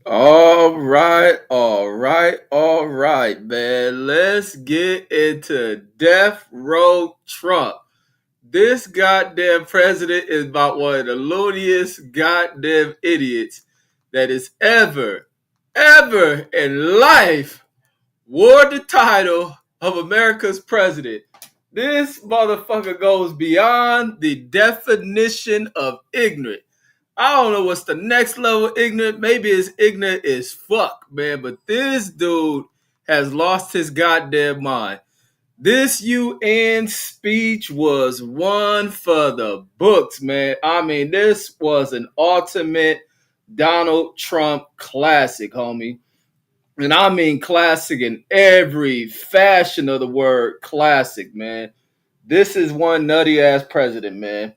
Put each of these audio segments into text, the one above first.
All right, man. Let's get into Death Row Trump. This goddamn president is about one of the looniest goddamn idiots that is ever in life wore the title of America's president. This motherfucker goes beyond the definition of ignorant. I don't know what's the next level ignorant. Maybe it's ignorant as fuck, man. But this dude has lost his goddamn mind. This UN speech was one for the books, man. I mean, this was an ultimate Donald Trump classic, homie. And I mean classic in every fashion of the word classic, man. This is one nutty ass president, man.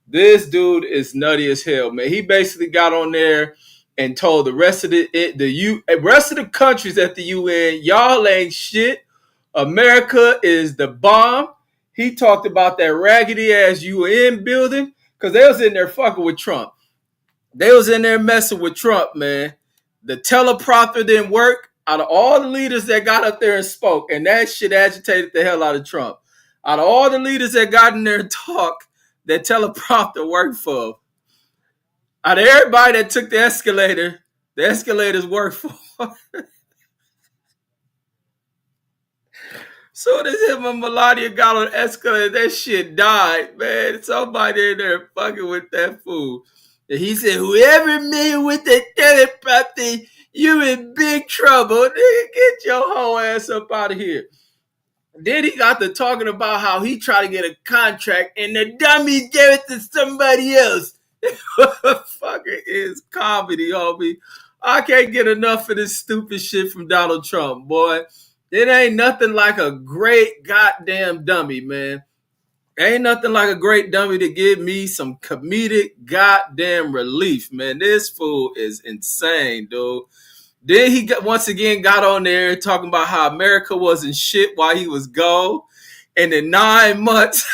This dude is nutty as hell, man. He basically got on there and told the rest of the countries at the UN, y'all ain't shit. America is the bomb. He talked about that raggedy ass UN building because they was in there fucking with Trump. They was in there messing with Trump, man. The teleprompter didn't work. Out of all the leaders that got up there and spoke, and that shit agitated the hell out of Trump. Out of all the leaders that got in there and talked, that teleprompter worked for them. Out of everybody that took the escalators worked for them. Soon as him and Melania got on the escalator, that shit died, man. Somebody in there fucking with that fool. And he said, whoever made with the teleprompter, you in big trouble. Nigga, get your whole ass up out of here. Then he got to talking about how he tried to get a contract and the dummy gave it to somebody else. Fucking is comedy, homie. I can't get enough of this stupid shit from Donald Trump, boy. It ain't nothing like a great goddamn dummy, man. Ain't nothing like a great dummy to give me some comedic goddamn relief, man. This fool is insane, dude. Then he once again got on there talking about how America wasn't shit while he was gone. And in 9 months,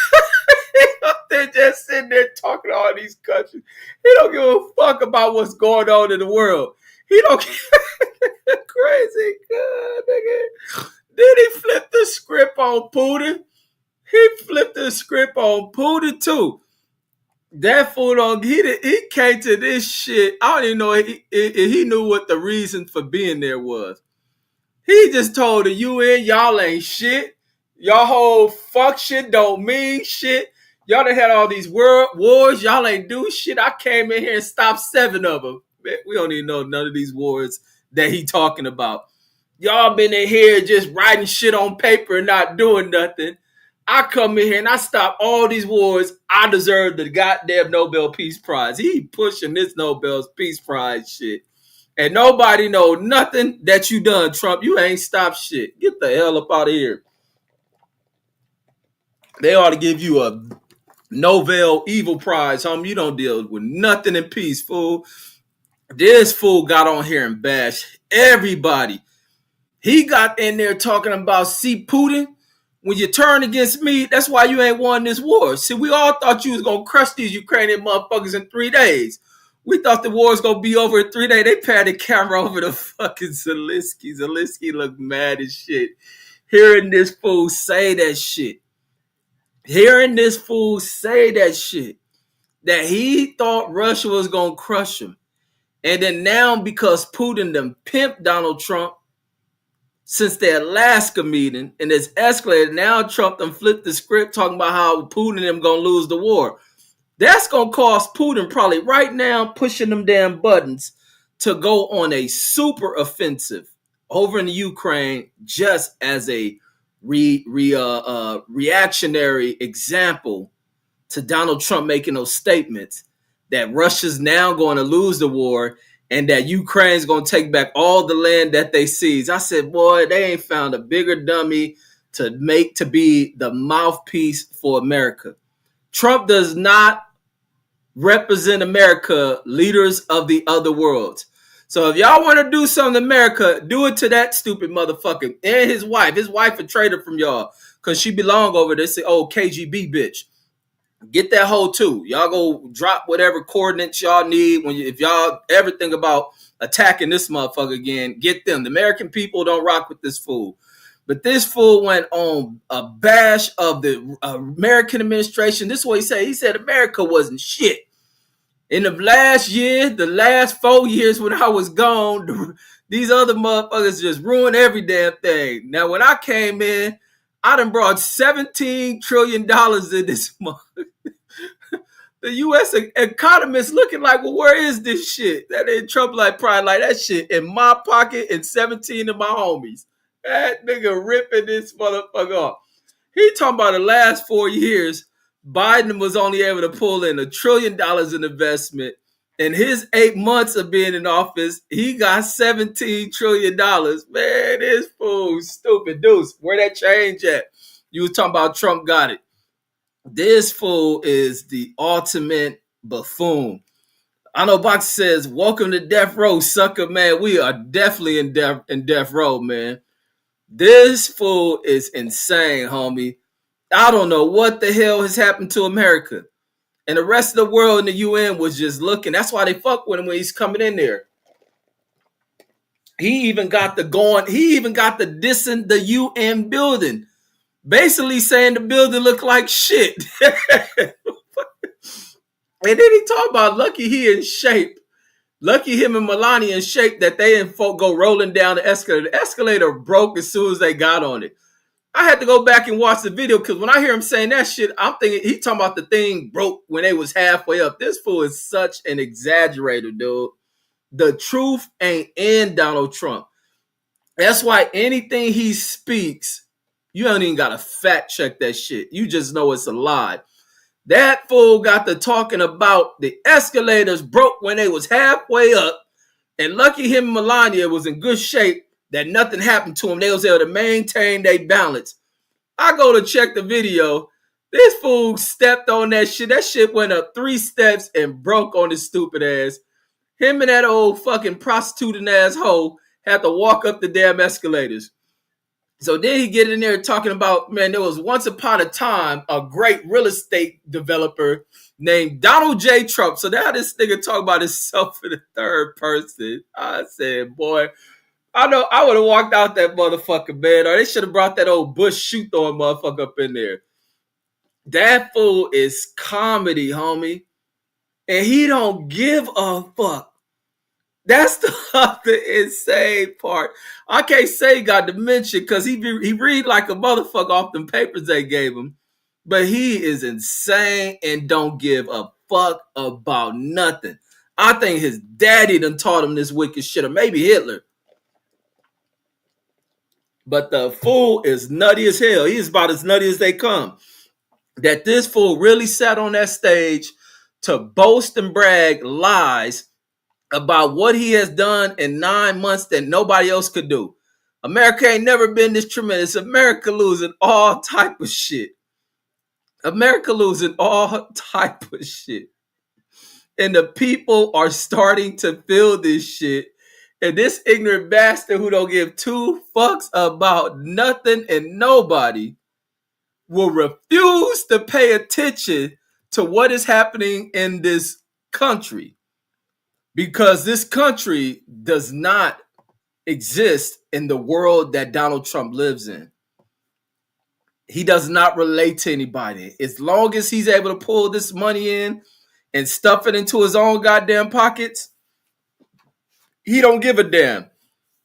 they're just sitting there talking to all these countries. He don't give a fuck about what's going on in the world. He don't care. Crazy God, nigga. Then he flipped the script on Putin. He flipped the script on Putin too. That fool don't. He came to this shit. I don't even know if he knew what the reason for being there was. He just told the UN, y'all ain't shit. Y'all whole fuck shit don't mean shit. Y'all done had all these world wars. Y'all ain't do shit. I came in here and stopped 7 of them. Man, we don't even know none of these wars that he talking about. Y'all been in here just writing shit on paper and not doing nothing. I come in here and I stop all these wars. I deserve the goddamn Nobel Peace Prize. He pushing this Nobel Peace Prize shit. And nobody know nothing that you done, Trump. You ain't stopped shit. Get the hell up out of here. They ought to give you a Nobel Evil Prize, homie. You don't deal with nothing in peace, fool. This fool got on here and bashed everybody. He got in there talking about, see, Putin, when you turn against me, that's why you ain't won this war. See, we all thought you was going to crush these Ukrainian motherfuckers in 3 days. We thought the war was going to be over in 3 days. They panned the camera over to fucking Zelensky. Zelensky looked mad as shit. Hearing this fool say that shit. That he thought Russia was going to crush him. And then now, because Putin done pimped Donald Trump since the Alaska meeting and it's escalated, now Trump done flipped the script talking about how Putin and them going to lose the war. That's going to cost Putin probably right now pushing them damn buttons to go on a super offensive over in the Ukraine just as a reactionary example to Donald Trump making those statements that Russia's now going to lose the war and that Ukraine's going to take back all the land that they seized. I said, boy, they ain't found a bigger dummy to be the mouthpiece for America. Trump does not represent America, leaders of the other worlds. So if y'all want to do something to America, do it to that stupid motherfucker and his wife. His wife a traitor from y'all because she belong over there. Say, oh, KGB bitch. Get that hoe too. Y'all go drop whatever coordinates y'all need if y'all ever think about attacking this motherfucker again. Get them. The American people don't rock with this fool. But this fool went on a bash of the American administration. This is what he said. He said America wasn't shit. In the last year, the last 4 years when I was gone, these other motherfuckers just ruined every damn thing. Now, when I came in, I done brought $17 trillion in this month. The U.S. economists looking like, well, where is this shit? That ain't trouble like pride like that shit in my pocket and 17 of my homies. That nigga ripping this motherfucker off. He talking about the last 4 years, Biden was only able to pull in $1 trillion in investment. In his 8 months of being in office, he got $17 trillion. Man, this fool stupid. Deuce, where that change at? You was talking about Trump got it. This fool is the ultimate buffoon. I know Box says, welcome to death row, sucker, man. We are definitely in death row, man. This fool is insane, homie. I don't know what the hell has happened to America. And the rest of the world in the UN was just looking. That's why they fuck with him when he's coming in there. He even got the dissing the UN building. Basically saying the building looked like shit. And then he talked about lucky he in shape. Lucky him and Melania in shape that they didn't go rolling down the escalator. The escalator broke as soon as they got on it. I had to go back and watch the video because when I hear him saying that shit, I'm thinking he talking about the thing broke when they was halfway up. This fool is such an exaggerator, dude. The truth ain't in Donald Trump. That's why anything he speaks, you don't even got to fact check that shit. You just know it's a lie. That fool got to talking about the escalators broke when they was halfway up, and lucky him and Melania was in good shape that nothing happened to him. They was able to maintain their balance. I go to check the video. This fool stepped on that shit. That shit went up 3 steps and broke on his stupid ass. Him and that old fucking prostituting asshole had to walk up the damn escalators. So then he get in there talking about, man, there was once upon a time a great real estate developer named Donald J. Trump. So now this nigga talk about himself in the third person. I said, boy, I know I would have walked out that motherfucker, man. Or they should have brought that old Bush shoot on motherfucker up in there. That fool is comedy, homie. And he don't give a fuck. That's the other insane part. I can't say he got dementia because he read like a motherfucker off them papers they gave him. But he is insane and don't give a fuck about nothing. I think his daddy done taught him this wicked shit, or maybe Hitler. But the fool is nutty as hell. He is about as nutty as they come. That this fool really sat on that stage to boast and brag lies about what he has done in 9 months that nobody else could do. America ain't never been this tremendous. America losing all type of shit. America losing all type of shit. And the people are starting to feel this shit. And this ignorant bastard who don't give 2 fucks about nothing and nobody will refuse to pay attention to what is happening in this country. Because this country does not exist in the world that Donald Trump lives in. He does not relate to anybody. As long as he's able to pull this money in and stuff it into his own goddamn pockets, he don't give a damn.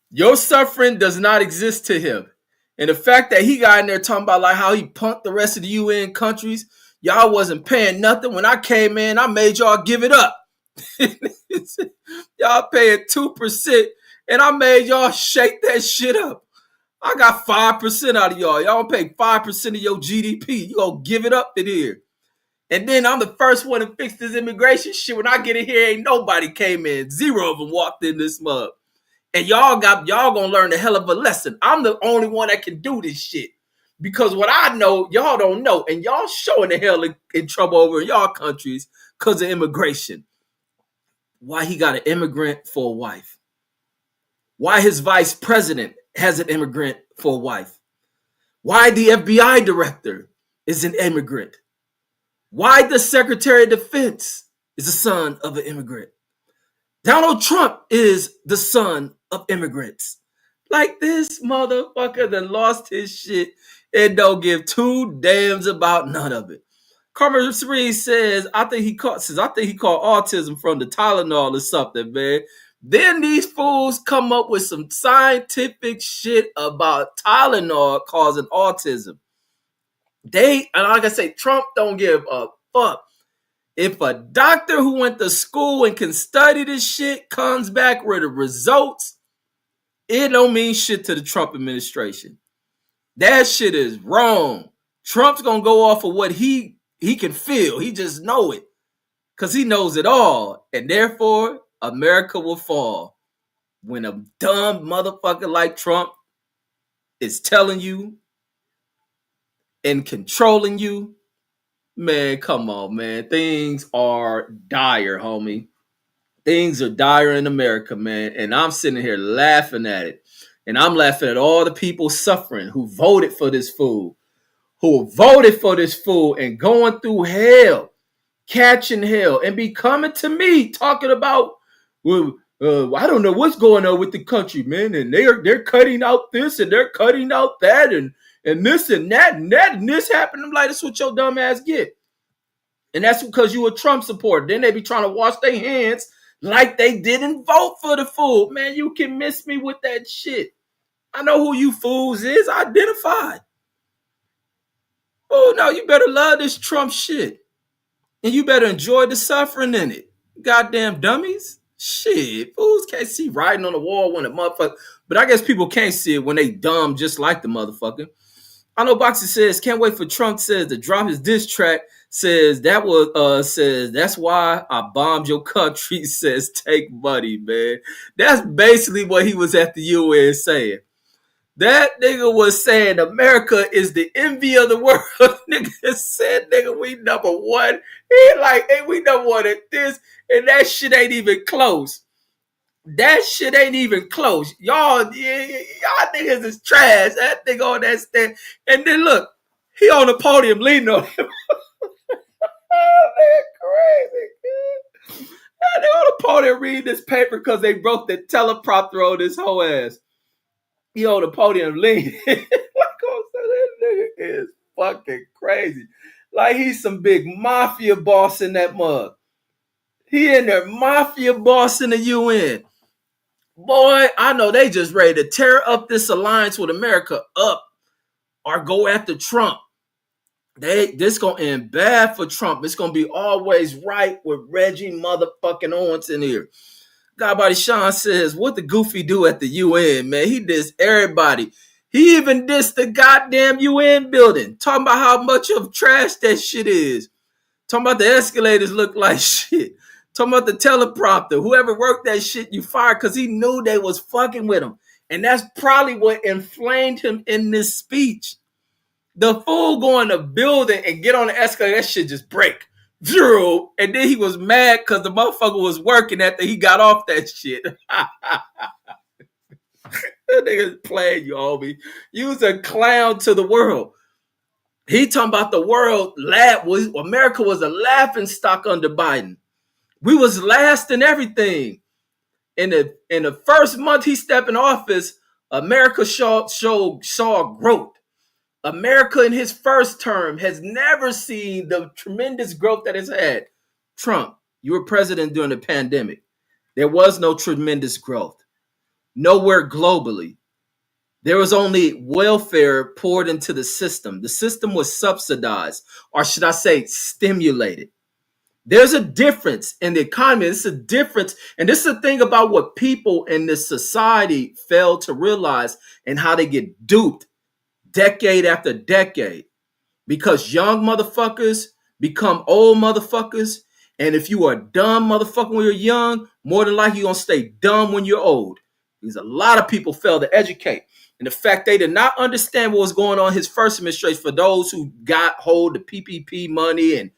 Your suffering does not exist to him. And the fact that he got in there talking about like how he punked the rest of the UN countries, y'all wasn't paying nothing. When I came in, I made y'all give it up. Y'all paying 2%, and I made y'all shake that shit up. I got 5% out of y'all. Y'all pay 5% of your GDP. You gonna give it up in here. And then I'm the first one to fix this immigration shit. When I get in here, ain't nobody came in. 0 of them walked in this mug. And y'all gonna learn a hell of a lesson. I'm the only one that can do this shit. Because what I know, y'all don't know. And y'all showing the hell in trouble over in y'all countries because of immigration. Why he got an immigrant for a wife? Why his vice president has an immigrant for a wife? Why the FBI director is an immigrant? Why the Secretary of Defense is the son of an immigrant? Donald Trump is the son of immigrants. Like this motherfucker that lost his shit and don't give two damns about none of it. Carmen Reed says, I think he caught autism from the Tylenol or something, man. Then these fools come up with some scientific shit about Tylenol causing autism. And like I say, Trump don't give a fuck. If a doctor who went to school and can study this shit comes back with the results, it don't mean shit to the Trump administration. That shit is wrong. Trump's gonna go off of what he can feel. He just know it. Because he knows it all. And therefore, America will fall. When a dumb motherfucker like Trump is telling you and controlling you, man, come on, man. Things are dire, homie. Things are dire in America, man. And I'm sitting here laughing at it. And I'm laughing at all the people suffering who voted for this fool. Who voted for this fool and going through hell, catching hell, and be coming to me talking about, well, I don't know what's going on with the country, man. And they're cutting out this and they're cutting out that and this and that and this happened. I'm like, that's what your dumb ass get. And that's because you a Trump supporter. Then they be trying to wash their hands like they didn't vote for the fool. Man, you can miss me with that shit. I know who you fools is. Identified. Oh, no, you better love this Trump shit. And you better enjoy the suffering in it. Goddamn dummies. Shit. Fools can't see writing on the wall when a motherfucker. But I guess people can't see it when they dumb just like the motherfucker. I know Boxer says, can't wait for Trump says to drop his diss track. Says that's why I bombed your country. Says take money, man. That's basically what he was at the UN saying. That nigga was saying America is the envy of the world. Nigga said, nigga, we number one. He like, hey, we number one at this, and that shit ain't even close. That shit ain't even close. Y'all niggas is trash. That nigga on that stand. And then look, he on the podium leaning on him. Oh, man, crazy, kid. And they on the podium reading this paper because they broke the teleprompter on this whole ass. He on the podium leaning. Like, oh, so that nigga is fucking crazy. Like he's some big mafia boss in that mug. He in there mafia boss in the UN. Boy, I know they just ready to tear up this alliance with America up or go after Trump. This gonna end bad for Trump. It's gonna be always right with Reggie motherfucking Owens in here. Godbody Sean says, what the goofy do at the UN, man? He dissed everybody. He even dissed the goddamn UN building. Talking about how much of trash that shit is. Talking about the escalators look like shit. Talking about the teleprompter. Whoever worked that shit, you fired because he knew they was fucking with him. And that's probably what inflamed him in this speech. The fool go in the building and get on the escalator, that shit just break. Zero. And then he was mad because the motherfucker was working after he got off that shit. That nigga's playing you, homie. You was a clown to the world. He talking about the world. America was a laughing stock under Biden. We was last in everything. In the first month he stepped in office, America saw growth. America in his first term has never seen the tremendous growth that it's had. Trump, you were president during the pandemic. There was no tremendous growth. Nowhere globally. There was only welfare poured into the system. The system was subsidized, or should I say stimulated. There's a difference in the economy. This is a difference. And this is the thing about what people in this society fail to realize and how they get duped decade after decade, because young motherfuckers become old motherfuckers. And if you are a dumb motherfucker when you're young, more than likely you're going to stay dumb when you're old. Because a lot of people fail to educate. And the fact they did not understand what was going on in his first administration, for those who got hold of PPP money and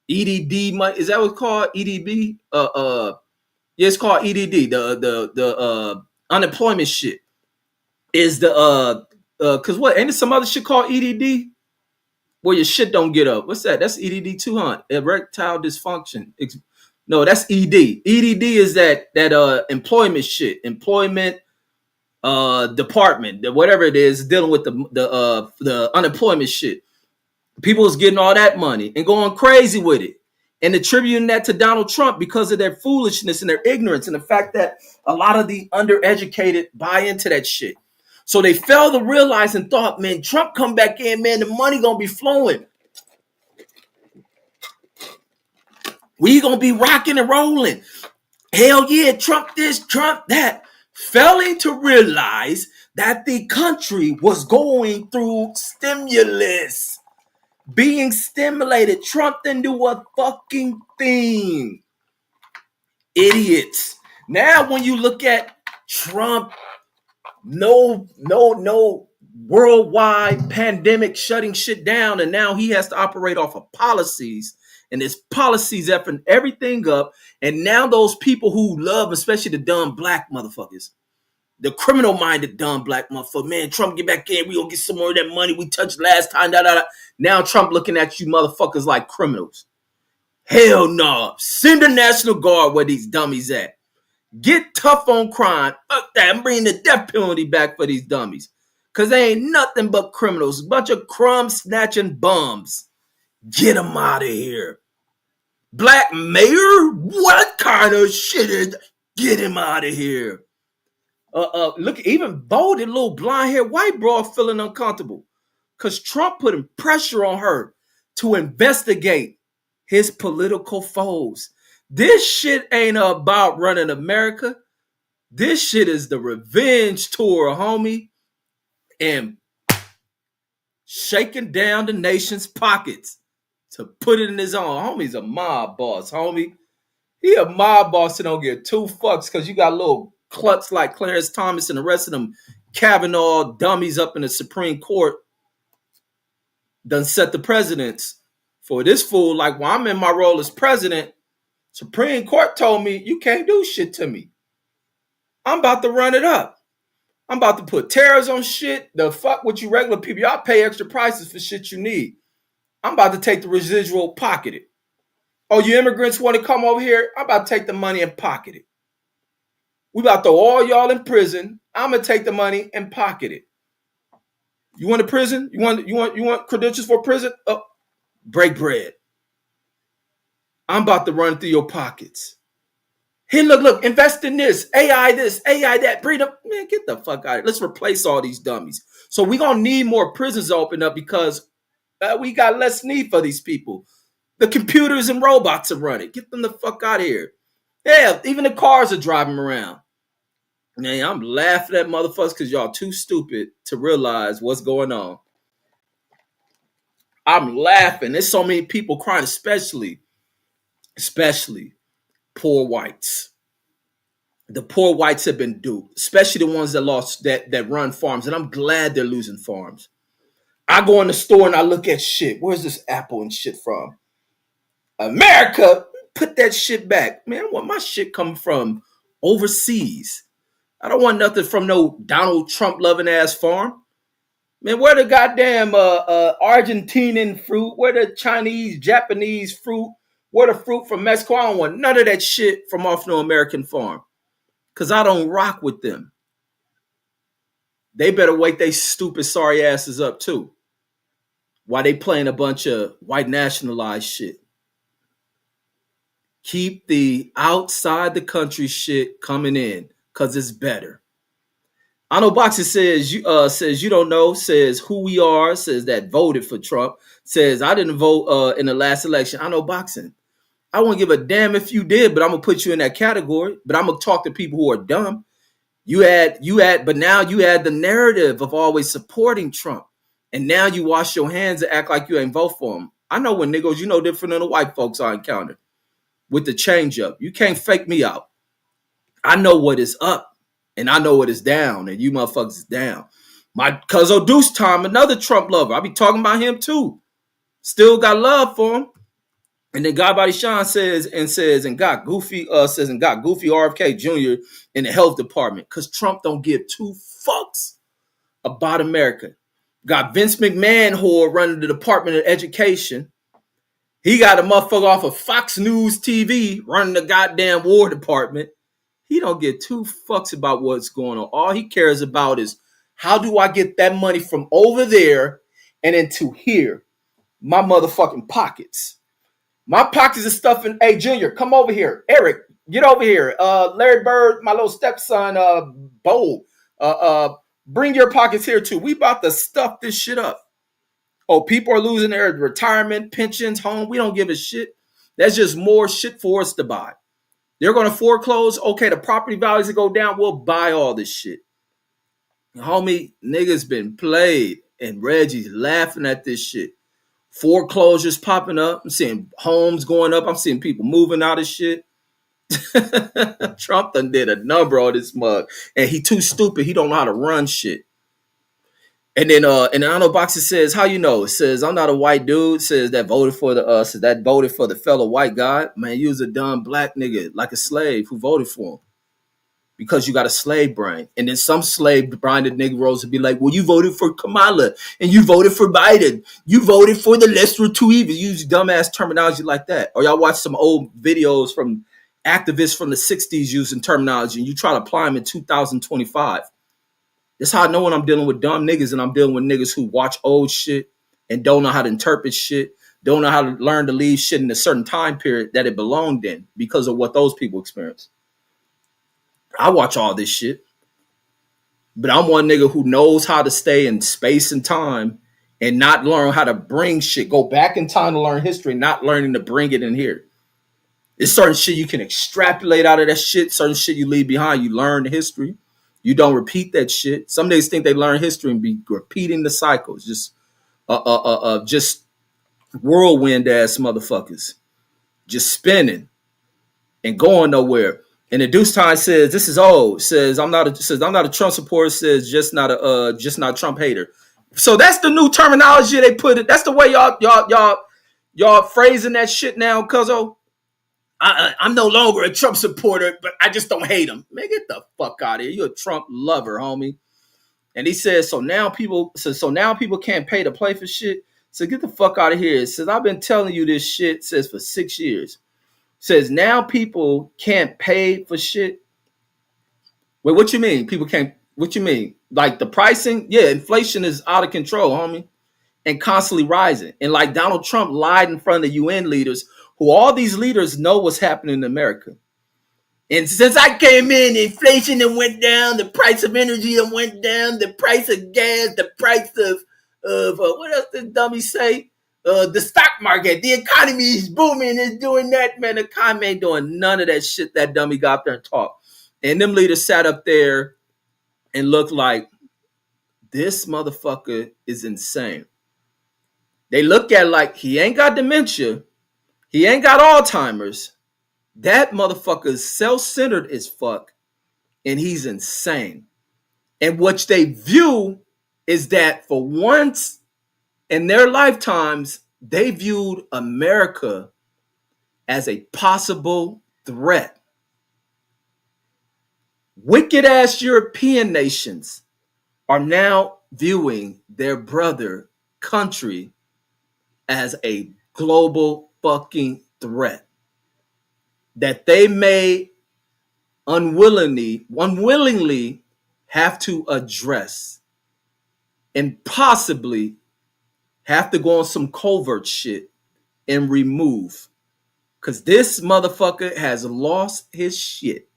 EDD money. Is that what's called? EDB? Yeah, it's called EDD. The unemployment shit is the because what, ain't it some other shit called EDD where your shit don't get up? What's that? That's EDD 200, erectile dysfunction. No, that's ED. EDD is that employment shit. Employment department, whatever it is, dealing with the unemployment shit. People is getting all that money and going crazy with it and attributing that to Donald Trump because of their foolishness and their ignorance and the fact that a lot of the undereducated buy into that shit. So they failed to realize and thought, man, Trump come back in, man, the money gonna be flowing. We gonna be rocking and rolling. Hell yeah, Trump this, Trump that. Failing to realize that the country was going through stimulus. Being stimulated. Trump didn't do a fucking thing. Idiots. Now when you look at Trump, no worldwide pandemic shutting shit down, and now he has to operate off of policies, and his policies effing everything up, and now those people who love, especially the dumb black motherfuckers, the criminal-minded dumb black motherfucker, man, Trump get back in, we gonna get some more of that money we touched last time, Now Trump looking at you motherfuckers like criminals. Hell no. Send the National Guard where these dummies at. Get tough on crime. Fuck that. I'm bringing the death penalty back for these dummies. Because they ain't nothing but criminals. A bunch of crumb-snatching bums. Get them out of here. Black mayor? What kind of shit is... Get him out of here. Look, even balded little blonde-haired white broad feeling uncomfortable. Because Trump putting pressure on her to investigate his political foes. This shit ain't about running America. This shit is the revenge tour, homie. And shaking down the nation's pockets to put it in his own. Homie's a mob boss, homie. He a mob boss that don't give two fucks because you got little klutz like Clarence Thomas and the rest of them Kavanaugh dummies up in the Supreme Court done set the precedents for this fool. Like, while I'm in my role as president, Supreme Court told me you can't do shit to me. I'm about to run it up. I'm about to put tariffs on shit. The fuck with you regular people. Y'all pay extra prices for shit you need. I'm about to take the residual, pocket it. Oh, you immigrants want to come over here? I'm about to take the money and pocket it. We about to throw all y'all in prison. I'm gonna take the money and pocket it. You want a prison? You want credentials for prison? Oh, break bread. I'm about to run through your pockets. Here, look, invest in this, AI that, breed up. Man, get the fuck out of here. Let's replace all these dummies. So we're going to need more prisons to open up because we got less need for these people. The computers and robots are running. Get them the fuck out of here. Yeah, even the cars are driving around. Man, I'm laughing at motherfuckers because y'all too stupid to realize what's going on. I'm laughing. There's so many people crying, especially poor whites. The poor whites have been duped, especially the ones that lost that run farms. And I'm glad they're losing farms. I go in the store and I look at shit. Where's this apple and shit from? America, put that shit back. Man, I want my shit coming from overseas. I don't want nothing from no Donald Trump loving ass farm. Man, where the goddamn Argentinian fruit? Where the Chinese, Japanese fruit? Where the fruit from Mexico? I don't want none of that shit from off no American farm. Because I don't rock with them. They better wake they stupid sorry asses up too. While they playing a bunch of white nationalized shit. Keep the outside the country shit coming in. Because it's better. I know Boxer says you don't know, says who we are, says that voted for Trump, says I didn't vote in the last election. I know Boxing. I won't give a damn if you did, but I'm gonna put you in that category. But I'm gonna talk to people who are dumb. But now you add the narrative of always supporting Trump. And now you wash your hands and act like you ain't vote for him. I know when niggas, different than the white folks I encountered with the change up. You can't fake me out. I know what is up. And I know what is down, and you motherfuckers is down. My cousin Deuce Tom, another Trump lover. I be talking about him too. Still got love for him. And then God Body Sean says got goofy RFK Jr. in the health department because Trump don't give two fucks about America. Got Vince McMahon whore running the Department of Education. He got a motherfucker off of Fox News TV running the goddamn War Department. He don't give two fucks about what's going on. All he cares about is how do I get that money from over there and into here, my motherfucking pockets. My pockets is stuffing. Hey, Junior, come over here. Eric, get over here. Larry Bird, my little stepson, Bo, bring your pockets here too. We about to stuff this shit up. Oh, people are losing their retirement, pensions, home. We don't give a shit. That's just more shit for us to buy. They're going to foreclose. Okay, the property values will go down. We'll buy all this shit. Homie, niggas been played, and Reggie's laughing at this shit. Foreclosures popping up. I'm seeing homes going up. I'm seeing people moving out of shit. Trump done did a number on this mug, and he too stupid. He don't know how to run shit. And then I know Boxer says, how you know? It says, I'm not a white dude. It says that voted for the fellow white guy. Man, you was a dumb black nigga, like a slave who voted for him. Because you got a slave brain. And then some slave-brained Negroes would be like, well, you voted for Kamala and you voted for Biden. You voted for the lesser of two evils. You use dumbass terminology like that. Or y'all watch some old videos from activists from the 60s using terminology and you try to apply them in 2025. That's how I know when I'm dealing with dumb niggas and I'm dealing with niggas who watch old shit and don't know how to interpret shit, don't know how to learn to leave shit in a certain time period that it belonged in because of what those people experience. I watch all this shit, but I'm one nigga who knows how to stay in space and time and not learn how to bring shit, go back in time to learn history, not learning to bring it in here. There's certain shit you can extrapolate out of that shit, certain shit you leave behind. You learn the history. You don't repeat that shit. Some niggas think they learn history and be repeating the cycles. Just whirlwind ass motherfuckers. Just spinning and going nowhere. And the Deuce Time says, this is old. Says I'm not a Trump supporter, says just not a Trump hater. So that's the new terminology they put it. That's the way y'all phrasing that shit now, cuzzo. I'm no longer a Trump supporter, but I just don't hate him. Man, get the fuck out of here. You're a Trump lover, homie. And he says, so now people can't pay to play for shit. So get the fuck out of here. It says, I've been telling you this shit, says for 6 years. Says now people can't pay for shit. Wait, what you mean? People can't, what you mean? Like the pricing? Yeah, inflation is out of control, homie. And constantly rising. And like Donald Trump lied in front of the UN leaders, who all these leaders know what's happening in America. And since I came in, inflation done went down, the price of energy done went down, the price of gas, the price of what else did dummy say? The stock market, the economy is booming, is doing that. Man, the economy ain't doing none of that shit that dummy got up there and talked. And them leaders sat up there and looked like, this motherfucker is insane. They look at it like he ain't got dementia. He ain't got Alzheimer's. That motherfucker is self-centered as fuck. And he's insane. And what they view is that for once in their lifetimes, they viewed America as a possible threat. Wicked ass European nations are now viewing their brother country as a global fucking threat that they may unwillingly have to address and possibly have to go on some covert shit and remove, because this motherfucker has lost his shit.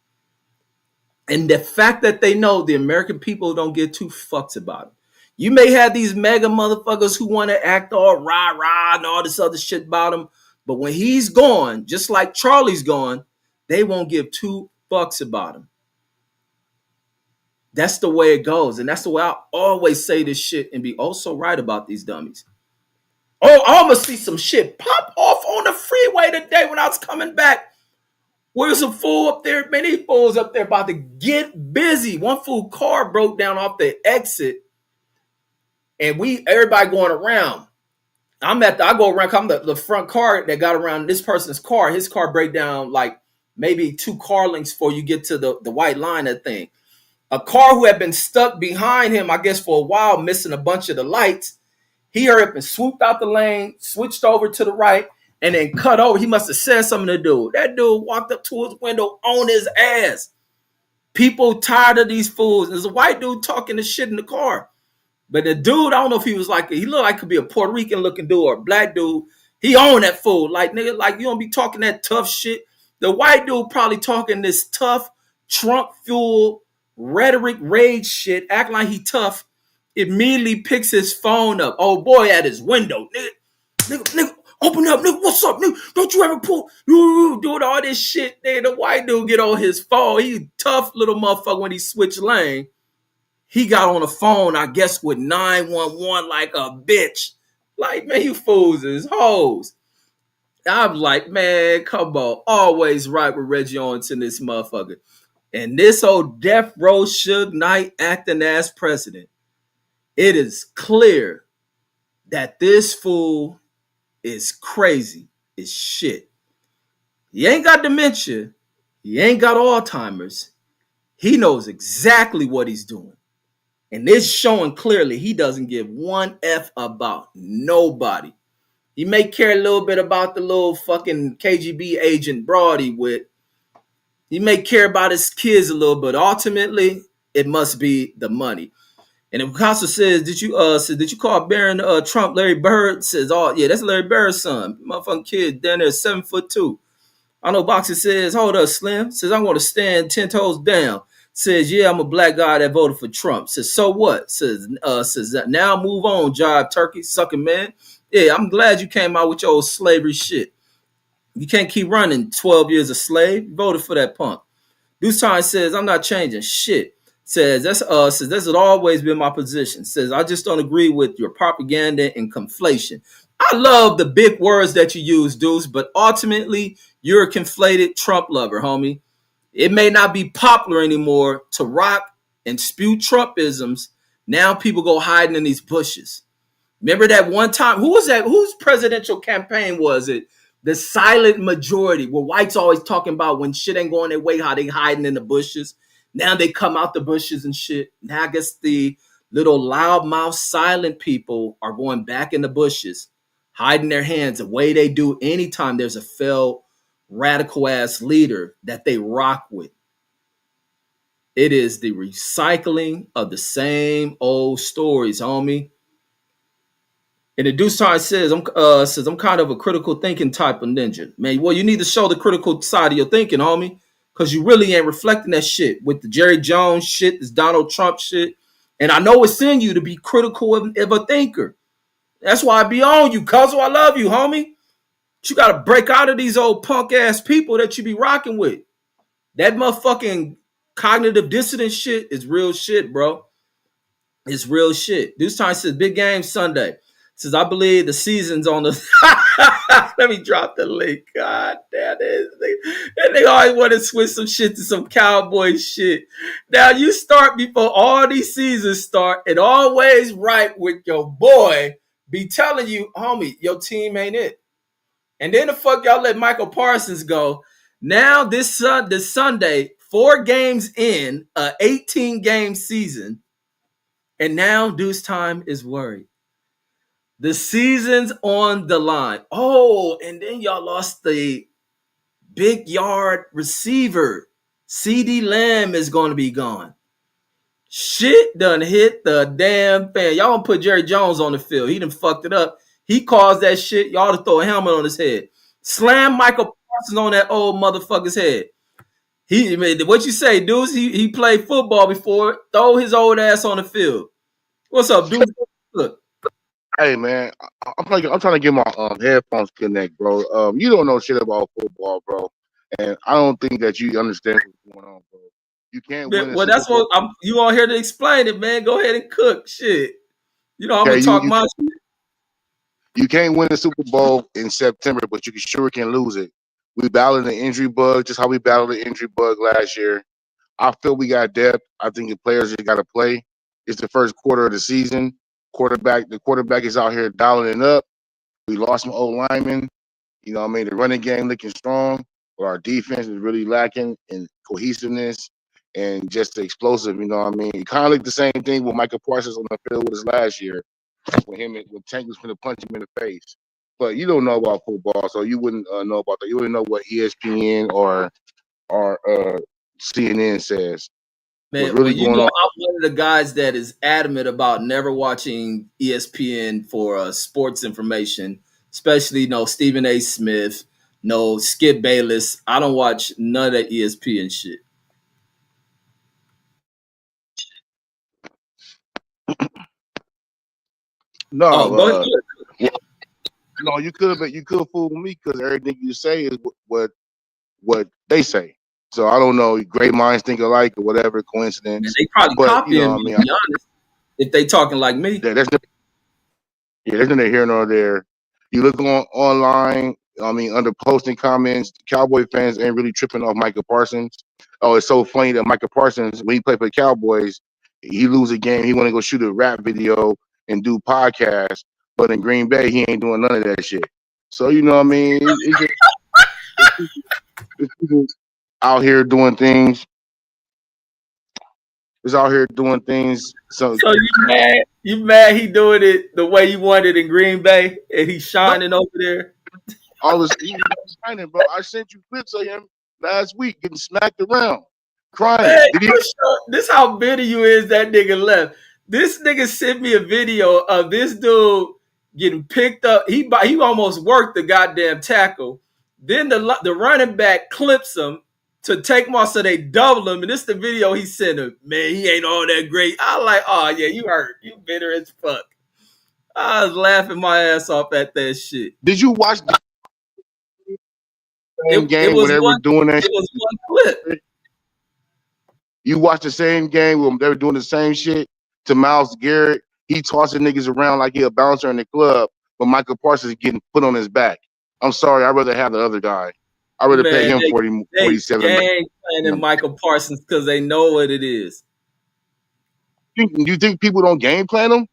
And the fact that they know the American people don't give two fucks about it. You may have these mega motherfuckers who want to act all rah-rah and all this other shit about him, but when he's gone, just like Charlie's gone, they won't give two fucks about him. That's the way it goes. And that's the way I always say this shit and be also right about these dummies. Oh, I almost see some shit pop off on the freeway today when I was coming back. Where's a fool up there? Man, these fools up there about to get busy. One fool car broke down off the exit. And everybody going around. I go around, I'm the front car that got around this person's car. His car break down like maybe 2 car lengths before you get to the white line, that thing. A car who had been stuck behind him, I guess for a while, missing a bunch of the lights. He hurried up and swooped out the lane, switched over to the right, and then cut over. He must have said something to the dude. That dude walked up to his window on his ass. People tired of these fools. There's a white dude talking this shit in the car. But the dude, I don't know if he was like, he looked like could be a Puerto Rican looking dude or a black dude. He owned that fool. Like, nigga, like you don't be talking that tough shit. The white dude probably talking this tough, Trump fuel, rhetoric, rage shit, acting like he tough. Immediately picks his phone up. Oh boy at his window. Nigga, open up, nigga. What's up, nigga? Don't you ever pull doing all this shit. Nigga, the white dude get on his phone. He tough little motherfucker when he switch lane. He got on the phone, I guess, with 911 like a bitch. Like, man, you fools is hoes. I'm like, man, come on. Always right with Reggie Owens in this motherfucker. And this old death row Suge Knight acting as president. It is clear that this fool is crazy as shit. He ain't got dementia. He ain't got Alzheimer's. He knows exactly what he's doing. And this showing clearly he doesn't give one F about nobody. He may care a little bit about the little fucking KGB agent Brody with. He may care about his kids a little, but ultimately it must be the money. And if Picasso says, did you call Baron Trump Larry Bird? Says, oh yeah, that's Larry Bird's son. Motherfucking kid down there 7'2". I know Boxer says, hold up, Slim. Says, I'm going to stand 10 toes down. Says, yeah, I'm a black guy that voted for Trump. Says, so what? Says now move on, jive turkey, sucking man. Yeah, I'm glad you came out with your old slavery shit. You can't keep running 12 years a slave. You voted for that punk. Deuce Time says, I'm not changing shit. Says that's has always been my position. Says, I just don't agree with your propaganda and conflation. I love the big words that you use, Deuce, but ultimately you're a conflated Trump lover, homie. It may not be popular anymore to rock and spew Trumpisms. Now people go hiding in these bushes. Remember that one time? Who was that? Whose presidential campaign was it? The silent majority, where whites always talking about when shit ain't going their way, how they hiding in the bushes. Now they come out the bushes and shit. Now I guess the little loudmouth silent people are going back in the bushes, hiding their hands the way they do anytime there's a failed radical ass leader that they rock with. It is the recycling of the same old stories, homie. And the Deuce Time says, I'm kind of a critical thinking type of ninja. Man, well, you need to show the critical side of your thinking, homie. Because you really ain't reflecting that shit with the Jerry Jones shit, this Donald Trump shit. And I know it's in you to be critical of a thinker. That's why I be on you, cuz I love you, homie. But you got to break out of these old punk ass people that you be rocking with. That motherfucking cognitive dissonance shit is real shit, bro. It's real shit. This time says big game Sunday. Says I believe the season's on the. Let me drop the link. God damn it! They always want to switch some shit to some cowboy shit. Now you start before all these seasons start, and always right with your boy. Be telling you, homie, your team ain't it. And then the fuck y'all let Michael Parsons go. Now this Sunday, 4 games in a 18-game season, and now Deuce Time is worried. The season's on the line. Oh, and then y'all lost the big yard receiver. CD Lamb is going to be gone. Shit done hit the damn fan. Y'all gonna put Jerry Jones on the field. He done fucked it up. He caused that shit. Y'all to throw a helmet on his head. Slam Michael Parsons on that old motherfucker's head. He made what you say, dudes. He played football before. Throw his old ass on the field. What's up, dude? Look. Hey man, I'm trying to get my headphones connect, bro. You don't know shit about football, bro, and I don't think that you understand what's going on, bro. You can't win. Well, that's what you all here to explain it, man. Go ahead and cook shit. You know I'm gonna talk my shit. You can't win the Super Bowl in September, but you sure can lose it. We battled the injury bug, just how we battled the injury bug last year. I feel we got depth. I think the players just got to play. It's the first quarter of the season. The quarterback is out here dialing it up. We lost some old linemen. You know what I mean? The running game looking strong, but our defense is really lacking in cohesiveness and just the explosive, you know what I mean? It kind of looked the same thing with Michael Parsons on the field with us last year. With Tank was going to punch him in the face. but you don't know about football, so you wouldn't know about that. You wouldn't know what ESPN or CNN says. What's Man, well, really you going know, on? I'm one of the guys that is adamant about never watching ESPN for sports information, especially no Stephen A. Smith, no Skip Bayless. I don't watch none of that ESPN shit. No, Oh, go ahead. well, no, you could fool me because everything you say is what they say. So I don't know. Great minds think alike or whatever Man, coincidence. they probably But you copying know, me, I to mean, be honest, if they talking like me. there's yeah, there's neither here nor there. You look on online. I mean, under posting comments, Cowboy fans ain't really tripping off Michael Parsons. Oh, it's so funny that Michael Parsons, when he played for the Cowboys, he lose a game. He want to go shoot a rap video and do podcasts. But in Green Bay, he ain't doing none of that shit. So you know what I mean? It's people out here doing things. It's out here doing things. So So you mad? You mad he doing it the way you wanted in Green Bay and he's no, shining over there? all this he was shining, bro. I sent you clips of him last week getting smacked around, crying. Man, Did he? you sure, this how bitter you is that nigga left. This nigga sent me a video of this dude getting picked up. He almost worked the goddamn tackle. Then the running back clips him to take him off, so they double him. And this the video he sent him. Man, he ain't all that great. I like, oh yeah, you hurt. You bitter as fuck. I was laughing my ass off at that shit. Did you watch the It, same it game when was they were one doing that it was one clip. shit? You watched the same game when they were doing the same shit to Miles Garrett. He tossing niggas around like he a bouncer in the club, but Michael Parsons getting put on his back. I'm sorry, I'd rather have the other guy. I'd rather pay Man, him they 47 gang planning million. Michael Parsons because they know what it is. You think people don't game plan him?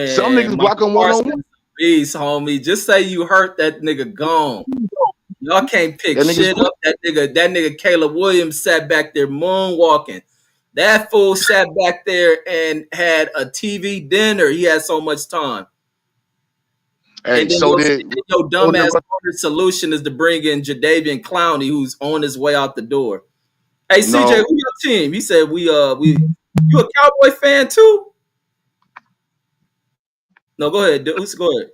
Some Man, niggas block Michael him one on one. Parsons, beast, homie. Just say you hurt that nigga gone. Y'all can't pick That nigga's shit quick. up. That nigga Caleb Williams sat back there moonwalking. That fool sat back there and had a TV dinner. He had so much time. Hey, And then so did your so did dumbass solution is to bring in Jadavian Clowney, who's on his way out the door. Hey CJ, no who your team? He said we you a Cowboy fan too? No, go ahead. Let's go ahead.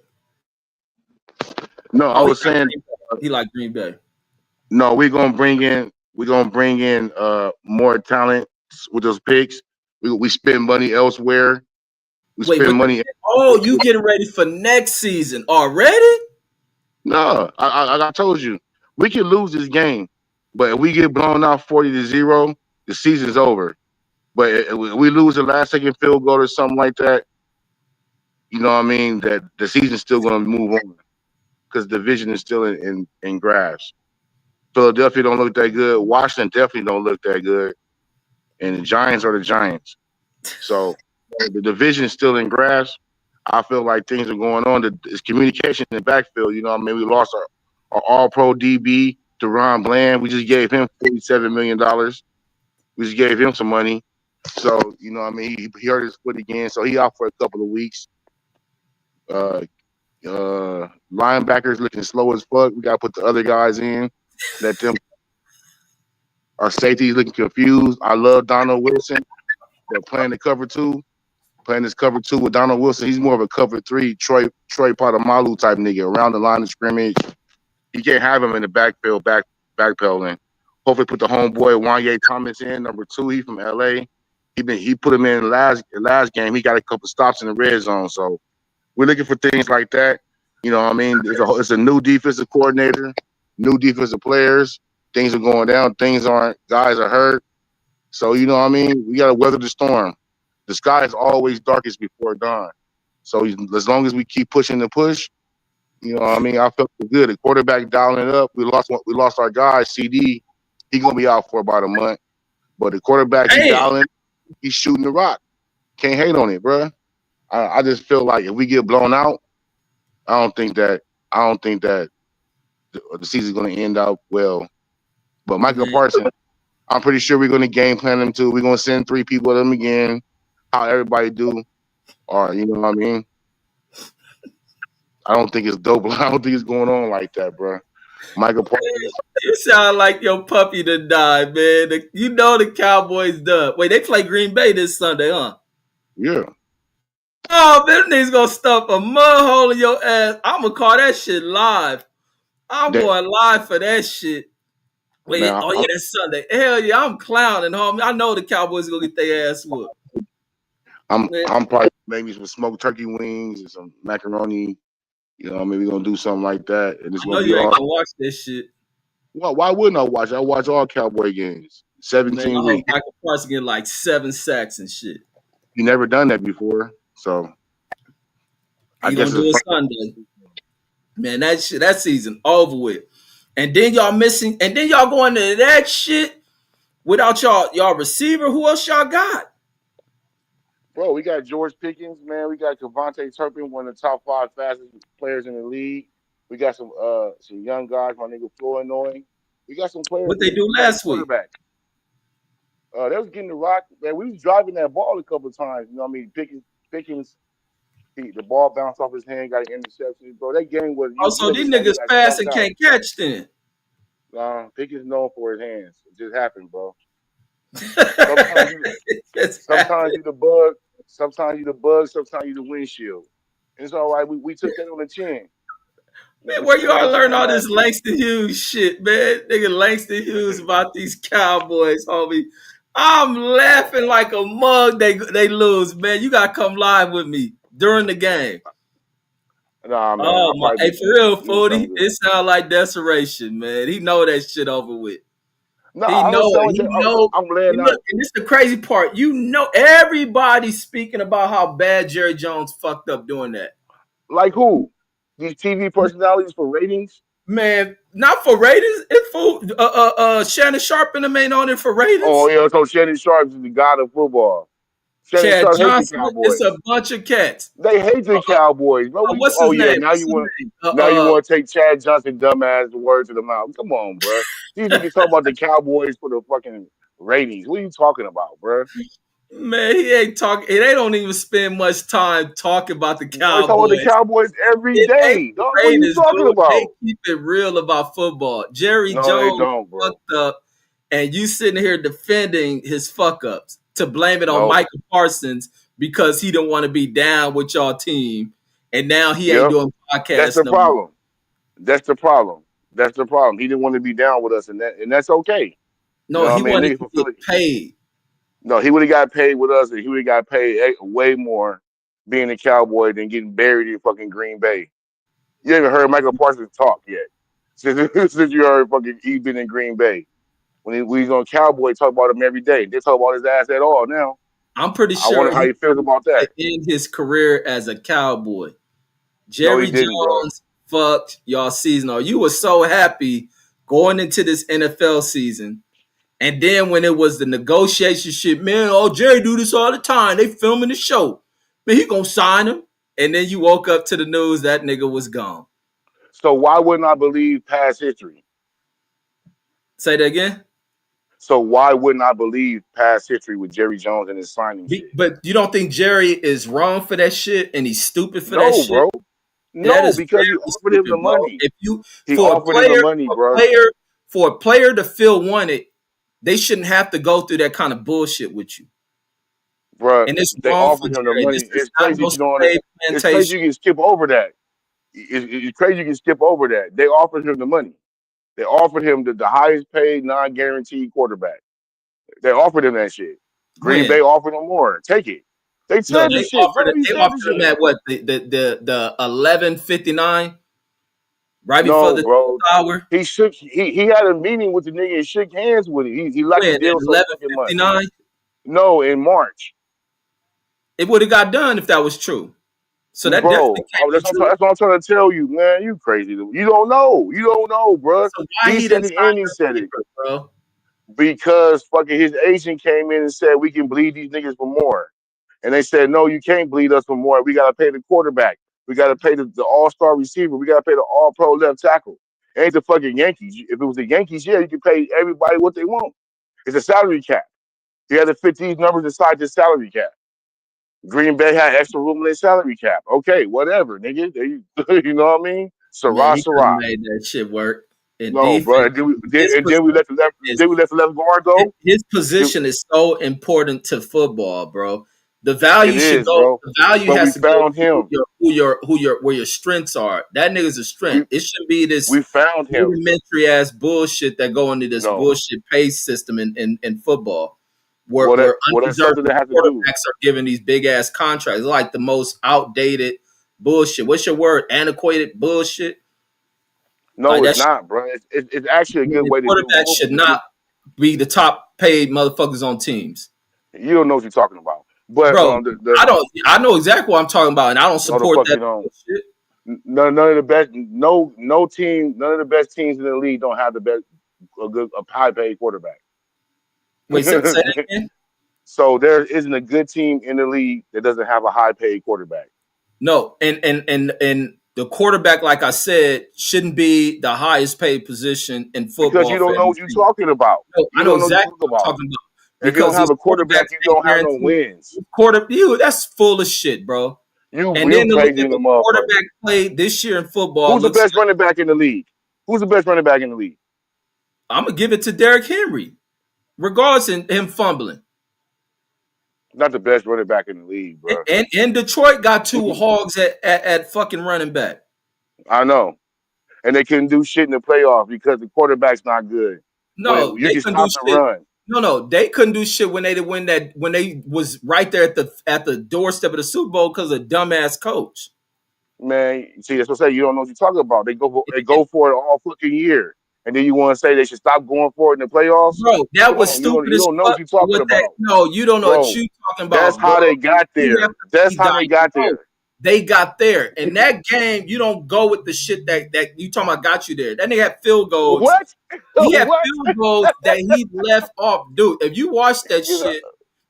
no. I Oh, was saying he like Green Bay. no. We're gonna bring in more talent with those picks. We spend money elsewhere. We Wait, spend with the money. oh, you getting ready for next season already? No, I told you we can lose this game, but if we get blown out 40-0, the season's over. But if we lose the last second field goal or something like that, you know what I mean? That the season's still going to move on because the division is still in grasp. Philadelphia don't look that good. Washington definitely don't look that good, and the Giants are the Giants. So the division is still in grasp. I feel like things are going on. It's communication in the backfield. You know, what I mean, we lost our All-Pro DB, Deron Bland. We just gave him $47 million. We just gave him some money. So you know, what I mean, he hurt his foot again, so he out for a couple of weeks. Uh, Linebackers looking slow as fuck. We got to put the other guys in. Let them. Our safeties looking confused. I love Donald Wilson, but playing the cover two. Playing this cover two with Donald Wilson, he's more of a cover three, Troy Polamalu type nigga around the line of scrimmage. You can't have him in the backfield, backpedaling. Hopefully, put the homeboy Wanye Thomas in number two. He from LA. He put him in last game. He got a couple stops in the red zone. So we're looking for things like that. You know, what I mean, it's a new defensive coordinator, new defensive players. Things are going down. Guys are hurt. So you know, what I mean, we got to weather the storm. The sky is always darkest before dawn. So as long as we keep pushing the push, you know what I mean, I felt good. The quarterback dialing it up. We lost our guy, CD. He gonna be out for about a month. But the quarterback, he Damn. dialing, he's shooting the rock. Can't hate on it, bro. I just feel like if we get blown out, I don't think that the season's gonna end out well. But Michael Man, Parsons, I'm pretty sure we're gonna game plan him too. We're gonna send 3 people at him again. How everybody do, or you know what I mean? I don't think it's dope. I don't think it's going on like that, bro. Michael Parsons. You sound like your puppy to die, man. You know the Cowboys done. Wait, they play Green Bay this Sunday, huh? Yeah. Oh, man, them niggas gonna stuff a mud hole in your ass. I'm gonna call that shit live. I'm That going live for that shit. Wait, man, oh yeah, that's Sunday. Hell yeah, I'm clowning, homie. I know the Cowboys gonna get their ass whooped. Man, I'm probably maybe some smoked turkey wings and some macaroni. You know, maybe gonna do something like that, and it's I know gonna be you ain't all. gonna watch this shit. Well, why wouldn't I watch? I watch all Cowboy games. Man, I 17 hope weeks. Michael Parsons get like 7 sacks and shit. You never done that before, so I He guess gonna do it's it Sunday. Man, that shit, that season over with. And then y'all missing, and then y'all going to that shit without y'all receiver. Who else y'all got? bro. We got George Pickens, man. We got Devontae Turpin, one of the top 5 fastest players in the league. We got some young guys, my nigga Flournoy. We got some players. What they do We got a last week? quarterback. They was getting the rock, man. We was driving that ball a couple of times. You know what I mean? Pickens, the ball bounced off his hand, got an interception. Bro, that game was Oh, you so would have these thought we niggas got fast smoked and out. can't catch then. Pickens known for his hands. It just happened, bro. Sometimes you, It just sometimes happened. you the bug, sometimes you the bug, sometimes you the windshield. And it's all right. We took that on the chin. Man, We where took you it on the all learn chin all last this week. Langston Hughes shit, man? Nigga Langston Hughes about these Cowboys, homie. I'm laughing like a mug. They lose, man. You gotta come live with me during the game. Nah, man, Oh I'll my, probably hey, be for real, eating Foodie, something good. it sound like desperation, man. He know that shit over with. No, He I know don't sound it. like He that. know. I'm laying And look, out. and this is the crazy part. You know, everybody's speaking about how bad Jerry Jones fucked up doing that. Like who? These TV personalities for ratings? Man, not for ratings. It for Shannon Sharp and them ain't on it for Oh ratings. yeah, so Shannon Sharp is the god of football. Shannon Chad Sharp hates the Johnson, it's a Cowboys. bunch of cats. They hate Uh, the Cowboys, bro. what's Oh his yeah, name? What's his name? now you want to take Chad Johnson dumbass word to the mouth. Come on, bro. These niggas talk about the Cowboys for the fucking ratings. What are you talking about, bro? Man, he ain't talking. They don't even spend much time talking about the Bro, they talk about the Cowboys. Cowboys every It ain't day. the Dog, what are you Raiders, talking dude. They about? keep it real about football. Jerry No, they Jones don't, bro. fucked up, and you sitting here defending his fuck ups to blame it on No. Michael Parsons because he didn't want to be down with y'all team, and now he ain't Yep. doing That's podcasts the no more. problem. That's the problem. That's the problem. He didn't want to be down with us, and that's okay. You No, know what he I mean? wanted Niggas to get fulfill it. paid. No, he would have got paid with us, and he would have got paid way more being a Cowboy than getting buried in fucking Green Bay. You haven't heard Michael Parsons talk yet. Since you heard fucking he been in Green Bay. When he's on Cowboy, talk about him every day. They talk about his ass at all now. I'm pretty I wonder sure how he he feels about to that. end his career as a Cowboy. No, he Jerry didn't, bro. Jones fucked y'all season. Or you were so happy going into this NFL season. And then when it was the negotiation shit, man, oh, Jerry do this all the time. They filming the show. Man, he gonna sign him. And then you woke up to the news that nigga was gone. So why wouldn't I believe past history? Say that again. So why wouldn't I believe past history with Jerry Jones and his signing shit? But you don't think Jerry is wrong for that shit and he's stupid for that No, shit? bro. That No, is because he very offered him the stupid, bro. money. If you He offered him the money, bro. for a player to feel wanted, they shouldn't have to go through that kind of bullshit with you. Bro, And it's they wrong for offered him the Jerry. This money. is It's not crazy no that you don't. slave It's crazy plantation. you can skip over that. It's crazy you can skip over that. They offered him the money. They offered him the highest paid, non-guaranteed quarterback. They offered him that shit. Green Bay When? offered him more. Take it. They No, said this shit, bro. He they said offered this him shit. at what the 11:59 right before No, the bro. hour. He had a meeting with the nigga and shook hands with him. He liked When the at deal so fucking much. 11:59, No, in March. it would have got done if that was true. So that definitely Bro, can't be true. that's what I'm trying to tell you, man. You crazy. You don't know. You don't know, bro. So why He he said didn't it sign and he that said it. paper, bro? Because fucking his agent came in and said we can bleed these niggas for more. And they said, no, you can't bleed us for more. We gotta pay the quarterback. We gotta pay the all-star receiver. We gotta pay the all-pro left tackle. It ain't the fucking Yankees. If it was the Yankees, yeah, you can pay everybody what they want. It's a salary cap. You had to fit these numbers inside the salary cap. Green Bay had extra room in their salary cap. Okay, whatever, nigga. You know what I mean? Man, Sarah, he could have Sarah. made that shit work. And No, bro. defense, his And then we let the left. position Then we let the left guard go. his Then- position is so important to football, bro. The It value should is, go. bro. The value But we has to go found to him. where your strengths are. That nigga's a We strength. It shouldn't be this we found him. rudimentary ass bullshit that go into this No. bullshit pay system in football, Well, where that's undeserved something that has to do. quarterbacks are given these big ass contracts. It's like the most outdated bullshit. What's your word? Antiquated bullshit. Like No, it's that. not, bro. It's actually a good way to do Quarterbacks should football. not be the top paid motherfuckers on teams. You don't know what you're talking about. But Bro, the I don't. I know exactly what I'm talking about, and I don't no, the support fuck that you don't. shit. None of the best, no team, none of the best teams in the league don't have the best a high paid quarterback. Wait, say that again. So there isn't a good team in the league that doesn't have a high paid quarterback. No, and the quarterback, like I said, shouldn't be the highest paid position in Because football you for don't know every what you're team. talking about. No, I You know don't know what you're exactly talking what I'm about. talking about If you don't because have these a quarterback, quarterbacks you ain't don't have no guaranteed. wins. That's full of shit, bro. And You then to look crazy at in the the motherfucker. quarterback play this year in football Who's the looks best like running back in the league? Who's the best running back in the league? I'm gonna give it to Derrick Henry, regardless of him fumbling. Not the best running back in the league, bro. And Detroit got two hogs at fucking running back. I know. And they couldn't do shit in the playoffs because the quarterback's not good. When No, you they can couldn't do stop the shit. run. No, they couldn't do shit when they did win that when they was right there at the doorstep of the Super Bowl because of dumbass coach. Man, see, that's what I say. You don't know what you're talking about. They And, go for it all fucking year. And then you want to say they should stop going for it in the playoffs? bro, that Come was on, stupid you as don't know what fuck. you're talking What that? about. No, you don't know what Bro, you talking that's about, bro. how they got You have there. to That's be how they dying. got No, there. they got there. In that game, you don't go with the shit that you talking about got you there. That nigga had field goals. What? He had What? field goals that he left off. Dude, if you watch that You know, shit,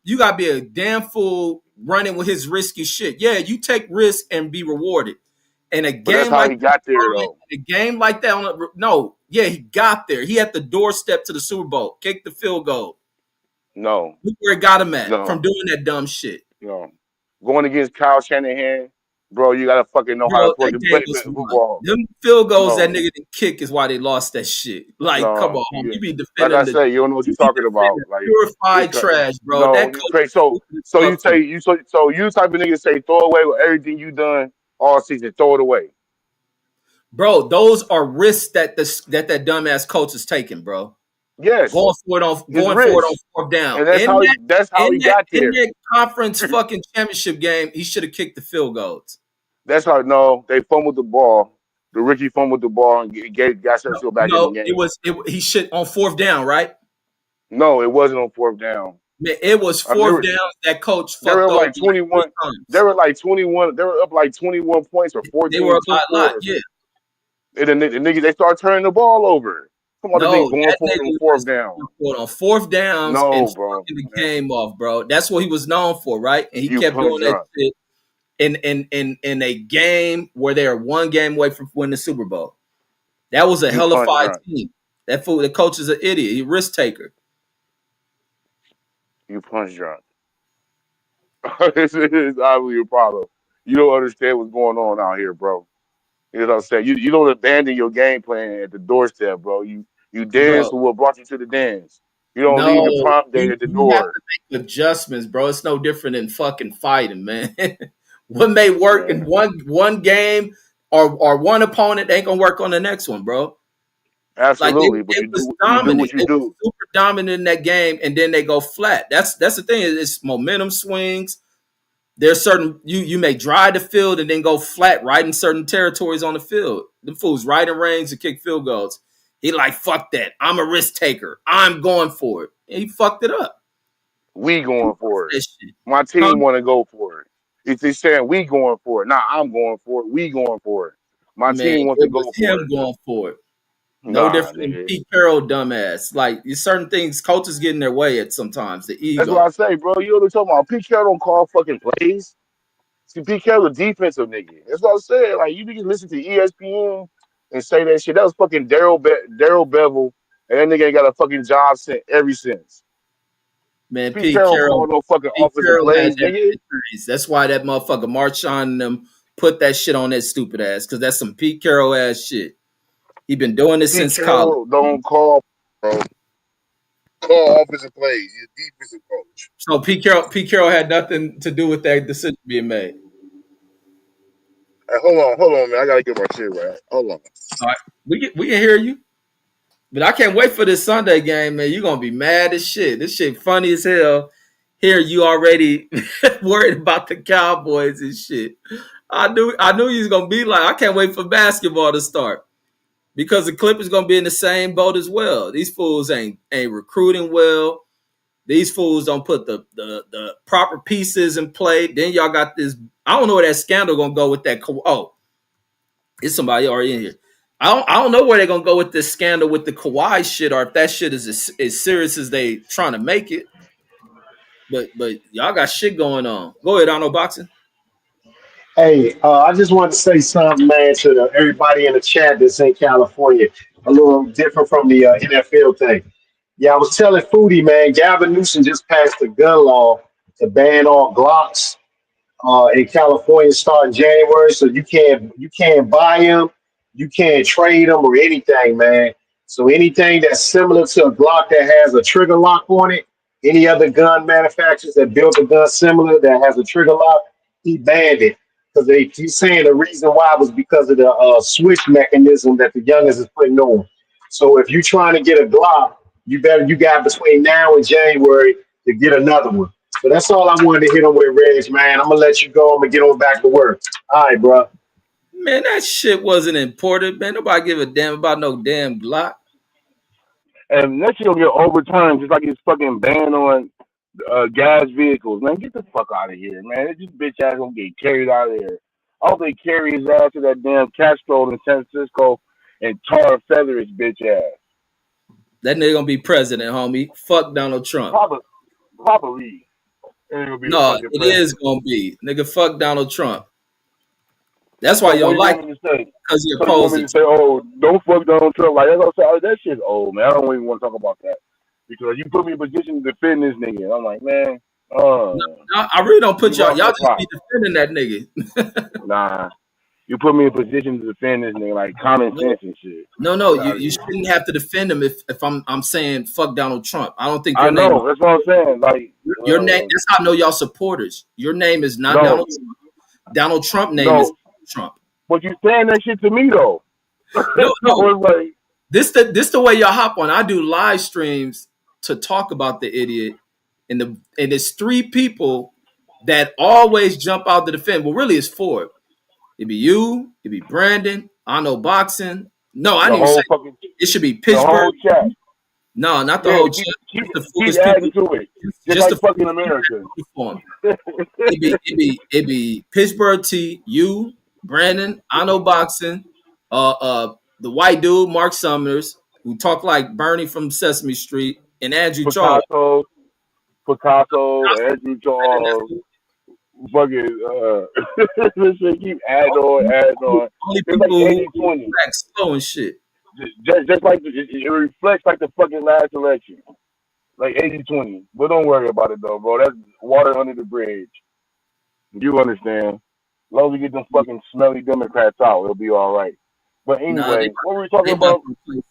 you gotta be a damn fool running with his risky shit. Yeah, you take risks and be rewarded. In a but that's game how like he got there, that, though. in a game like that, no, yeah, he got there. He had the doorstep to the Super Bowl, kicked the field goal. No, Look where it got him at from no, doing that dumb shit. no. Going against Kyle Shanahan, bro, you gotta fucking know how to Bro, that fucking game play was won. football. Them field goals that No, nigga didn't kick is why they lost that shit. Like, come no. on, home. Yeah. You be Like I defending say, you don't know what you're you be talking about. defending Like it's purified trash, bro. no, That you coach crazy. is stupid as So you fuck for say me. you type of nigga say throw away with everything you done all season, throw it away. Bro, those are risks that that dumbass coach is taking, bro. Yes, his Going for it on wrist, fourth down. and that's how he got In there. that conference fucking championship game, he should have kicked the field goals. That's how no, they fumbled the ball. The Ricky fumbled the ball and got Churchill back in the No, game. he should on fourth down, right? No, it wasn't on fourth down. Man, it was I mean, fourth down that coach they were fucked up over like like three 21. They times. were like 21. They were up like 21 points or They were 14 a two lot, quarters. yeah. And then the niggas they start turning the ball over. Come on, the No, nigga going that for it on nigga fourth was down. on fourth downs and No, bro. fucking the Man, game off, bro. That's what he was known for, right? And he you kept punch doing that drunk. shit in a game where they're one game away from winning the Super Bowl. That was a You punch hellified drunk. team. That fool, the coach is an idiot. He risk taker. You punch drunk. This is obviously a problem. You don't understand what's going on out here, bro. You know what I'm saying? You don't abandon your game plan at the doorstep, bro. You dance Bro, for what brought you to the dance. You don't no, leave the prom date at the you have door. to make adjustments, bro. It's no different than fucking fighting, man. What may work in Man, one game or one opponent ain't gonna work on the next one, bro. Like absolutely. But they was you do dominant. what you They was do. super dominant in that game, and then they go flat. That's the thing. It's momentum swings. There's certain you may drive the field and then go flat right in certain territories on the field. The fools right in range to kick field goals. He like fuck that. I'm a risk taker. I'm going for it. And he fucked it up. We He going lost for it. that shit. My Huh? team want to go for it. It's just saying we going for it. Nah, I'm going for it. We going for it. My Man, team wants to it was go him for it. going for it. No Nah, different than nigga. Pete Carroll, dumbass. Like certain things, coaches get in their way at sometimes. The That's what ego. I say, bro. You know what I'm talking about? Pete Carroll don't call fucking plays. See, Pete Carroll a defensive nigga. That's what I'm saying. Like you niggas listen to ESPN and say that shit. That was fucking Daryl Bevel, and that nigga ain't got a fucking job ever since. Man, Pete Carroll called no fucking offensive Has plays, that nigga. shit traced. That's why that motherfucker Marshawn and them put that shit on that stupid ass, because that's some Pete Carroll ass shit. He been doing this Pete since college. Carroll don't call, bro. Call offensive plays. He's a defensive coach. So Pete Carroll had nothing to do with that decision being made. Hey, hold on, man. I gotta get my shit right. Hold on. All right, we can hear you, but I can't wait for this Sunday game, man. You're gonna be mad as shit. This shit funny as hell. Here you already worried about the Cowboys and shit. I knew you was gonna be like, I can't wait for basketball to start, because the Clippers gonna be in the same boat as well. These fools ain't recruiting well. These fools don't put the proper pieces in play. Then y'all got this. I don't know where that scandal gonna go with that. Oh, it's somebody already in here. I don't know where they're gonna go with this scandal with the Kawhi shit, or if that shit is as serious as they trying to make it. But y'all got shit going on. Go ahead, Arnold Boxing. Hey, I just wanted to say something, man, to everybody in the chat that's in California. A little different from the NFL thing. Yeah, I was telling Foodie, man, Gavin Newsom just passed a gun law to ban all Glocks in California starting January. So you can't buy them, you can't trade them or anything, man. So anything that's similar to a Glock that has a trigger lock on it, any other gun manufacturers that built a gun similar that has a trigger lock, he banned it because he's saying the reason why was because of the switch mechanism that the youngest is putting on. So if you're trying to get a Glock, you got between now and January to get another one. So that's all I wanted to hit on with Reg, man. I'm gonna let you go. I'm gonna get on back to work. All right, bro. Man, that shit wasn't important, man. Nobody give a damn about no damn Glock. And that shit will get overturned just like it's fucking ban on gas vehicles. Man, get the fuck out of here, man. This bitch ass gonna get carried out of here. I hope they carry his ass to that damn Castro in San Francisco and tar and feather his bitch ass. That nigga gonna be president, homie. Fuck Donald Trump. Probably. And he'll be the No, fucking it is president. gonna be. Nigga, fuck Donald Trump. That's why So you what don't do you like want him, me to say? because he So you want opposed me it. to say, oh, don't fuck Donald Trump? Like, that's what I'm saying. That shit's old, man. I don't even want to talk about that. Because you put me in a position to defend this nigga. And I'm like, man, No, I really don't you put y'all. lost Y'all your just be spot. defending that nigga. Nah. You put me in a position to defend this nigga, like common No, sense and shit. no. Get You out of you here. shouldn't have to defend him if I'm saying fuck Donald Trump. I don't think I your name is know. That's what I'm saying. Like, your name. That's how I know y'all supporters. Your name is not no, Donald Trump. Donald Trump name is no. Trump. But you saying that shit to me, though. So No. it's like, This the way y'all hop on. I do live streams to talk about the idiot, and it's three people that always jump out to defend. Well, really, it's four. It'd be you, it'd be Brandon. I know boxing. No, I the didn't even say whole fucking, it should be the Pittsburgh. whole chat. No, not the Yeah, whole chat. keep, Just the keep foolish people. adding to it. Just Just like the fucking foolish people that Americans. voted for him. It'd be Pittsburgh T, you, Brandon, I know boxing, the white dude, Mark Summers, who talked like Bernie from Sesame Street, and Andrew Charles. Picasso, Andrew Charles, fucking, this shit keep adding on. Only It's like people who 80-20. act slow and shit. Just like, it reflects like the fucking last election. Like 80-20. But don't worry about it, though, bro. That's water under the bridge. You understand. As long as we get them fucking smelly Democrats out, it'll be all right. But Nah, anyway, what were we talking they not about? gonna play.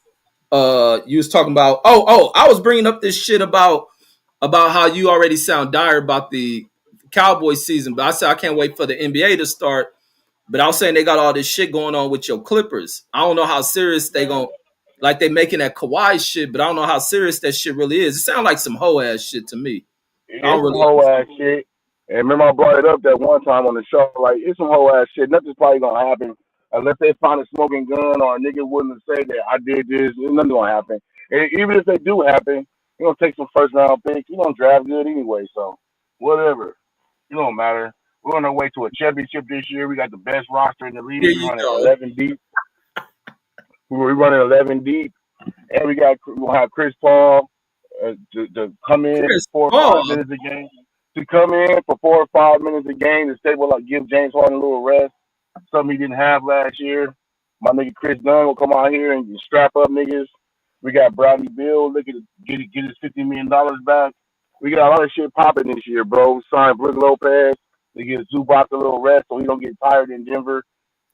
You was talking about I was bringing up this shit about how you already sound dire about the Cowboys season, but I said I can't wait for the NBA to start. But I was saying they got all this shit going on with your Clippers. I don't know how serious they going like they making that Kawhi shit, but I don't know how serious that shit really is. It sounds like some hoe ass shit to me. I don't It's some really whole ass shit. And remember, I brought it up that one time on the show. Like, it's some whole ass shit. Nothing's probably gonna happen unless they find a smoking gun or a nigga willing to say that I did this. Nothing's gonna happen. And even if they do happen, you gonna take some first round picks. You gonna draft good anyway. So whatever. It don't matter. We're on our way to a championship this year. We got the best roster in the league. Here We're you running go. 11 deep. We're running 11 deep, and we're gonna have Chris Paul to come in Chris for 4 or 5 Paul. minutes a game. To come in for 4 or 5 minutes a game to stay like give James Harden a little rest, something he didn't have last year. My nigga Chris Dunn will come out here and strap up niggas. We got Bradley Bill looking to get his $50 million back. We got a lot of shit popping this year, bro. We signed Brook Lopez to get Zubac a little rest so he don't get tired in Denver.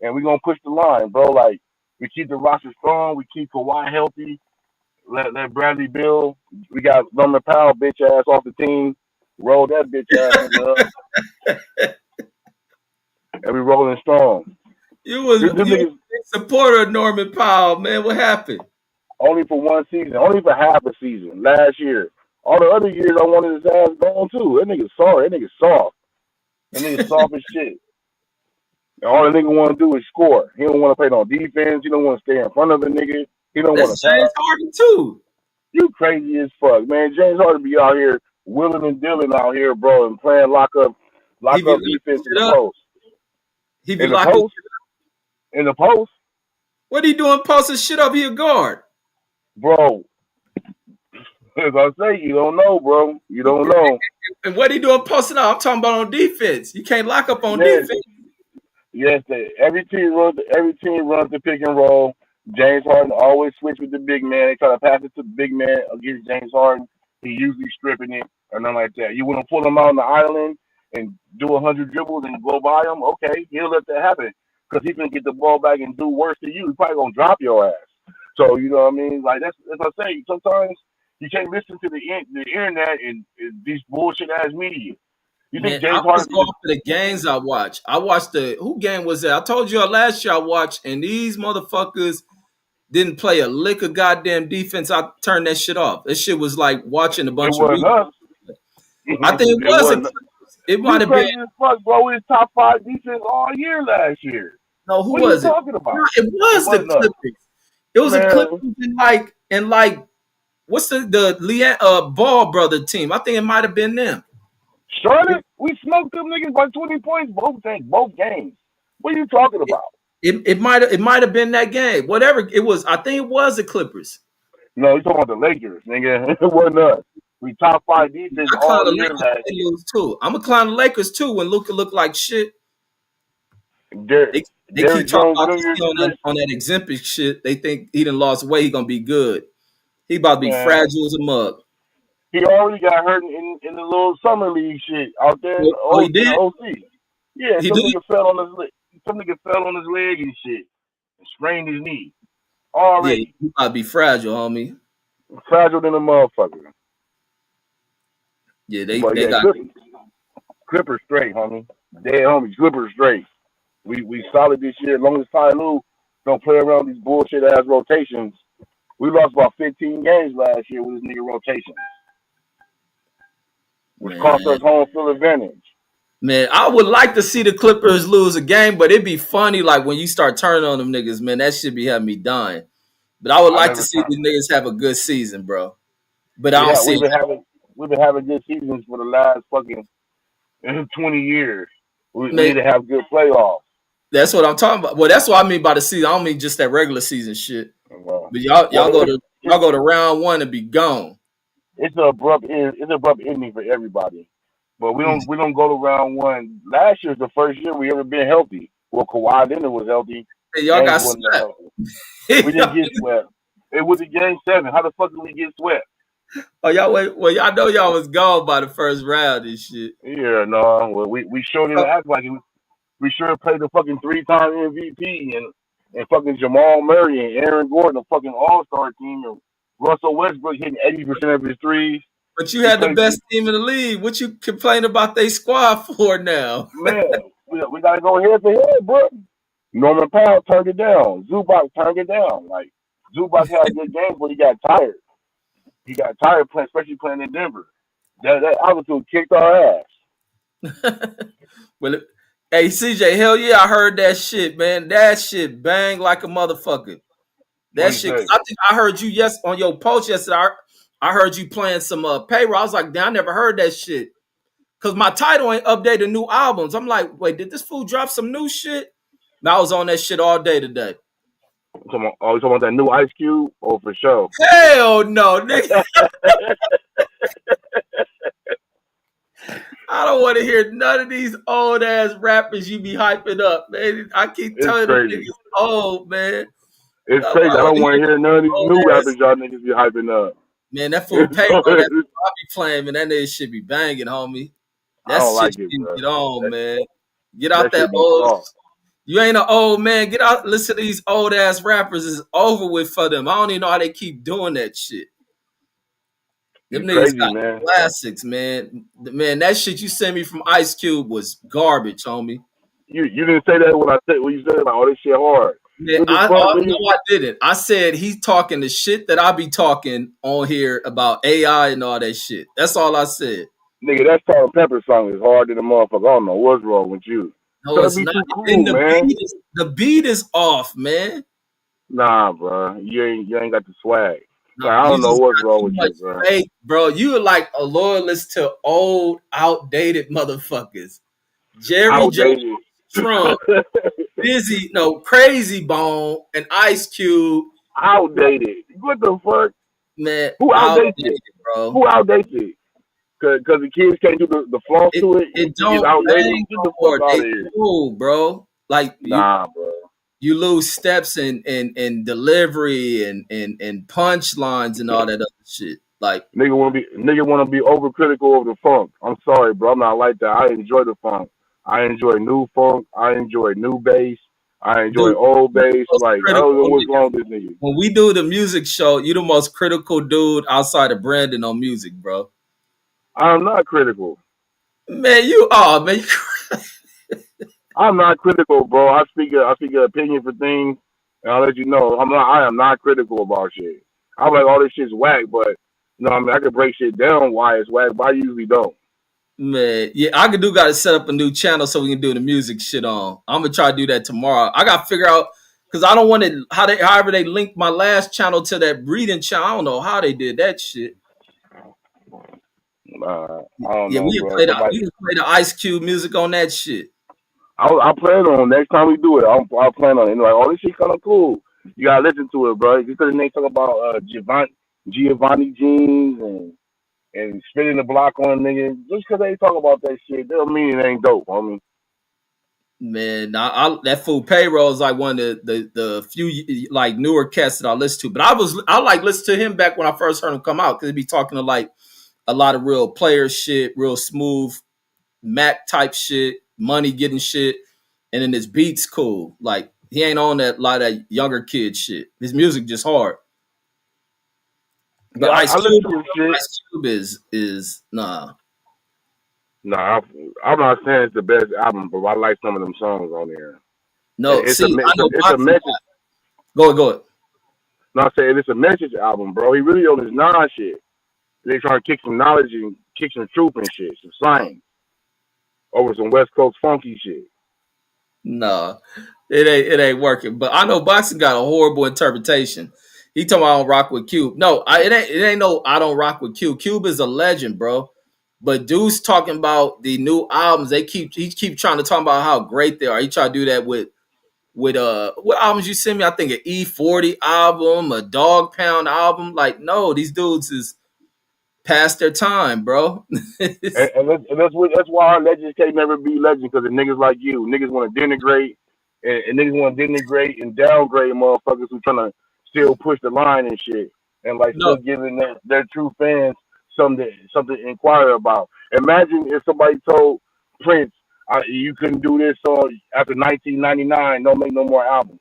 And we gonna push the line, bro. Like we keep the roster strong, we keep Kawhi healthy, let Bradley Bill. We got Norman Powell, bitch ass off the team. Roll that bitch ass nigga up. And we rolling strong. You was Them you niggas a supporter of Norman Powell, man. What happened? only for one season, only for half a season last year. All the other years I wanted his ass gone too. That nigga sorry. That nigga soft. That nigga soft as shit. And all the nigga want to do is score. He don't want to play no defense. He don't want to stay in front of the nigga. He don't want That's to James pass. Harden too. You crazy as fuck, man. James Harden be out here willing and dealing out here, bro, and playing He lock be up locking defense in shit the up. post. He be In the locking post, in the post, What he doing posting shit up here guard? bro. As I say, you don't know, bro. You don't know. And what he doing posting up? I'm talking about on defense. You can't lock up on Yes, defense. yes. Every team runs the pick and roll. James Harden always switch with the big man. They try to pass it to the big man against James Harden. He usually stripping it or nothing like that. You want to pull him out on the island and do 100 dribbles and go by him? Okay, he'll let that happen because he's gonna get the ball back and do worse to you. He's probably gonna drop your ass. So you know what I mean? Like that's what I say. Sometimes you can't listen to the internet and these bullshit ass media. You think Man, I James was Harden can going just for the games I watched. I watched who game was that? I told you last year I watched, and these motherfuckers didn't play a lick of goddamn defense. I turned that shit off. That shit was like watching a it bunch of wasn't replays. us. I think it It was wasn't. it might You have been. crazy as fuck, bro. We was top five defense all year last year. No, who What are you was it? talking No, about? it It was the wasn't us, Clippers. It was the man. Clippers and what's the Ball brother team? I think it might have been them. Charlotte, we smoked them niggas by 20 points both games. What are you talking It, about? it might have been that game. Whatever it was, I think it was the Clippers. No, you talking about the Lakers, nigga. It wasn't us. We top five defense I clown all the year Lakers last when they year. lose too. I'm gonna clown the Lakers too when Luka look like shit. Der- They keep Derrick talking Jones about this Jr. he on that Exempit shit. They think he done lost weight. He gonna be good. He about to be Man, fragile as a mug. he already got hurt in the little summer league shit out there in Oh, he in the did. OC. Yeah, He some did. nigga fell on his leg. Some nigga fell on his leg and shit and sprained his knee Yeah, already. he about to be fragile, homie. Fragile than a motherfucker. Yeah, they But they yeah, got. Clippers straight, homie. Dead homies, Clippers straight. We solid this year. As long as Ty Lue don't play around these bullshit ass rotations. We lost about 15 games last year with this nigga rotation, which cost Man, us home field advantage. man, I would like to see the Clippers lose a game, but it'd be funny like when you start turning on them niggas, man. That should be having me dying. But I would I like to never see turned. the niggas have a good season, bro. But I We don't have see it. we've been having good seasons for the last fucking 20 years. We Man, need to have good playoffs. that's what I'm talking about. Well, that's what I mean by the season. I don't mean just that regular season shit. Well, But y'all well, y'all go to y'all go to round one and be gone. it's an abrupt ending for everybody. But we don't go to round one. Last year's the first year we ever been healthy. Well, Kawhi Leonard was healthy. Hey, y'all James got wasn't swept. healthy. We didn't get swept. It was a game seven. How the fuck did we get swept? Oh, y'all wait. Well, y'all know y'all was gone by the first round and shit. Yeah, no. Well, we sure didn't Oh, act like it. We sure played the fucking 3-time MVP and fucking Jamal Murray and Aaron Gordon, a fucking All Star team, and Russell Westbrook hitting 80% of his threes. but you We had the played, best team in the league. What you complain about they squad for now? man. We gotta go head to head, bro. Norman Powell turned it down. Zubac turned it down. Like Zubac had good games, but he got tired. He got tired playing, especially playing in Denver. That altitude kicked our ass. Well, hey CJ, hell yeah, I heard that shit, man. That shit bang like a motherfucker. What That do you shit, cause say? I think I heard you on your post yesterday. I heard you playing some payroll. I was like, damn, I never heard that shit. Cause my title ain't updated new albums. I'm like, wait, did this fool drop some new shit? And I was on that shit all day today. You talking about that new Ice Cube? Oh, for sure. Hell no, nigga. I don't want to hear none of these old ass rappers you be hyping up, man. I keep It's telling them crazy. niggas old, man. It's I crazy. I want don't to want hear to hear none of these old new ass. rappers y'all niggas be hyping up. Man, that fool payroll, that I be playing, man, that nigga should be banging, homie. I That don't shit like it, you bro. get on, That, man. Get that out that shit be old. soft. You ain't an old man. Get out. Listen to these old ass rappers. It's over with for them. I don't even know how they keep doing that shit. Them You niggas crazy, got man. classics, man. Man, that shit you sent me from Ice Cube was garbage, homie. You didn't say that when I said when you said like, oh, this shit hard. Man, What the fuck, no, nigga? I didn't. I said he's talking the shit that I be talking on here about AI and all that shit. That's all I said. Nigga, that Salt and Pepper song is hard than a motherfucker. I don't know what's wrong with you. No, Trying to it's be not. too And cool, man. the beat is off, man. Nah, bro. You ain't got the swag. No, Like, I you don't know just what's got wrong too with much you, bro. fake, bro. You are like a loyalist to old, outdated motherfuckers. Jerry Jones, Outdated. Trump, Busy, no, Crazy Bone, and Ice Cube, Outdated. What the fuck? man, Who outdated? outdated, bro. Who outdated? Cause the kids can't do the floss It to it. it It's don't outdated. bang Get no the fuck more. out They of here. old, bro. Like Nah, bro. you lose steps in delivery and punchlines and all that other shit. Like, Nigga wanna be overcritical of the funk. I'm sorry, bro. I'm not like that. I enjoy the funk. I enjoy new funk. I enjoy new bass. I enjoy dude, old you the bass. most Like, I don't know critical what's nigga. wrong with this nigga. When we do the music show, you the most critical dude outside of Brandon on music, bro. I'm not critical. Man, you are, man. I'm not critical, bro. I speak an opinion for things, and I'll let you know. I am not critical about shit. I'm like, all this shit's whack, but I mean, I can break shit down why it's whack, but I usually don't. Man, yeah, I could do got to set up a new channel so we can do the music shit on. I'm gonna try to do that tomorrow. I gotta figure out because I don't want to however they linked my last channel to that breeding channel. I don't know how they did that shit. I don't Yeah, know, bro. we can play the Ice Cube music on that shit. I plan on next time we do it. I plan on it. Like, oh, this shit kind of cool. You gotta listen to it, bro. Because they talk about Giovanni jeans and spinning the block on a nigga. Just because they talk about that shit, don't mean it ain't dope, homie. Man, that fool payroll is like one of the few like newer cats that I listen to. But I like listen to him back when I first heard him come out because he be talking to like a lot of real player shit, real smooth Mac type shit, money getting shit, and then his beats cool. Like he ain't on that lot of younger kid shit. His music just hard. Yeah, But I listen to his shit. Ice Cube is nah. Nah, I'm not saying it's the best album, but I like some of them songs on there. No, It's a see, I know it's a boxing. message. Go ahead. No, I'm saying it's a message album, bro. He really on his non shit. They trying to kick some knowledge and kick some truth and shit, some science over some West Coast funky shit. No, it ain't working. But I know boxing got a horrible interpretation. He talking about I don't rock with Cube. No, it ain't no I don't rock with Cube. Cube is a legend, bro. But dude's talking about the new albums. He keep trying to talk about how great they are. He try to do that with what albums you send me? I think an E40 album, a Dog Pound album. Like, no, these dudes is past their time, bro. That's why our legends can't never be legends because of niggas like you. Niggas want to denigrate and niggas want to denigrate and downgrade motherfuckers who trying to still push the line and shit and like No, still giving their true fans something to inquire about. Imagine if somebody told Prince you couldn't do this song after 1999, don't make no more albums.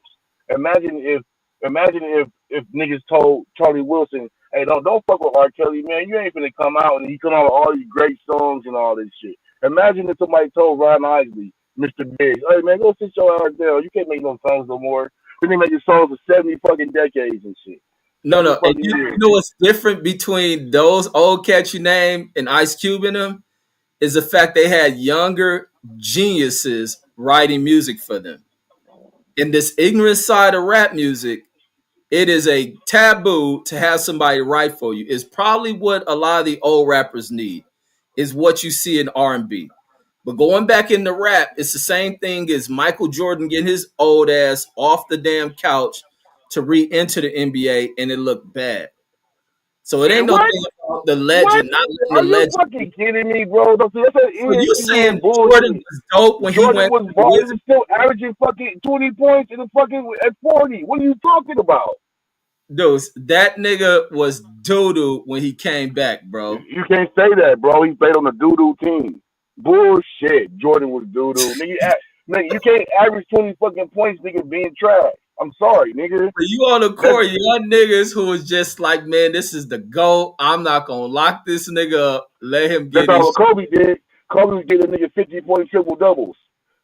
Imagine if niggas told Charlie Wilson, hey, don't fuck with R. Kelly, man. You ain't finna come out and he come out with all these great songs and all this shit. Imagine if somebody told Ron Isley, Mr. Biggs, hey man, go sit your ass down. You can't make no songs no more. We been making songs for 70 fucking decades and shit. no. 70 And fucking you years. know what's different between those old cats you name and Ice Cube in them is the fact they had younger geniuses writing music for them. In this ignorant side of rap music, it is a taboo to have somebody write for you. It's probably what a lot of the old rappers need. Is what you see in R&B. But going back into rap, it's the same thing as Michael Jordan getting his old ass off the damn couch to re-enter the NBA, and it looked bad. So it ain't no What? thing about the What? legend, not letting the Are you legend. fucking kidding me, bro? That's that So you ESPN saying Jordan bullshit. was dope when he Jordan went was to the ball. He Wizards? was still averaging fucking 20 points in the fucking at 40. What are you talking about? Dude, that nigga was doo-doo when he came back, bro. You can't say that, bro. He played on the doo-doo team. Bullshit. Jordan was doo-doo. Nigga, you can't average 20 fucking points, nigga, being trash. I'm sorry, nigga. But you on the court, young niggas who was just like, man, this is the GOAT. I'm not gonna lock this nigga up. Let him That's get all his what Kobe did. Kobe was getting a nigga 50-point triple doubles.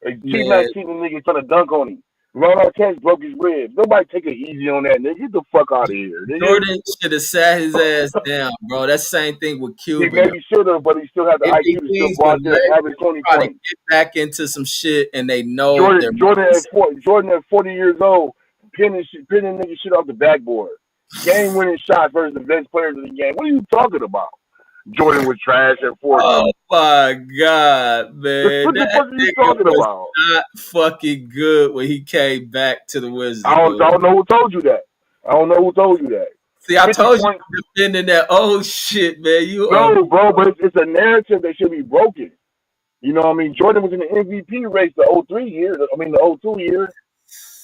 man. T-Mac seen the nigga trying to dunk on him. Ron Artest broke his ribs. Nobody take it easy on that nigga. Get the fuck out of here, nigga. Jordan should have sat his ass down, bro. That's the same thing with He Cuban. maybe should have, but he still had the IQ to still go out there and average 20 try to points. get back into some shit, and they know Jordan at 40 years old, pinning nigga shit off the backboard. Game winning shots versus the best players of the game. What are you talking about? Jordan was trash at 40. Oh my god, man! What the fuck are you talking about? Not fucking good when he came back to the Wizards. I don't know who told you that. I don't know who told you that. See, I told you defending that old shit, man. No, bro, but it's a narrative that should be broken. You know what I mean? Jordan was in the MVP race the 03 year. I mean, the 02 year.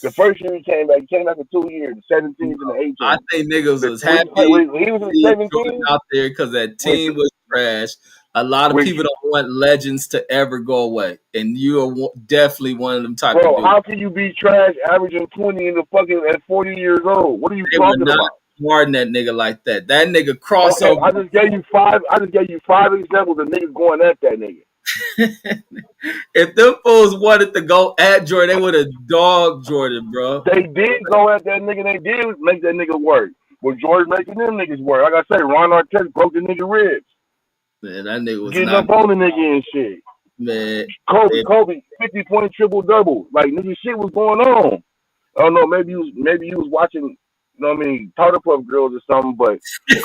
The first year he came back for 2 years, the 17th and the 18th. I think niggas was happy he was in the 17th out there because that team was trash. A lot of people don't want legends to ever go away, and you are definitely one of them type of dudes. Bro, how can you be trash averaging 20 in the fucking at 40 years old? What are you talking about? Guarding that nigga like that. That nigga crossover. I just gave you five examples of niggas going at that nigga. If them fools wanted to go at Jordan, they would have dogged Jordan, bro. They did go at that nigga. They did make that nigga work. But Jordan making them niggas work. Like I say, Ron Artest broke the nigga ribs. Man, that nigga was getting up on the nigga and shit. Man, Kobe, 50-point triple double. Like nigga, shit was going on. I don't know. Maybe he was watching. You know what I mean? Powder Puff Girls or something. But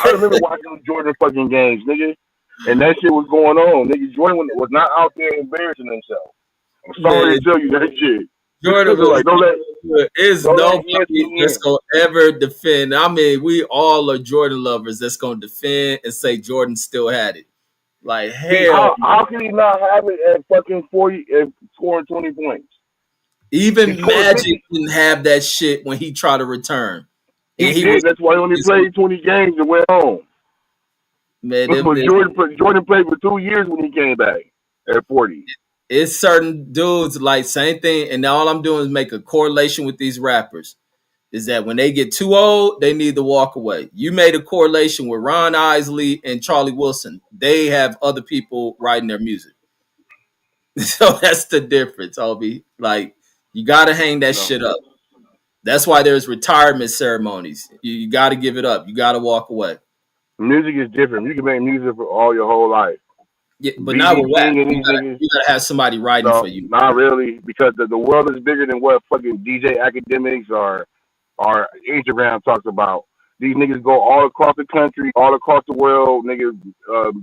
I remember watching Jordan fucking games, nigga. And that shit was going on. Nigga, Jordan was not out there embarrassing himself. I'm sorry to tell you that shit. Jordan was like, nobody that's gonna ever defend. I mean, we all are Jordan lovers that's gonna defend and say Jordan still had it. Like hell, how can he not have it at fucking 40 and scoring 20 points? Even Magic didn't have that shit when he tried to return. And he did. That's why he only played 20 games and went home. Man, Jordan played for 2 years when he came back at 40. It's certain dudes like same thing, and all I'm doing is make a correlation with these rappers. Is that when they get too old, they need to walk away. You made a correlation with Ron Isley and Charlie Wilson. They have other people writing their music. So that's the difference, Obi. Like, you got to hang that shit up. That's why there's retirement ceremonies. You got to give it up. You got to walk away. Music is different. You can make music for all your whole life. Yeah, but not with rap. You gotta have somebody writing for you. Not really, because the world is bigger than what fucking DJ academics or Instagram talks about. These niggas go all across the country, all across the world, niggas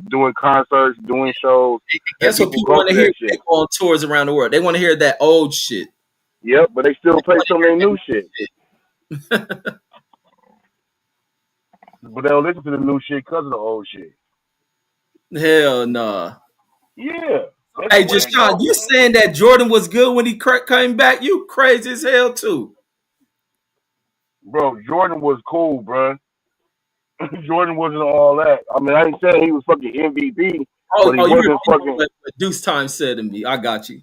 doing concerts, doing shows. That's what people want to hear. They go on tours around the world. They want to hear that old shit. Yep, but they still play some of their new shit. But they don't listen to the new shit because of the old shit. Hell nah. Yeah. Hey, just Sean, you saying that Jordan was good when he came back? You crazy as hell too. Bro, Jordan was cool, bro. Jordan wasn't all that. I mean, I ain't saying he was fucking MVP. But he wasn't fucking. What Deuce Time said to me. I got you.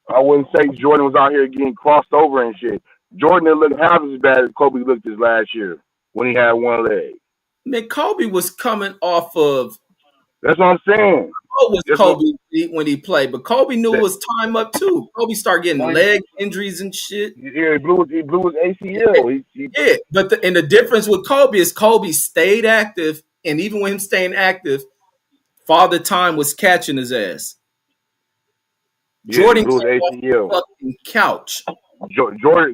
I wouldn't say Jordan was out here getting crossed over and shit. Jordan didn't look half as bad as Kobe looked this last year when he had one leg. Man, Kobe was coming off of. That's what I'm saying. What was Kobe when he played? But Kobe knew it was time up too. Kobe started getting leg injuries and shit. Yeah, he blew his ACL. Yeah, but the difference with Kobe is Kobe stayed active, and even with him staying active, Father Time was catching his ass. Yeah, Jordan blew his ACL. Fucking couch.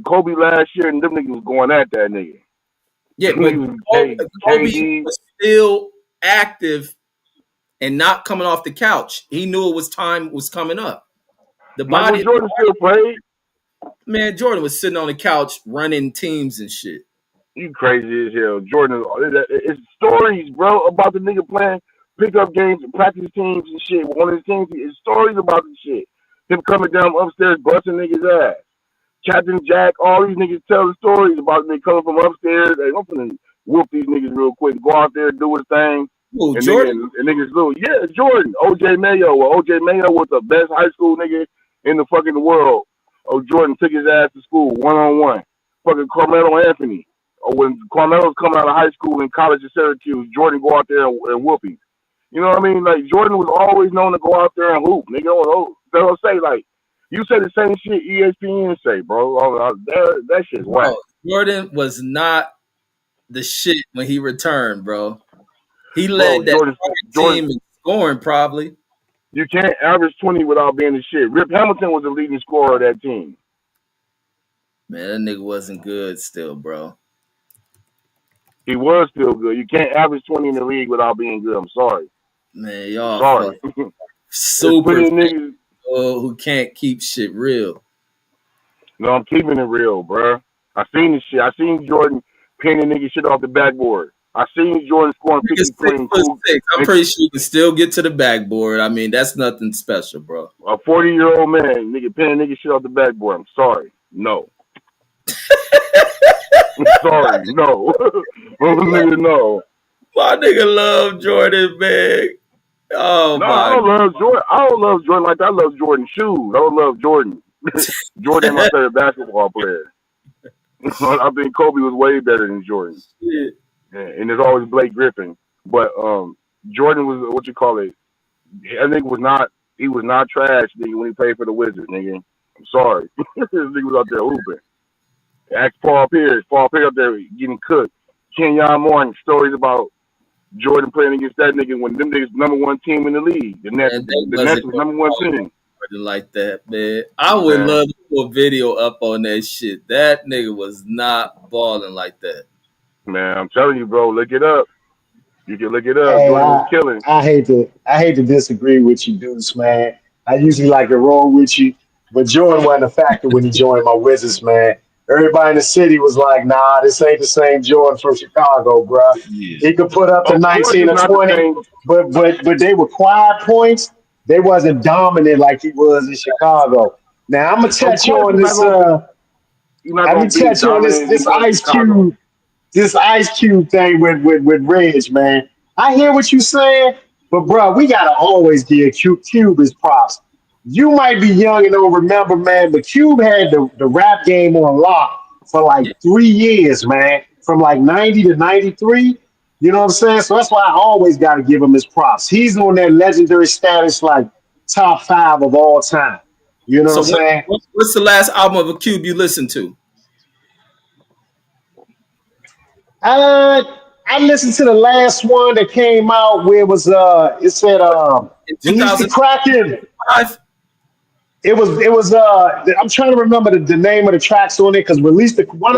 Kobe last year, and them niggas was going at that nigga. Yeah, but Kobe was still active and not coming off the couch. He knew it was time was coming up. The body. Jordan still played. Man, Jordan was sitting on the couch running teams and shit. You crazy as hell, Jordan. It's stories, bro, about the nigga playing pickup games and practice teams and shit. One of his teams, it's stories about the shit. Him coming down upstairs, busting niggas' ass. Captain Jack, all these niggas tell the stories about they coming from upstairs. Hey, I'm finna whoop these niggas real quick. Go out there, do his thing. Who, And Jordan? niggas do. Yeah, Jordan. OJ Mayo. Well, OJ Mayo was the best high school nigga in the fucking world. Oh, Jordan took his ass to school one-on-one. Fucking Carmelo Anthony. Or when Carmelo's coming out of high school in college at Syracuse, Jordan go out there and whoop him. You know what I mean? Like, Jordan was always known to go out there and hoop. Nigga, they'll say, like, you say the same shit ESPN say, bro. That shit's whack. Jordan was not the shit when he returned, bro. He Bro, led that Jordan, team in scoring, probably. you can't average 20 without being the shit. Rip Hamilton was the leading scorer of that team. Man, that nigga wasn't good still, bro. He was still good. You can't average 20 in the league without being good. I'm sorry. Man, y'all Sorry. super niggas, who can't keep shit real. No, I'm keeping it real, bro. I seen this shit. I seen Jordan pinning nigga shit off the backboard. I seen Jordan scoring 50 points. I'm pretty sure you can still get to the backboard. I mean, that's nothing special, bro. A 40-year-old man, nigga, pinning nigga shit off the backboard. I'm sorry. No. I'm sorry. No. Nigga, no. My nigga love Jordan, man. Oh, no, my. I don't love Jordan. I don't love Jordan like that. I love Jordan shoes. I don't love Jordan. Jordan ain't my favorite basketball player. I think Kobe was way better than Jordan. Yeah. And there's always Blake Griffin. But Jordan was, what you call it, I think he was not trash, nigga, when he played for the Wizards, nigga. I'm sorry. This nigga was out there hooping. Ask Paul Pierce. Paul Pierce out there getting cooked. Kenyon Moore stories about Jordan playing against that nigga when them niggas number one team in the league. The Nets was number one team. Like that, man. I would love to put a video up on that shit. That nigga was not balling like that. Man, I'm telling you, bro, look it up. You can look it up. Hey, Jordan was killing. I hate to disagree with you, dudes, man. I usually like to roll with you, but Jordan wasn't a factor when he joined my Wizards, man. Everybody in the city was like, nah, this ain't the same Jordan from Chicago, bro. Yeah. He could put up to 19 or 20, but they were quiet points. They wasn't dominant like he was in Chicago. Now, I'm going to touch you on this. I'm going to touch you on this Ice Cube thing with Reg, man. I hear what you're saying, but, bro, we got to always give Cube his props. You might be young and don't remember, man, but Cube had the rap game on lock for like 3 years, man, from like 90 to 93. You know what I'm saying? So that's why I always got to give him his props. He's on that legendary status, like top 5 of all time. You know what I'm saying? What's the last album of a Cube you listened to? I listened to the last one that came out where it was it said Release the Kraken. It was I'm trying to remember the name of the tracks on it because Release the Kraken.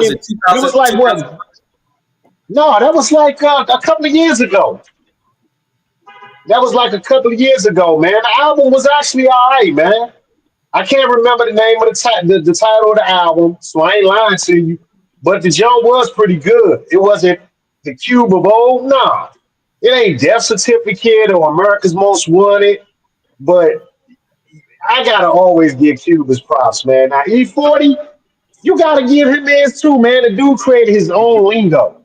It was like what? No, that was like a couple of years ago. That was like a couple of years ago, man. The album was actually all right, man. I can't remember the name of the title of the album, so I ain't lying to you. But the joint was pretty good. It wasn't the Cube of old. Nah. It ain't Death Certificate or America's Most Wanted. But I got to always give Cube his props, man. Now, E40, you got to give him his too, man. The dude created his own lingo.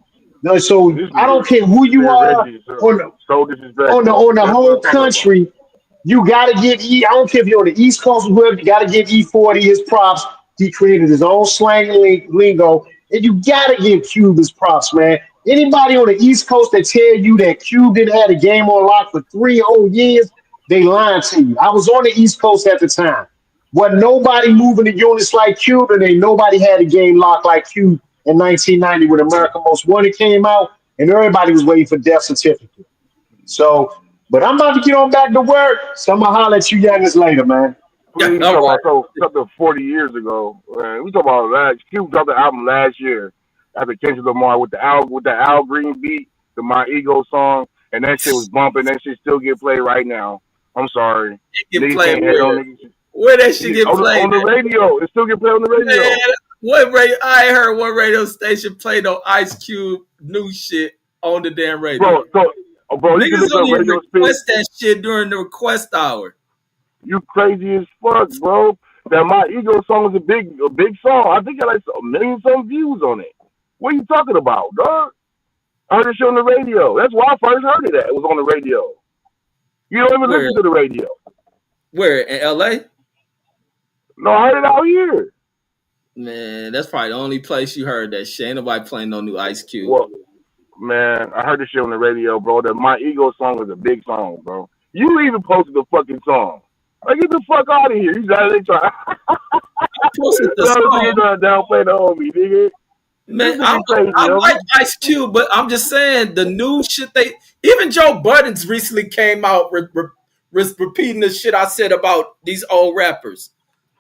No, so I don't care who you are on the whole country. You got to give I don't care if you're on the East Coast or whoever, you got to give E40 his props. He created his own slang lingo. And you got to give Cube his props, man. Anybody on the East Coast that tell you that Cube didn't have a game on lock for 3 whole years, they lying to you. I was on the East Coast at the time. Wasn't nobody moving the units like Cube, and ain't nobody had a game locked like Cube in 1990 when America Most Wanted came out, and everybody was waiting for Death Certificate. So, but I'm about to get on back to work, so I'm going to holler at you youngins later, man. Please talk about something 40 years ago. Man, we talk about Cube dropped the album last year after Kendrick Lamar with the Al Green beat, the My Ego song, and that shit was bumping. That shit still get played right now. I'm sorry. It get played where that shit get played on the radio. It still get played on the radio. Man, what radio? I heard one radio station played on Ice Cube new shit on the damn radio. Bro, niggas don't even request that shit during the request hour. You crazy as fuck, bro. that My Ego song is a big song. I think it got like a million some views on it. What are you talking about, dog? I heard it on the radio. That's why I first heard it. It was on the radio. You don't even Where? listen to the radio. Where in L.A.? No, I heard it out here. Man, that's probably the only place you heard that shit. Ain't nobody playing no new Ice Cube. Well, man, I heard this shit on the radio, bro. That My Ego song is a big song, bro. You even posted the fucking song. Like, get the fuck out of here. You try. I posted the song. Trying to downplay the homie, nigga. Man, I like Ice Cube, but I'm just saying the new shit even Joe Budden's recently came out repeating the shit I said about these old rappers.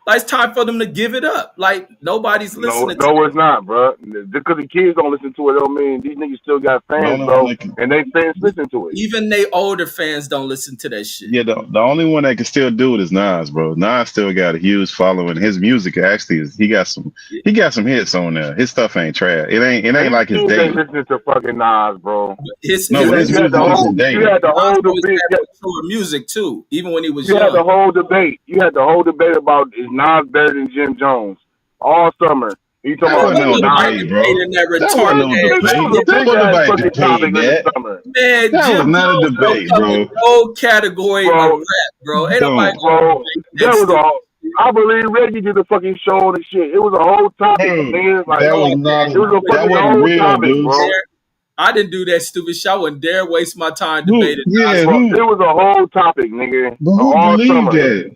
Like, it's time for them to give it up. Like, nobody's listening to it. No, it's not, bro. Because the kids don't listen to it, don't mean these niggas still got fans, bro. And they fans listen to it. Even they older fans don't listen to that shit. Yeah, the only one that can still do it is Nas, bro. Nas still got a huge following. His music actually he got some hits on there. His stuff ain't trash. It ain't like his day. Ain't listening to fucking Nas, bro. His you had the whole debate. Music too, even when he was young. You had the whole debate about is Nas better than Jim Jones all summer. You talking about debate, bro? Man, that was not a debate, bro. No category of rap, bro. Ain't nobody that was all. I believe Reggie did the fucking show on the shit. It was a whole topic, man. Like, that was not. It was a fucking whole real, topic, dude. bro. I didn't do that stupid shit. I wouldn't dare waste my time debating. It was a whole topic, nigga. But who believed that?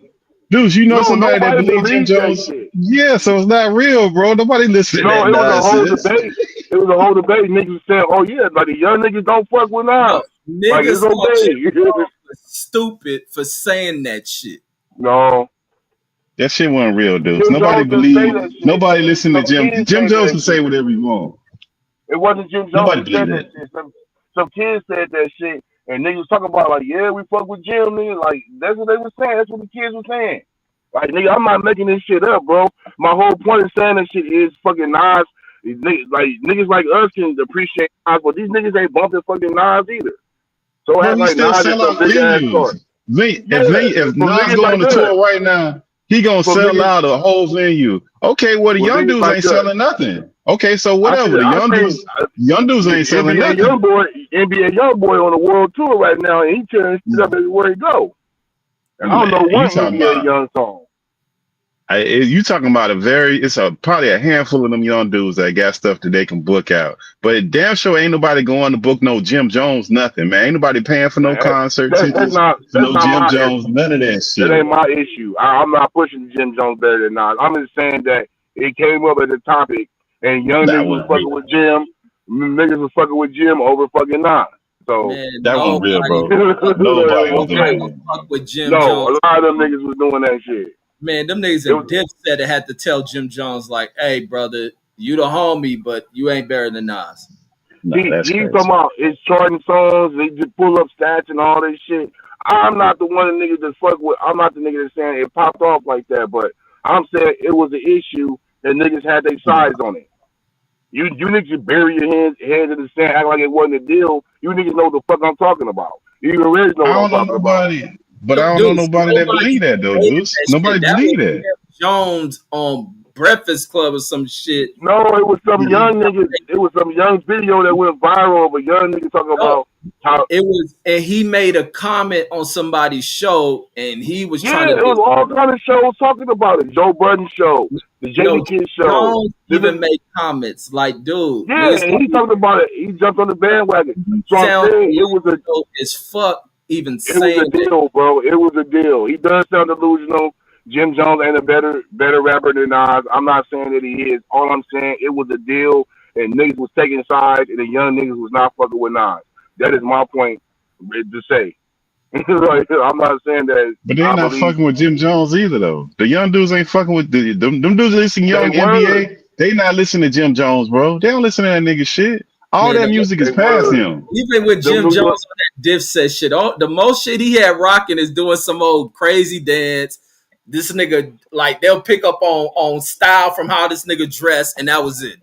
Dude, you know somebody that believes Jim Jones? Yeah, so it's not real, bro. Nobody listened to that nonsense. It was a whole debate. Niggas said, "Oh yeah, like the young niggas don't fuck with Nas." No, like it's okay. Stupid for saying that shit. No, that shit wasn't real, dude. Nobody believed. Nobody listened to Jim. Jim Jones can say whatever he want. It wasn't Jim Jones. Nobody said believed that shit. Some kids said that shit. And niggas was talking about, like, yeah, we fuck with Jim, nigga. Like, that's what they were saying. That's what the kids were saying. Like, nigga, I'm not making this shit up, bro. My whole point of saying this shit is fucking Nas. Niggas like us can appreciate Nas, but these niggas ain't bumping fucking Nas either. So act like Nas is some big ass store. If Nas go on the tour right now, he gonna sell out a whole venue. Okay, well, the young dudes ain't selling nothing. Okay, so whatever. The young dudes ain't selling nothing. NBA Youngboy on the world tour right now, and he tearing shit up everywhere he go. And I don't know what NBA Young song. You talking about probably a handful of them young dudes that got stuff that they can book out. But damn sure ain't nobody going to book no Jim Jones, nothing, man. Ain't nobody paying for no concert tickets, no Jim Jones, none of that shit. That ain't my issue. I'm not pushing Jim Jones better than Nas. I'm just saying that it came up as a topic. And young niggas was fucking with Jim. Niggas was fucking with Jim over fucking Nas. So man, that was real, bro. Nobody was doing that. Fuck with Jim Jones. Jones. A lot of them niggas was doing that shit. Man, them niggas in Dipset had to tell Jim Jones, like, hey, brother, you the homie, but you ain't better than Nas. He's talking about his charting songs. They just pull up stats and all this shit. I'm not the one of the niggas that fuck with. I'm not the nigga that's saying it popped off like that, but I'm saying it was an issue that niggas had their sides on it. You niggas bury your hands in the sand, act like it wasn't a deal. You niggas know the fuck I'm talking about. You already know what I'm talking about. But I don't know nobody that believe that though, dude. Nobody believe that. Jones on Breakfast Club or some shit. No, it was some young niggas. It was some young video that went viral of a young nigga talking about how it was, and he made a comment on somebody's show, and he was trying to. It was all kind of shows talking about it. Joe Budden show, the Jamie Kidd show. Jones even made comments like, "Dude, yeah," and he talked about it. He jumped on the bandwagon. So I'm saying it was a as fuck. Even it was a deal, bro. It was a deal. He does sound delusional. Jim Jones ain't a better rapper than Nas. I'm not saying that he is. All I'm saying, it was a deal, and niggas was taking sides, and the young niggas was not fucking with Nas. That is my point to say. Like, I'm not saying that. But they're not fucking with Jim Jones either, though. The young dudes ain't fucking with them dudes listening young NBA. They not listening to Jim Jones, bro. They don't listen to that nigga shit. All that music is past him. Even with Jim Jones on that Dipset shit, the most shit he had rocking is doing some old crazy dance. This nigga, like, they'll pick up on style from how this nigga dressed, and that was it.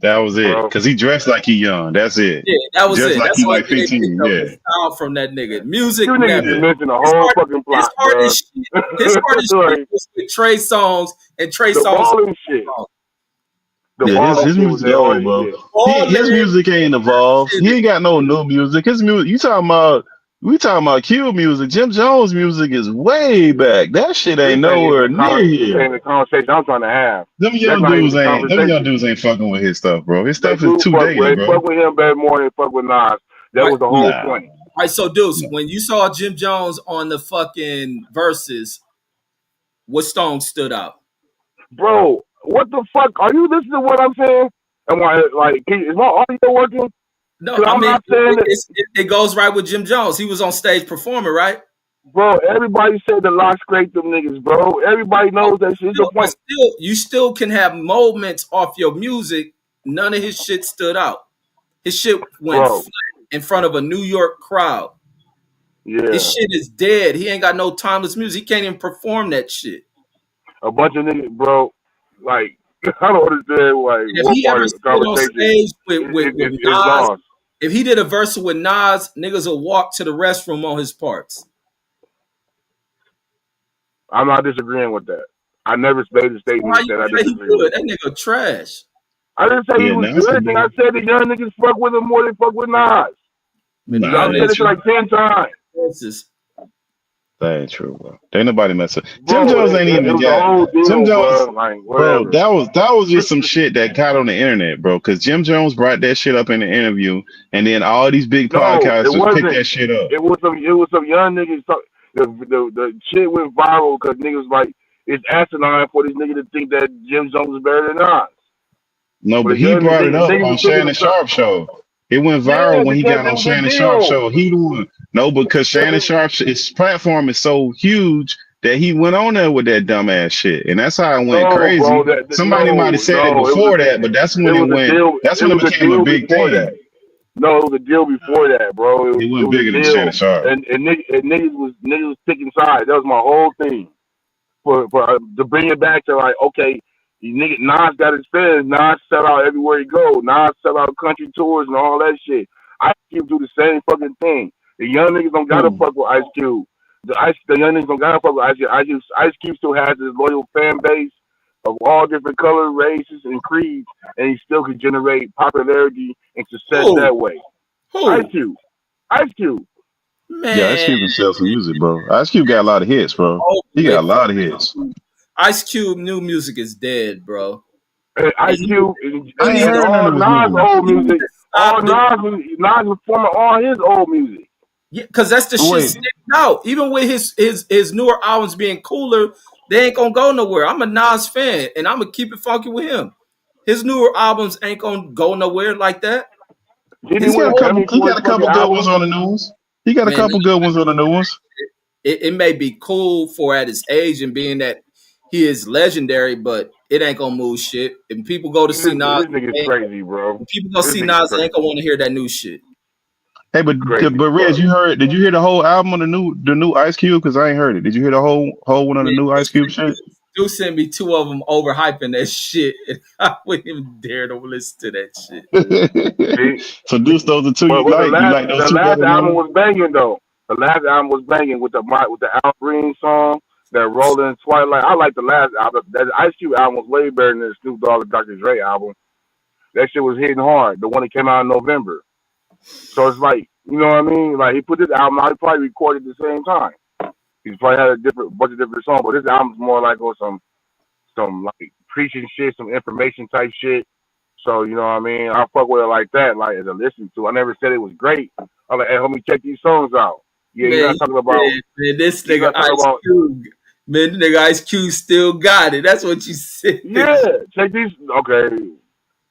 That was it. bro. Because he dressed like he young. That's it. Yeah, that was Dressed it. like That's he the only like thing they 15. picked up Yeah. the style from that nigga. Music You niggas never. just Yeah. mentioned the His whole hard, fucking his plot, bro. hardest shit. His hardest shit Like was with Trey Songz and Trey the Songz. balling shit. The Yeah, balling his shit was music their old, hardest bro. shit. His music ain't evolved. He ain't got no new music. His music, we talking about Q music. Jim Jones music is way back. That shit This ain't ain't even nowhere the near this here. ain't the conversation I'm trying to have. Them That's young not even dudes the conversation. ain't fucking with his stuff, bro. His They stuff is do too fuck with dated, they fuck bro. with him better more than they fuck with Nas. That Right. was the whole Nah. point. All right, so Deuce, when you saw Jim Jones on the fucking verses, what song stood out? Bro, what the fuck? Are you listening to what I'm saying? And why like is my audio working? No, Cause I I'm mean not saying that it goes right with Jim Jones. He was on stage performing, right? bro, everybody said the lock scraped them niggas, bro. Everybody knows that shit. It's the point. You still can have moments off your music. None of his shit stood out. His shit went Bro. flat in front of a New York crowd. His Yeah. shit is dead. He ain't got no timeless music. He can't even perform that shit. A bunch of niggas, bro, like I don't understand like If what he part ever of the stood on conversation stage with is Nas, lost. if he did a verse with Nas, niggas will walk to the restroom on his parts. I'm not disagreeing with that. I never made a So how statement you that I say he disagree with. good? That nigga trash. I didn't say he Yeah, was now good. I said the young niggas fuck with him more than fuck with Nas. But Nah, young I've that said ain't this niggas true. like 10 times. verses. That ain't true, bro. Ain't nobody messing. Jim Bro, Jones ain't it even was a got whole Jim deal, Jones, bro. Like, bro. whatever. That was just some shit that got on the internet, bro. Because Jim Jones brought that shit up in the interview, and then all these big No, it podcasters picked wasn't. that shit up. It was some young niggas. The shit went viral because niggas like it's asinine for these niggas to think that Jim Jones is better than Nas. No, But but the he young brought it up niggas on was thinking Shannon themselves. Sharp show. It went Yeah, viral when he because got it on was a Shannon Sharp deal. show. He the one. No, because Shannon Sharp, his platform is so huge that he went on there with that dumbass shit, and that's how it went No, bro. crazy. Somebody might have said it No. before that, but that's It when it was a went. deal. That's It when it was a became a deal big before that. thing. No, it was a deal before that, bro. It It went was a bigger than deal, Shannon Sharp. and niggas was picking sides. That was my whole thing. For to bring it back to like, okay, Nas got his fans. Nas sell out everywhere he go. Nas sell out country tours and all that shit. Ice Cube do the same fucking thing. The young niggas don't gotta fuck with Ice Cube. The young niggas don't gotta fuck with Ice Cube. Ice Cube still has his loyal fan base of all different colors, races, and creeds, and he still can generate popularity and success Who? that way. Ice Who? Cube. Ice Cube. Yeah, Ice Man. Cube can sell some music, bro. Ice Cube got a lot of hits, bro. Over He got with. a lot of hits. Ice Cube new music is dead, bro. Ice And Cube I ain't and heard none all of his Nas news. old he need music. to All stop doing. Nas was performing all his old music. Yeah, because that's the shit Wait, sticking out. Even with his newer albums being cooler, they ain't gonna go nowhere. I'm a Nas fan, and I'm gonna keep it funky with him. His newer albums ain't gonna go nowhere like that. Did he His win a old Grammy he for got his a fucking couple good ones album? on the news. He got a man, couple good ones on the new ones. it may be cool for at his age and being that he is legendary, but it ain't gonna move shit. If people go to This see Nas, nigga's crazy, bro. when people go This see nigga's Nas, they ain't crazy. gonna want to hear that new shit. Hey, Crazy as but Reg, fuck. you heard? Did you hear the whole album on the new Ice Cube? Because I ain't heard it. Did you hear the whole one on the Man, new Ice Cube shit? do send me two of them overhyping that shit, and I wouldn't even dare to listen to that shit. See? So Deuce, those are two you But like. You like those the two last better than album them? was banging though. The last album was banging with the Al Green song, that Rolling Twilight. I like the last album. That Ice Cube album was way better than the Snoop Dogg and Dr. Dre album. That shit was hitting hard. The one that came out in November. So it's like, you know what I mean? Like he put this album out, he probably recorded at the same time. He's probably had a bunch of different songs, but this album's more like on some like preaching shit, some information type shit. So you know what I mean? I fuck with it like that, like as a listen to. I never said it was great. I'm like, hey, homie, check these songs out. Yeah, you're Man, not talking about. this You're nigga not talking Ice about. Cube, man, nigga Ice Cube still got it. That's what you said. Yeah, check these. Okay,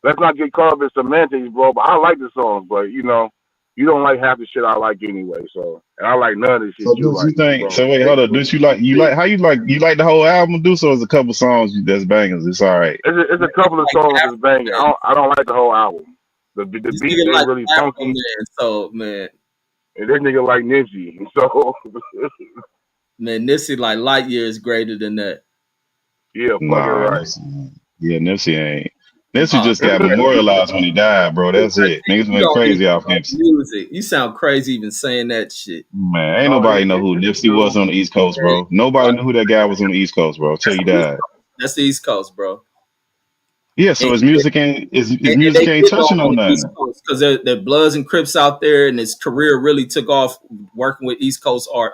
let's not get caught up in semantics, bro. But I like the songs, but you don't like half the shit I like anyway. So, and I like none of the shit So you Deuce, you like. think? So So wait, hold up, basically, Deuce, you like how you like the whole album, Deuce, or is a couple songs that's bangers? It's all right. it's a couple of Like songs that's banging. Afro Man. I don't like the whole album. The This beats nigga ain't like really Afro funky, Man. So man, and this nigga like Ninja. So Nipsey like light years greater than that. yeah, fucking Nah, right. Nipsey, yeah, Nipsey ain't. Nipsey just got memorialized when he died, bro. That's it. Niggas You went don't even crazy off know Nipsey. music. You sound crazy even saying that shit. Man, ain't Oh, nobody know who Nipsey was on the East Coast, bro. Nobody knew who that guy was on the East Coast, bro, till he died. That's the East Coast, bro. Yeah, so And, his music ain't his and music they ain't did know touching on on the East nothing. Coast because they're Bloods and Crips out there, and his career really took off working with East Coast art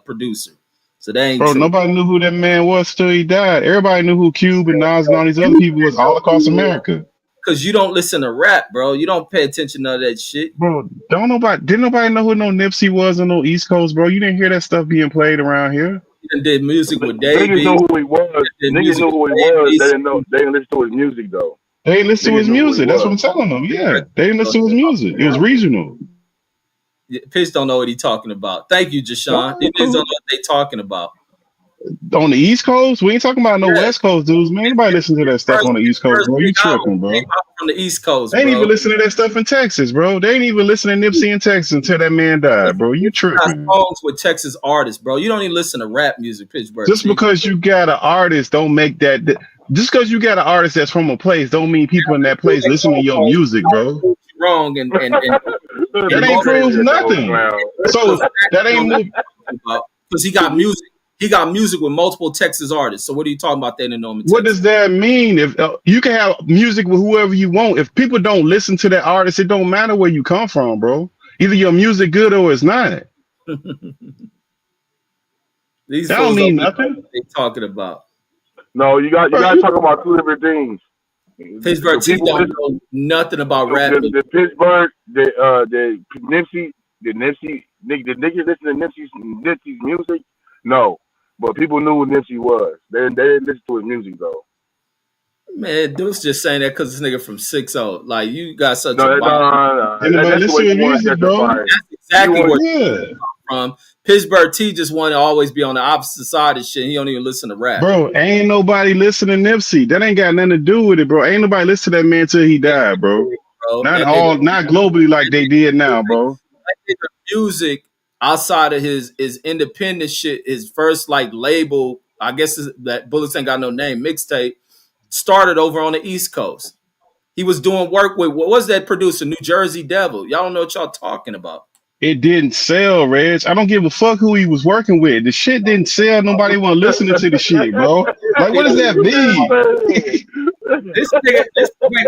producer. So that ain't Bro, true. nobody knew who that man was till he died. Everybody knew who Cube and Nas and all these other people was all across America. Because you don't listen to rap, bro. You don't pay attention to that shit. Bro, didn't nobody know who no Nipsey was on no East Coast, bro? You didn't hear that stuff being played around here. You done did music with niggas Davey. knew who he was. Did Niggas music knew with who he was. They Davies. didn't know. They didn't listen to his music though. They didn't listen to Niggas his knew who he music. That's what was. I'm telling them. Yeah, they didn't listen to his music. It was regional. Pitch don't know what he talking about. Thank you, Jashawn. These niggas don't know what they talking about. On the East Coast, we ain't talking about no Yeah. West Coast dudes, man. Anybody listen to that stuff on the East Coast, First bro? You big album tripping, bro? came out from the East Coast, They ain't bro. even listen to that stuff in Texas, bro. They ain't even listen to Nipsey in Texas until that man died, bro. You Got tripping. songs with Texas artists, bro. You don't even listen to rap music, Pittsburgh. Just because you got an artist don't make that. Just because you got an artist that's from a place don't mean people in that place listen to your music, bro. Wrong and That ain't proves nothing. So that ain't because he got music. He got music with multiple Texas artists. So what are you talking about? They didn't know him in what Texas. does that mean? If you can have music with whoever you want, if people don't listen to that artist, it don't matter where you come from, bro. Either your music good or it's not. These That fools don't mean know nothing. what they talking about. No, you got to talk about two different things. Pittsburgh T don't know nothing about rap. The Pittsburgh, the Nipsey, the niggas listen to Nipsey's music. No, but people knew who Nipsey was. They didn't listen to his music though. Man, Deuce just saying that because this nigga from 6-0. Like, you got such a No. Anybody That's the listen way to you want to music, bro? justify it. That's exactly where Yeah. from. Pittsburgh T just want to always be on the opposite side of shit. He don't even listen to rap. Bro, ain't nobody listening to Nipsey. That ain't got nothing to do with it, bro. Ain't nobody listen to that man till he died, bro. Not globally like they did now, bro. That nigga music outside of his independent shit, his first like label, I guess that Bullets Ain't Got No Name mixtape, started over on the East Coast. He was doing work with, what was that producer, New Jersey Devil? Y'all don't know what y'all talking about. It didn't sell, Reg. I don't give a fuck who he was working with. The shit didn't sell. Nobody want listening to the shit, bro. Like, what does that mean?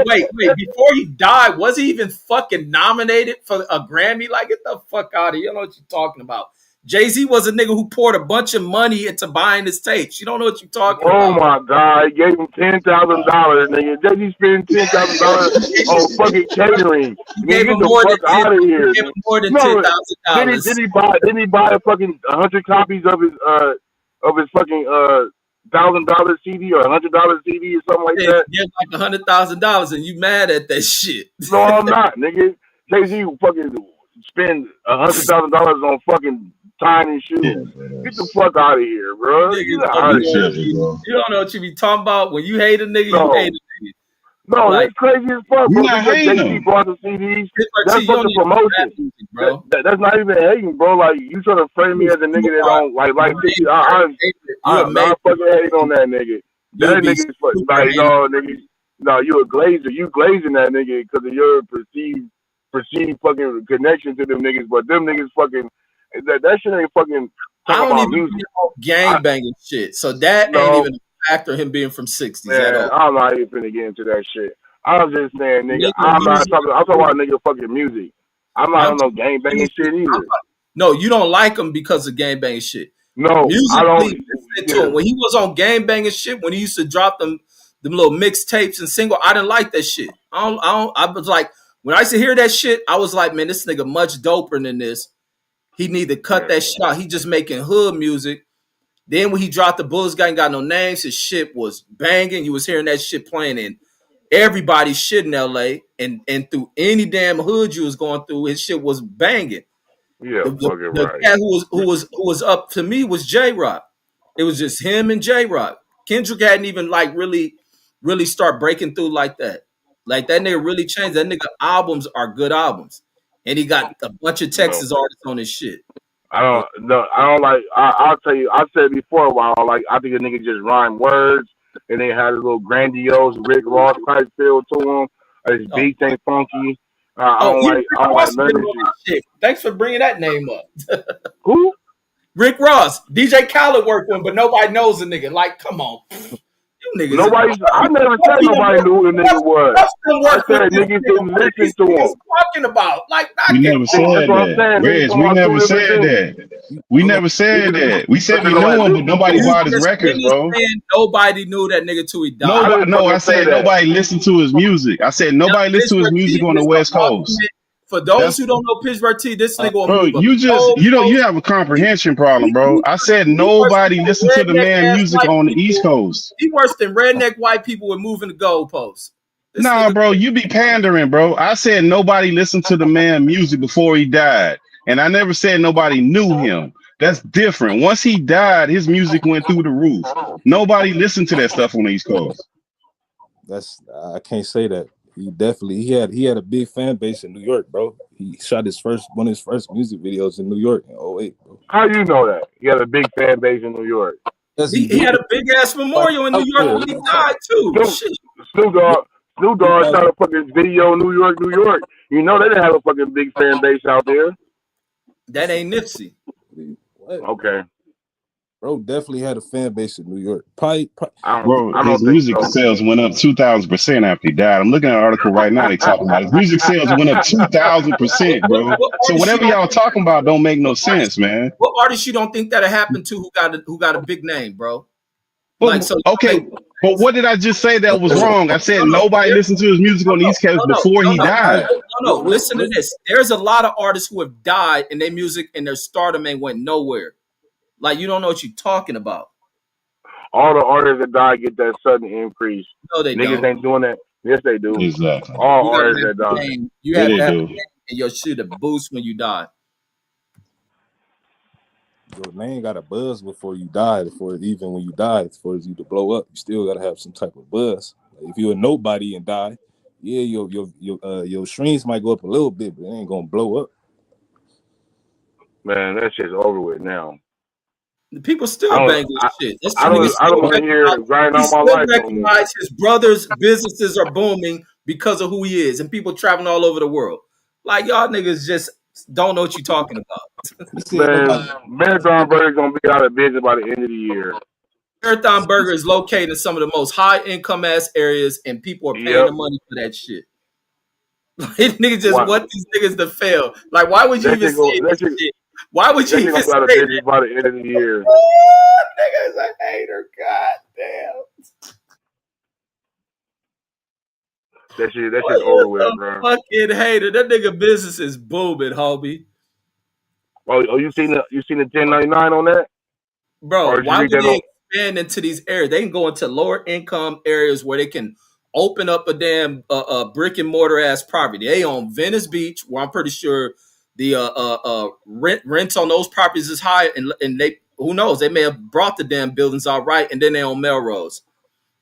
Wait. Before he died, was he even fucking nominated for a Grammy? Like, get the fuck out of here. You don't know what you're talking about. Jay-Z was a nigga who poured a bunch of money into buying his tapes. You don't know what you're talking about. Oh my God! He gave him $10,000, nigga. Jay-Z spent $10,000 on fucking catering. He gave him Get more the fuck out of here. He gave him more than $10,000. Did he buy fucking 100 copies of his fucking $1,000 CD or $100 CD or something like that? Yeah, like $100,000, and you mad at that shit? No, I'm not, nigga. Jay-Z fucking spend $100,000 on fucking time and shoes. Yeah, get the fuck out of here, bro. You don't know what you be talking about. When you hate a nigga, you hate a nigga. No, like, that's crazy as fuck, bro. Because Jay-Z bought the CDs. That's fucking promotion. Music, bro. That's not even hating, bro. Like, you trying to frame me as a nigga that don't like 50. I'm not fucking hating on that nigga. That nigga is fucking like, no, nigga. No, you a glazer. You glazing that nigga because of your perceived fucking connection to them niggas. But them niggas fucking, that shit ain't fucking talking about music. Gang banging shit. So that ain't even factor him being from 60s. Man, I'm not even finna get into that shit. I'm just saying, nigga, I'm talking about nigga fucking music. I'm not on no gang banging shit either. No, you don't like him because of gang banging shit. No, I don't. Yeah. When he was on gang banging shit, when he used to drop them little mixtapes and single, I didn't like that shit. I was like, when I used to hear that shit, I was like, man, this nigga much doper than this. He need to cut that shit out. He just making hood music. Then when he dropped the Bullets Ain't Got No Names, his shit was banging. You was hearing that shit playing in everybody's shit in LA, and through any damn hood you was going through, his shit was banging. Yeah, the cat who was up to me was J Rock. It was just him and J Rock. Kendrick hadn't even like really start breaking through like that. Like that nigga really changed. That nigga albums are good albums, and he got a bunch of Texas artists on his shit. I don't like. I'll tell you. I said before a while. Like I think a nigga just rhyme words and they had a little grandiose Rick Ross type feel to them. His Oh, beats ain't funky. I oh, don't even like Rick I don't like Ross none been of on this shit. my shit. Thanks for bringing that name up. Who? Rick Ross, DJ Khaled worked with him, but nobody knows the nigga. Like, come on, you niggas. Nobody. I never said Puffy done nobody work- knew who the nigga was. Puff done I work with said this niggas nigga. didn't What are listen these to niggas him. talking about? Like, We knock it never off. That's said what I'm that. saying. Niggas Reg, talking we about two never different said things. that. We Hold on. never said Niggas, that. We said we niggas knew like him, but listen nobody to him. You bought his just records, finished bro. saying nobody knew that nigga till he died. I Nobody. didn't No, I fucking say said that. nobody listened to his music. I said Young nobody listened to his Pittsburgh T music on the is the West Coast. ultimate. For those That's who don't know Pittsburgh T, this nigga will bro. move a You goalpost. have a He, comprehension problem, bro. he, I said he worse nobody than listened to the redneck man ass music white on the East people. Coast. He worse than redneck white people with moving the goalposts. This Nah, nigga, bro, you be pandering, bro. I said nobody listened to the man music before he died. And I never said nobody knew him. That's different. Once he died, his music went through the roof. Nobody listened to that stuff on the East Coast. That's I can't say that. He had a big fan base in New York, bro. He shot one of his first music videos in New York in '08, bro. How you know that? He had a big fan base in New York. Yes, he he did. had a big ass Like memorial in New out York there. when he died too. Snoop, Shit, Snoop What Dogg, Snoop Dogg shot a fucking video in New York, New York. You know they didn't have a fucking big fan base out there. that ain't Nipsey. What? Okay, Bro definitely had a fan base in New York. Bro, I his don't think music so. sales went up 2,000% after he died. I'm looking at an article right now. They talking about his music sales went up 2,000%, bro. What So artist you whatever don't y'all think? talking about don't make no What artist? sense, man. What artist you don't think that'll happen to who got a big name, bro? Like Well, so, okay, like, but what did I just say that was wrong? I said no, nobody there- listened to his music on the East Coast before he died. no. Listen to this. There's a lot of artists who have died and their music and their stardom ain't went nowhere. Like you don't know what you're talking about. All the artists that die get that sudden increase. No, they Niggas don't. ain't doing that. Yes, they do. Exactly. All You gotta artists have that a die. name. You Yeah, have they to have a do. name and your shit a boost when you die. Your name got a buzz before you die. Even when you die, for you to blow up, you still gotta have some type of buzz. Like if you're a nobody and die, yeah, your streams might go up a little bit, but it ain't gonna blow up. Man, that shit's over with now. The people I still don't. bang this shit. This I nigga mean, I don't still want to recognize. hear grinding He all my still life no more. recognize his brother's businesses are booming because of who he is, and people traveling all over the world. Like y'all niggas just don't know what you're talking about. he said Man, nobody. Marathon Burger's gonna be out of business by the end of the year. Marathon Burger is located in some of the most high income ass areas, and people are paying Yep. the money for that shit. Like niggas just What? want these niggas to fail. Like, why would you That even shit go. say this shit? Why would you That shit even gonna be say out of that? business by the end of the year. Nigga is a hater. God damn. That shit's Oh, over you're with, bro. a fucking hater. That nigga business is booming, homie. Oh, you seen the 1099 on that? Bro, Or did you why read would that they on? expand into these areas? They can go into lower income areas where they can open up a damn brick and mortar ass property. They on Venice Beach, where I'm pretty sure the rents on those properties is high, and they who knows they may have brought the damn buildings out right, and then they on Melrose,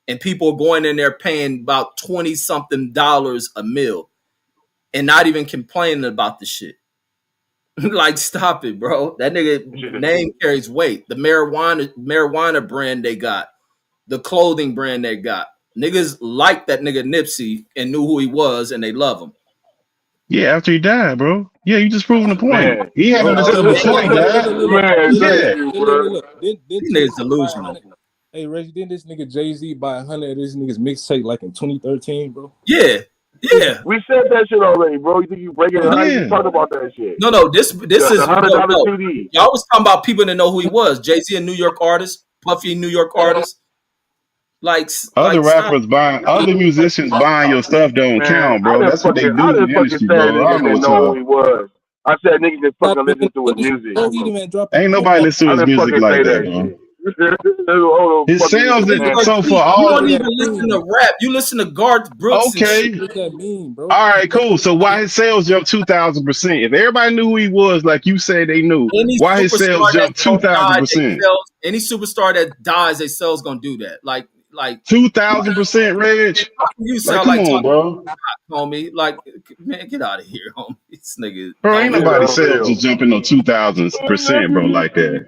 and people are going in there paying about $20-something a mil, and not even complaining about the shit. Like, stop it, bro. That nigga name carries weight. The marijuana brand they got, the clothing brand they got. Niggas like that nigga Nipsey and knew who he was, and they love him. Yeah, after he died, bro. Yeah, you just proving the point. Man. He had Bro, all that look, stuff look, look, before look, he look, look, died. look, look, look. Man, Didn't, thank Yeah. you, look, look, bro. look, look. Didn't These Jay niggas Z buy delusional. 100? Hey, Reggie, didn't this nigga Jay Z buy 100 of this nigga's mixtape like in 2013, bro? Yeah, yeah. We said that shit already, bro. You think you breaking it? How you just Yeah. talk about that shit? No. This The is $100 no. CD. Y'all was talking about people that know who he was. Jay Z, a New York artist. Puffy, a New York artist. Like Other stop. rappers buying, other musicians buying your stuff don't Man, count, bro. That's what they I do in didn't the fucking industry, say bro. I don't niggas know didn't what know who y'all. he was. I said niggas didn't Stop fucking being listen to his industry, music. bro. He the man dropped the Ain't tape. nobody listen to I his didn't music fucking like say that, that bro. shit. Hold on, His sales fucking did man. so for You all. don't What even that listen mean? to rap. You listen to Garth Brooks and shit. Okay, What that mean, bro? all right, cool. So why his sales jumped 2,000%? If everybody knew who he was, like you said they knew, Any why his superstar sales that jumped two don't thousand die, they percent? sell. Any superstar that dies, they sell's gonna do that. Like 2,000%, Reg. you Like, sound come like on, talking bro. homie. Like, man, get out of here, homie. This nigga Bro, don't ain't know. Shit nobody sales unreal. just jumping no 2,000%, bro, like that.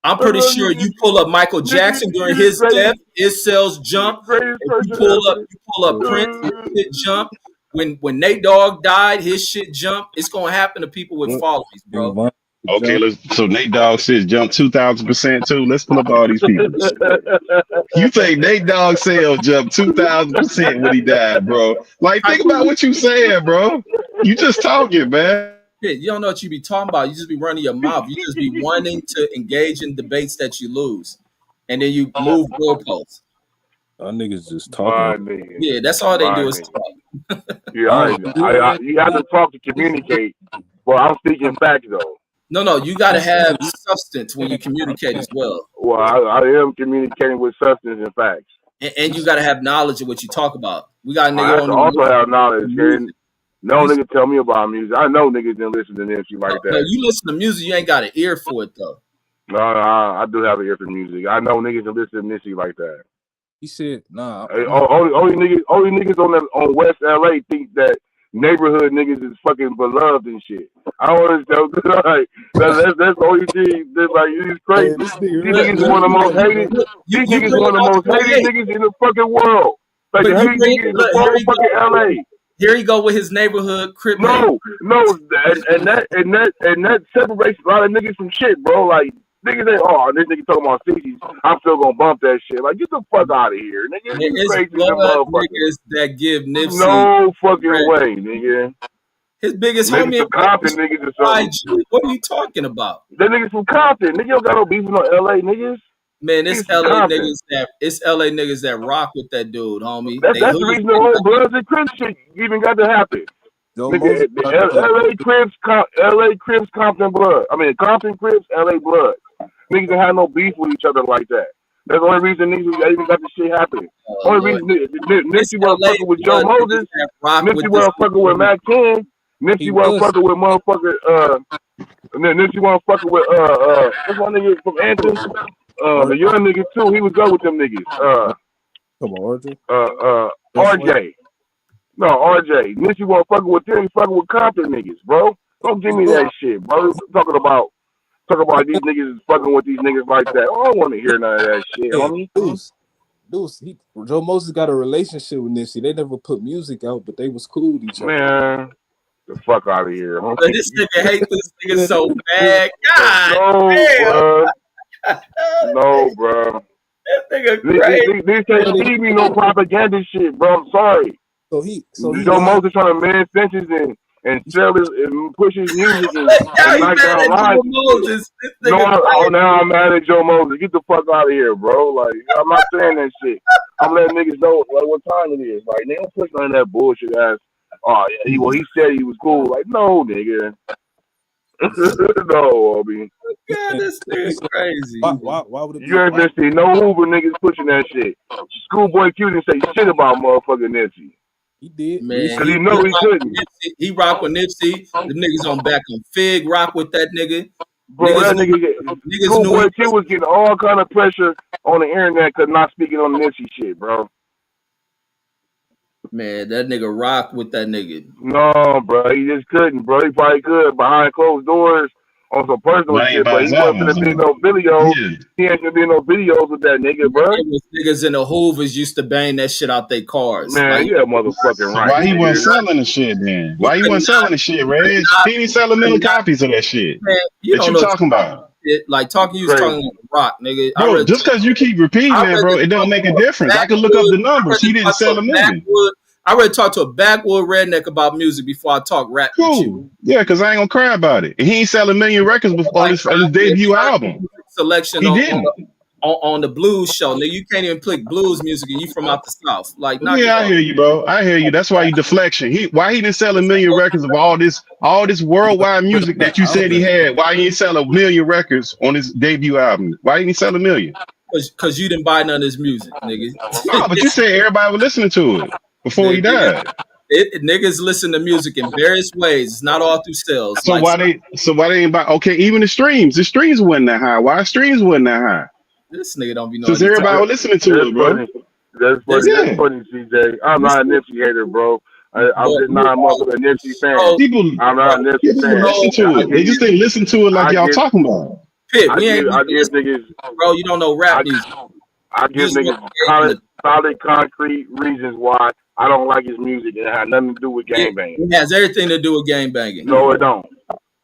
I'm pretty sure you pull up Michael Jackson during You the his death, greatest, his cells you jump. the greatest If person ever. you pull up Prince, his shit jump. When Nate Dogg died, his shit jumped. It's gonna happen to people with followings, Nigga, bro. Von Okay, jump. so Nate Dogg says jump 2,000% too. Let's pull up all these people. You think Nate Dogg sales jumped 2,000% when he died, bro? Like, think about what you saying, bro. You just talking, man. Shit, you don't know what you be talking about. You just be running your mouth. You just be wanting to engage in debates that you lose, and then you move goalposts. Y'all niggas just talking. My nigga, Yeah, that's all they my do is nigga. talk. Yeah, I don't you have to talk to communicate. Well, I'm speaking facts though. No, you got to have substance when you communicate as well, Well, I am communicating with substance and facts. and you got to have knowledge of what you talk about. We got a I nigga have on to the also have knowledge, and music. no You nigga tell me about music. I know niggas didn't listen to Nipsey like No, that. you listen to music, you ain't got an ear for it though. No, I do have an ear for music. I know niggas that listen to Nipsey like that. he said, nah, Hey, I'm not. only niggas on West LA think that neighborhood niggas is fucking beloved and shit. I don't understand. Like, that's the only thing. That's like, it's Hey, crazy. this nigga These right, niggas Look, one of the most man. hated. you These niggas bring one it of the out to most hated create, niggas in the fucking world. Like but the you hated bring niggas in the look, whole fucking LA. here he go with his neighborhood crip hate. No, and that separates a lot of niggas from shit, bro. Like niggas say, oh, this nigga talking about 60s, I'm still gonna bump that shit. Like get the fuck out of here, nigga. You It's crazy than blood motherfucker. niggas that give Nipsey No fucking credit. way, nigga. His biggest Maybe homie some Compton niggas or something. YG. What are you talking about? That niggas from Compton. Nigga don't got no beef with no LA niggas. Man, Niggas from Compton. It's LA niggas that rock with that dude, homie. That's They that's the hood. reason the whole Bloods and Crips shit even got to happen. Joe Nigga, Moses the about to put LA Crips, Compton Blood. I mean, Compton Crips, LA Blood. Niggas don't have no beef with each other like that. That's the only reason niggas even got this shit happening. Only Lord. reason It's Nipsey wasn't LA fucking with Joe blood niggas Moses. that rock with Nipsey the wasn't fucking with Mac 10. he Nipsey wasn't was fucking with motherfucker. And then Nipsey wasn't fucking with what's my nigga from Anthem? The young nigga too. He was good with them niggas. come on, RJ. That's why RJ. No, RJ. Nipsey wasn't fucking with them. He fucking with Compton niggas, bro. Don't give he me was. that shit, bro. Talking about these niggas is fucking with these niggas like that. I don't want to hear none of that shit, Hey, homie. Deuce, Joe Moses got a relationship with Nipsey. They never put music out, but they was cool with each other. Man, the fuck out of here, homie. But this nigga hate this nigga so bad. God No, damn. bro. No, bro. That nigga crazy. They can't feed me no propaganda shit, bro. I'm sorry. So he Joe Moses trying to man fences and sell his and push his music and Now he knock mad down at lives. Joe Moses. This No, nigga crazy. now I'm mad at Joe Moses. Get the fuck out of here, bro. Like, I'm not saying that shit. I'm letting niggas know like what time it is. Like, they don't push none of that bullshit ass. Oh, yeah, he said he was cool. Like, no, nigga. No, I mean, God, this nigga crazy. why would it be you ain't been seeing no Uber niggas pushing that shit. Schoolboy Q didn't say shit about motherfucking Nipsey. he did? Man, Cause he know he couldn't. He rock with Nipsey. The niggas on back on Fig rock with that nigga. Bro, that Niggas knew Schoolboy he Q was getting all kind of pressure on the internet cause not speaking on the Nipsey shit, bro. Man, that nigga rocked with that nigga. No, bro, he just couldn't, bro. He probably could behind closed doors on some personal But ain't shit, by but his he wasn't albums, gonna be in though. no videos. Yeah. He ain't gonna be in no videos with that nigga, bro. It was niggas in the Hoovers used to bang that shit out their cars. Man, Like, yeah, motherfucking So right, why he wasn't nigga. selling the shit then? he Why he could wasn't selling the shit, Reg? He didn't sell a million copies of that shit. man, you That don't you know talking about. shit. Like talking, you was talking Crazy. like rock, nigga. Bro, just because you keep repeating that, bro, it don't make a difference. I could look up the numbers. He didn't sell a million. I ready to talk to a backwood redneck about music before I talk rap with you. Cool. Yeah, because I ain't gonna cry about it. He ain't selling a million records before on his debut album. Selection He didn't. on the blues show, nigga. You can't even pick blues music, and you from out the south. Like, knock it Yeah, I off. hear you, bro. I hear you. That's why you deflection. Why he didn't sell a million records of all this worldwide music that you said he had? Why he didn't sell a million records on his debut album? Why didn't he sell a million? Because you didn't buy none of his music, nigga. No, but you said everybody was listening to it before he died. Niggas listen to music in various ways. It's not all through sales. So why they ain't buy? Okay, even the streams wasn't that high. Why streams wasn't that high? This nigga don't be knowing. Since everybody was listening to it, bro. That's funny, CJ. I'm not a Nipsey hater, bro. I'm just not a motherfucking Nipsey fan. People I'm not a Nipsey fan. listen to it. They just didn't listen to it like y'all talking about. Pip, I we ain't give even niggas bro. You don't know rap music. I You give just want niggas to solid concrete reasons why I don't like his music, and it had nothing to do with it, gang banging. it has everything to do with game banging. No, it don't.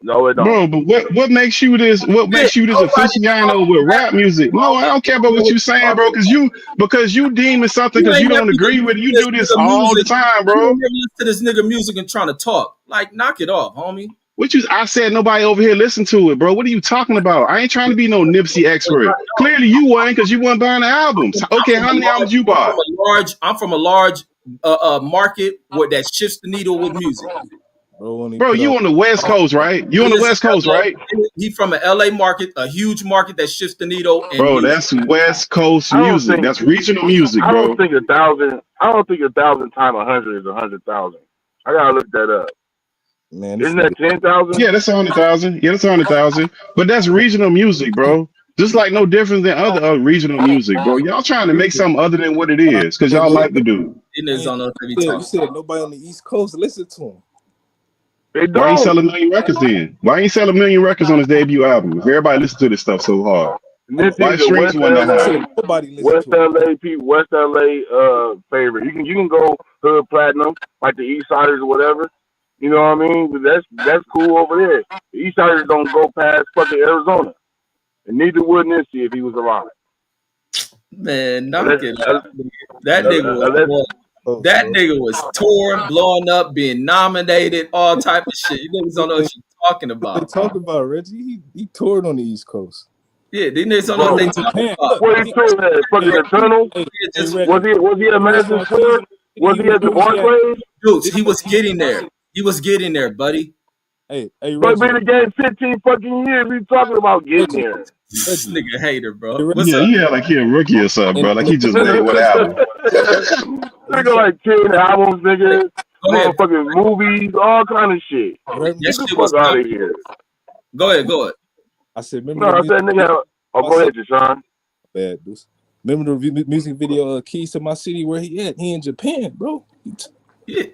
No, it don't. Bro, but what makes you this? What Pip, makes you this nobody aficionado talking with rap rap music, music? No, I homie. don't You care don't about know what what you you're saying, bro. talking Because you deeming something You because ain't you never don't even agree with it. listened You to this do this nigga all the music. time, You bro. ain't never listened to this nigga music and trying to talk. Like, knock it off, homie. I said nobody over here listen to it, bro. What are you talking about? I ain't trying to be no Nipsey expert. Clearly you weren't because you weren't buying the albums. Okay, how many albums you bought? I'm from a large market where that shifts the needle with music. Bro, when he Bro, put you out, on the West Coast, right? You on the He is West Coast, LA, right? he from an LA market, a huge market that shifts the needle in Bro, music. that's West Coast I don't music. think That's regional music, I don't bro. think 1,000. I don't think 1,000 times 100 is 100,000. I gotta look that up. man, this Isn't that nigga, 10,000? Yeah, that's 100,000. Yeah, that's 100,000. But that's regional music, bro. Just like no different than other regional music, bro. Y'all trying to make something other than what it is, because hey, y'all bro, like to do. These niggas man, don't know what they be you talking said about. nobody on the East Coast listen to him. They Why ain't sell don't. a million records then? Why ain't sell a million records on his debut album? If everybody listens to this stuff so hard, why Nipsey's his a streams West wasn't that I high? said LA, nobody listen to him. West LA favorite. You can go hood platinum like the East Siders or whatever. You know what I mean? But that's cool over there. The East Siders don't go past fucking Arizona, and neither would Nipsey if he was alive. Man, knock Unless, it off. That nigga was unless boy, Coast, that bro. nigga was touring, blowing up, being nominated, all type of shit. You niggas don't know what They, you talking they about. talking about Reggie. He toured on the East Coast. Yeah, these niggas don't know what Bro, they bro, in talking Japan, about. look, what he told that fucking hey, Eternal? Yeah, hey, just Reggie. Was he at You Madison know how Square? Was he he was at the Dozy at? Barclays? dudes, This he what was getting there. He was getting there, buddy. hey, But been Reggie, in the game 15 fucking years. We talking about getting Reggie, there. This Reggie. nigga hater, Hey, bro. What's Reggie. Yeah, up? yeah, like he a rookie or something, And bro. Like the he just video, made what album? when he Nigga said, like 10 albums, Hey, nigga. go ahead. Motherfucking movies, all kind of shit. you heard me? That Get the shit fuck was out of number. here. Go ahead, go ahead. I said, remember No, the I music said nigga. video? Oh, I go said, ahead, Deshaun. bad dudes. Remember the music video, Keys to My City, where he at? He in Japan, bro. Yeah.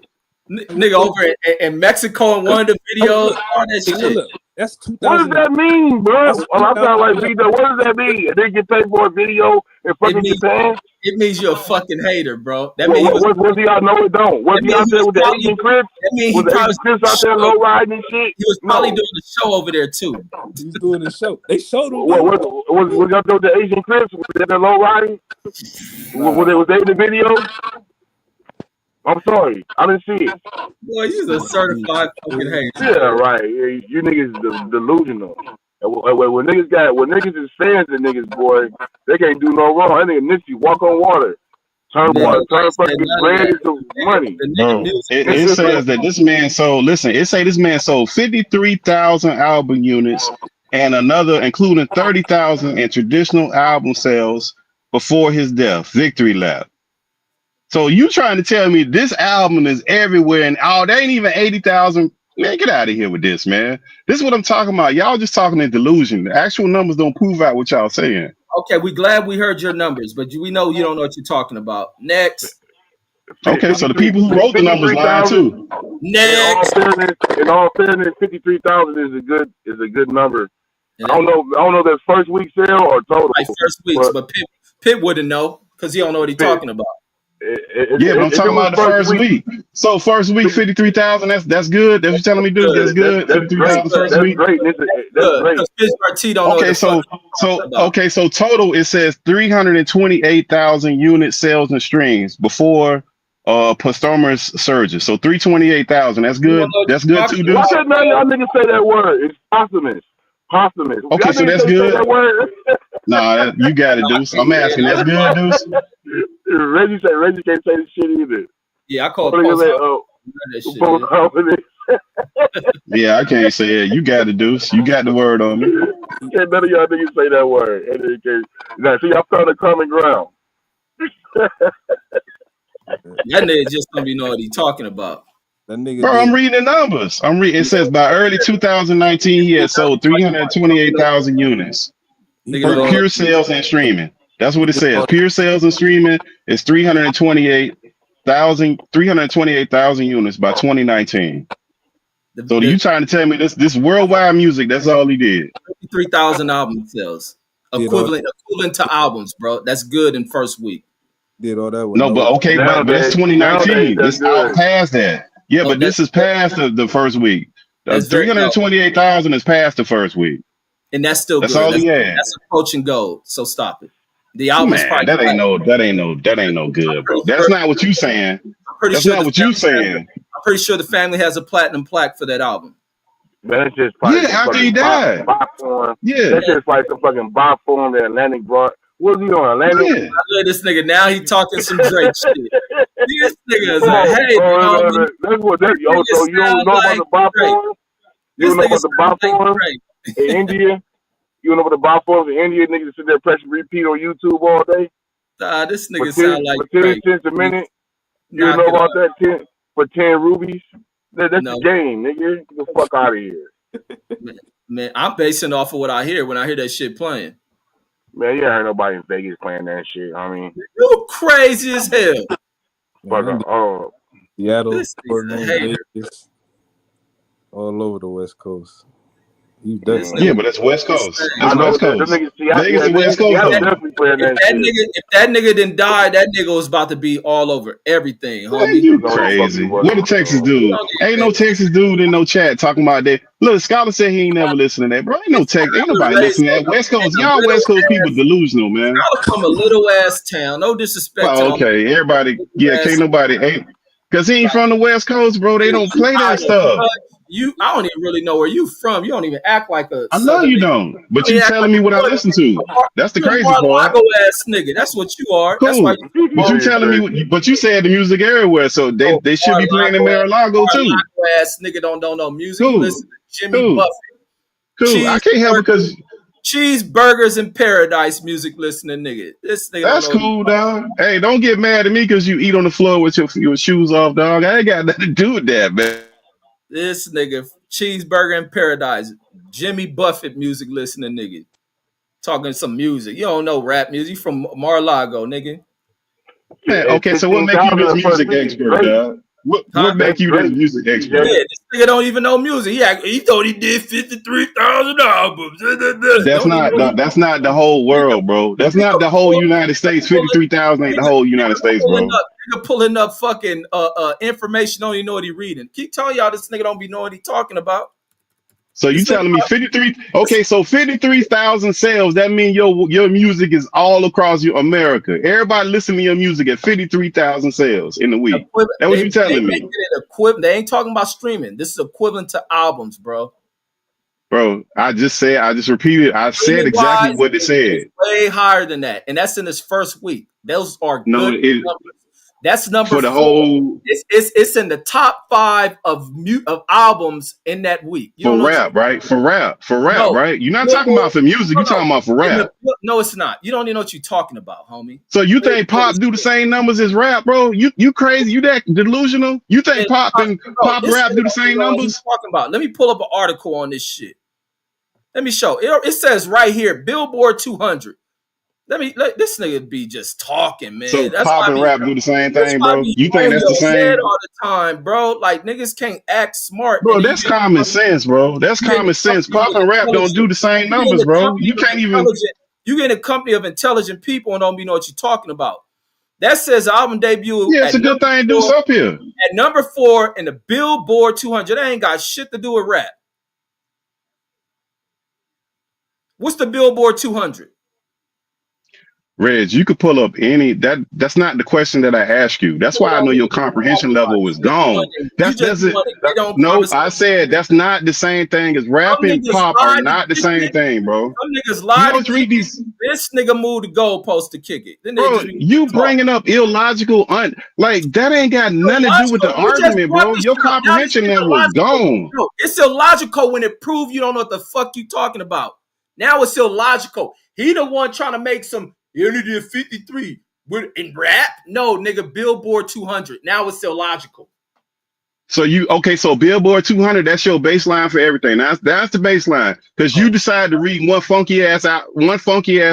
Hey, Nigga over in Mexico in one of the hold videos, up. all that Hey, look, shit. look. That's What does 2000. that mean, bro? That's I sound like 2011. B. What does that mean? They get paid for a video in It fucking means Japan? it means you're a fucking hater, bro. That What, mean he what, was what, was he out? No, it don't. Was that he mean out he there was with the probably Asian Crips? that mean Was he the probably Asian was Crips doing out there the show. low riding and shit? He was probably No. doing the show over there too. He was doing the show. They showed him What, though. was he out there with the Asian Crips? Was they low riding? Nah, Was they in the video? I'm sorry, I didn't see it. Boy, you're a certified fucking hater, Yeah, man. right. Yeah, you niggas delusional. And when niggas is fans of niggas, boy, they can't do no wrong. That nigga Nipsey walk on water, Man, nobody turn said fucking none of bread that. into money. The nigga Bro, music it was says that this man sold, listen, it say this man sold 53,000 album units and another, including 30,000 in traditional album sales before his death, Victory Lap. So you trying to tell me this album is everywhere and oh, they ain't even 80,000? Man, get out of here with this, man. This is what I'm talking about. Y'all just talking in delusion. The actual numbers don't prove out what y'all saying. okay. We glad we heard your numbers, but we know you don't know what you're talking about. Next, Okay, so the people who wrote the numbers lying 53,000. too. next. In all fairness, 53,000 is a good number. And that I don't know if that's first week sale or total, like first weeks, but but Pip wouldn't know because he don't know what he's if talking about. Yeah, but I'm it talking was about the first first week, week. So first week, 53,000. That's good. That's what you're telling me, Deuce. That's good. that's That's great. 53,000 good. first That's week. great. That's Good great. because Pittsburgh T don't know what Okay, the fuck he's talking about. so total it says 328,000 unit sales and streams before posthumous surgery. So 328,000. That's You don't good. know what That's you're good talking too, Why Deuce. about, can't none of bro. y'all niggas say that word? It's posthumous. Posthumous. Okay, Y'all so niggas that's can't say good. that word. Nah, you got it, Deuce. I'm asking. That's good, Deuce. Reggie can't say this shit either. Yeah, I call What it niggas post say? that shit. Post Yeah. confidence. Yeah, I can't say it. You got it, Deuce. You got the word on me. Can't none of y'all niggas say that word. And it can, now, see, y'all found a common ground. That nigga just don't be know what he's talking about. that nigga Bro, I'm did. reading the numbers. I'm reading. It says by early 2019, he had sold 328,000 units. He Nigga put don't all. know. Pure sales and streaming. That's what He it did says. all. Pure sales and streaming is 328,000 units by 2019. So you trying to tell me this worldwide music? That's all he did. 3,000 album sales, equivalent to albums, bro. That's good in first week. Did all that with No, but okay, but it's Nowadays, 2019. that's This out good. past that. Yeah, but this is past the first week. That's very 328,000 is past the first week. and that's still That's good. all he had. That's approaching gold. So stop it. The album is Man, probably that ain't no good, bro. That's not what you saying. That's not what you saying. I'm pretty sure the family has a platinum plaque for that album. Man, it's just probably after he died. Bop form. Yeah, that's just like some fucking bop form that Atlantic brought. What was he on Atlantic? Yeah. I heard this nigga now. He talking some Drake shit. This nigga is a hater. That's what that. Oh, so you don't know about the bop form? You don't know about the bop form in India? You don't know about the bop forms in India? Niggas sit there pressing repeat on YouTube all day. This nigga sound like for 10 cents a minute. You don't know about that 10 for 10 rubies? That's the game, nigga. Get the fuck out of here. Man, I'm basing off of what I hear when I hear that shit playing. Man, you ain't heard nobody in Vegas playing that shit. I mean, you crazy as hell. Seattle, Portland, Vegas, all over the West Coast. Yeah, but that's West Coast. That's West Coast. Vegas is West Coast. If that nigga didn't die, that nigga was about to be all over everything, homie. You crazy. What a Texas dude. Ain't no Texas dude in no chat talking about that. Look, Scholar said he ain't never listened to that, bro. Ain't nobody listening to that. West Coast, y'all West Coast people delusional, man. Scholar from a little ass town. No disrespect. Well, okay, everybody, can't nobody, because he ain't from the West Coast, bro. They don't play that stuff. I don't even really know where you from. You don't even act like a. I know you don't, but you telling me what I listen to. That's the crazy part. Ass nigga. That's what you are. Cool. That's why. But you telling me? But you said the music everywhere, so they should be playing in Mar-a-Lago too. Ass nigga don't know music. Cool. Listen to Jimmy Buffett. Cool. I can't help it because cheeseburgers in paradise music listening nigga. This nigga. That's cool, dog. Hey, don't get mad at me because you eat on the floor with your shoes off, dog. I ain't got nothing to do with that, man. This nigga, cheeseburger in paradise, Jimmy Buffett music listening nigga. Talking some music. You don't know rap music. You from Mar-a-Lago, nigga. Man, okay, so what make you this music expert, dog? What make you this music expert? Yeah, this nigga don't even know music. He thought he did 53,000 albums. That's not the whole world, bro. That's not the whole United States. 53,000 ain't the whole United States, bro. Nigga pulling up fucking information, don't even know what he reading. Keep telling y'all this nigga don't be knowing what he talking about. So you telling me 53? Okay, so 53,000 sales. That means your music is all across America. Everybody listen to your music at 53,000 sales in a week. That's what you telling me. They ain't talking about streaming. This is equivalent to albums, bro. Bro, I just repeated. I said exactly what it said. Way higher than that, and that's in his first week. Those are good numbers. That's number for the 4. whole. It's in the top 5 of albums in that week. For rap, right? For rap, right? You're not talking about for music. You're talking about for rap. No, it's not. You don't even know what you're talking about, homie. So you think pop do the same numbers as rap, bro? You crazy? You that delusional? You think pop and rap do the same numbers? Talking about. Let me pull up an article on this shit. Let me show. It says right here, Billboard 200. Let this nigga be just talking, man. So that's pop and rap do the same thing, bro. You think that's the same? All the time, bro. Like niggas can't act smart, bro. That's common sense, bro. That's common sense. Pop and rap don't do the same numbers, bro. You can't even. You get in a company of intelligent people and don't be know what you're talking about. That says album debut. Yeah, it's a good thing to do up here. At number 4 in the Billboard 200. That ain't got shit to do with rap. What's the Billboard 200? Reg, you could pull up any that's not the question that I asked you. That's why I know your comprehension level is gone. That doesn't no, I said that's not the same thing as rap and pop are not the same thing, bro. Some niggas lie. Read these. This nigga moved the goalpost to kick it. Bro, you bringing up illogical like that ain't got nothing to do with the argument, bro. Your comprehension level is gone. No, it's illogical when it proves you don't know what the fuck you talking about. Now it's illogical. He the one trying to make some. He only did 53 in rap. No, nigga, Billboard 200. Now it's illogical. So so Billboard 200. That's your baseline for everything. That's the baseline because you decided to read one funky ass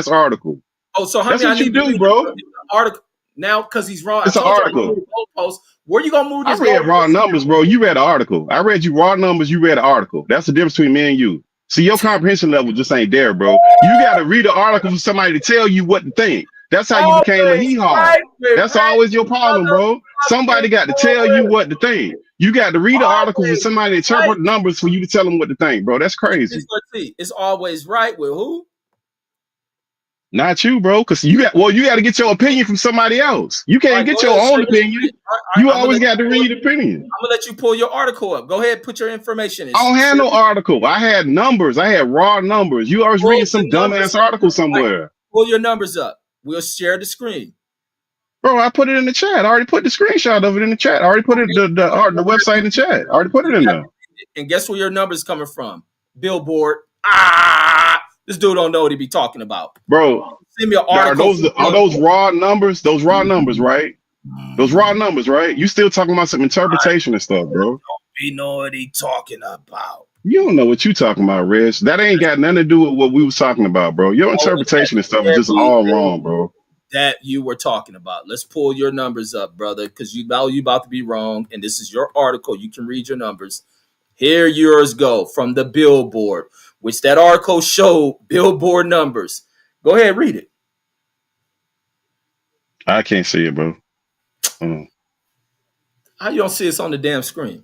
article. Oh, so that's what you do, bro. Article. Now, because he's wrong. I It's an told you I'm gonna article. move the goalpost. Where you gonna move I this read raw goalpost? numbers, bro. You read the article. I read you raw numbers. You read the article. That's the difference between me and you. See, your comprehension level just ain't there, bro. You got to read the article for somebody to tell you what to think. That's how you became a Always hee haw. right with That's Red always your problem, bro. Somebody motherfucking got to tell you forward. what to think. You got to read the article for Always somebody to right. interpret numbers for you to tell them what to think, bro. That's crazy. It's always right with who? Not you, bro, because you got to get your opinion from somebody else. You All can't right, go get ahead your and share own your opinion. screen. All right, You always got to read opinion. I'm gonna let you pull your article up. Go ahead, put your information in. I don't have no article. I had numbers. I had raw numbers. You always Pull reading some the numbers dumbass up. article Right. somewhere. Pull your numbers up. We'll share the screen. Bro, I put it in the chat. I already put the screenshot of it in the chat. I already put it the website in the chat. I already put it in there. And guess where your numbers coming from? Billboard. This dude don't know what he be talking about. Bro, Send me an are article. those raw numbers? Those raw numbers, right? Those raw numbers, right? You still talking about some interpretation and stuff, bro. We know what he talking about. You don't know what you talking about, Reg. That ain't got nothing to do with what we was talking about, bro. Your interpretation and stuff is just all wrong, bro. That you were talking about. Let's pull your numbers up, brother, because you about to be wrong, and this is your article. You can read your numbers. Here yours go from the Billboard, which that article showed Billboard numbers. Go ahead, read it. I can't see it, bro. How you don't see it's on the damn screen?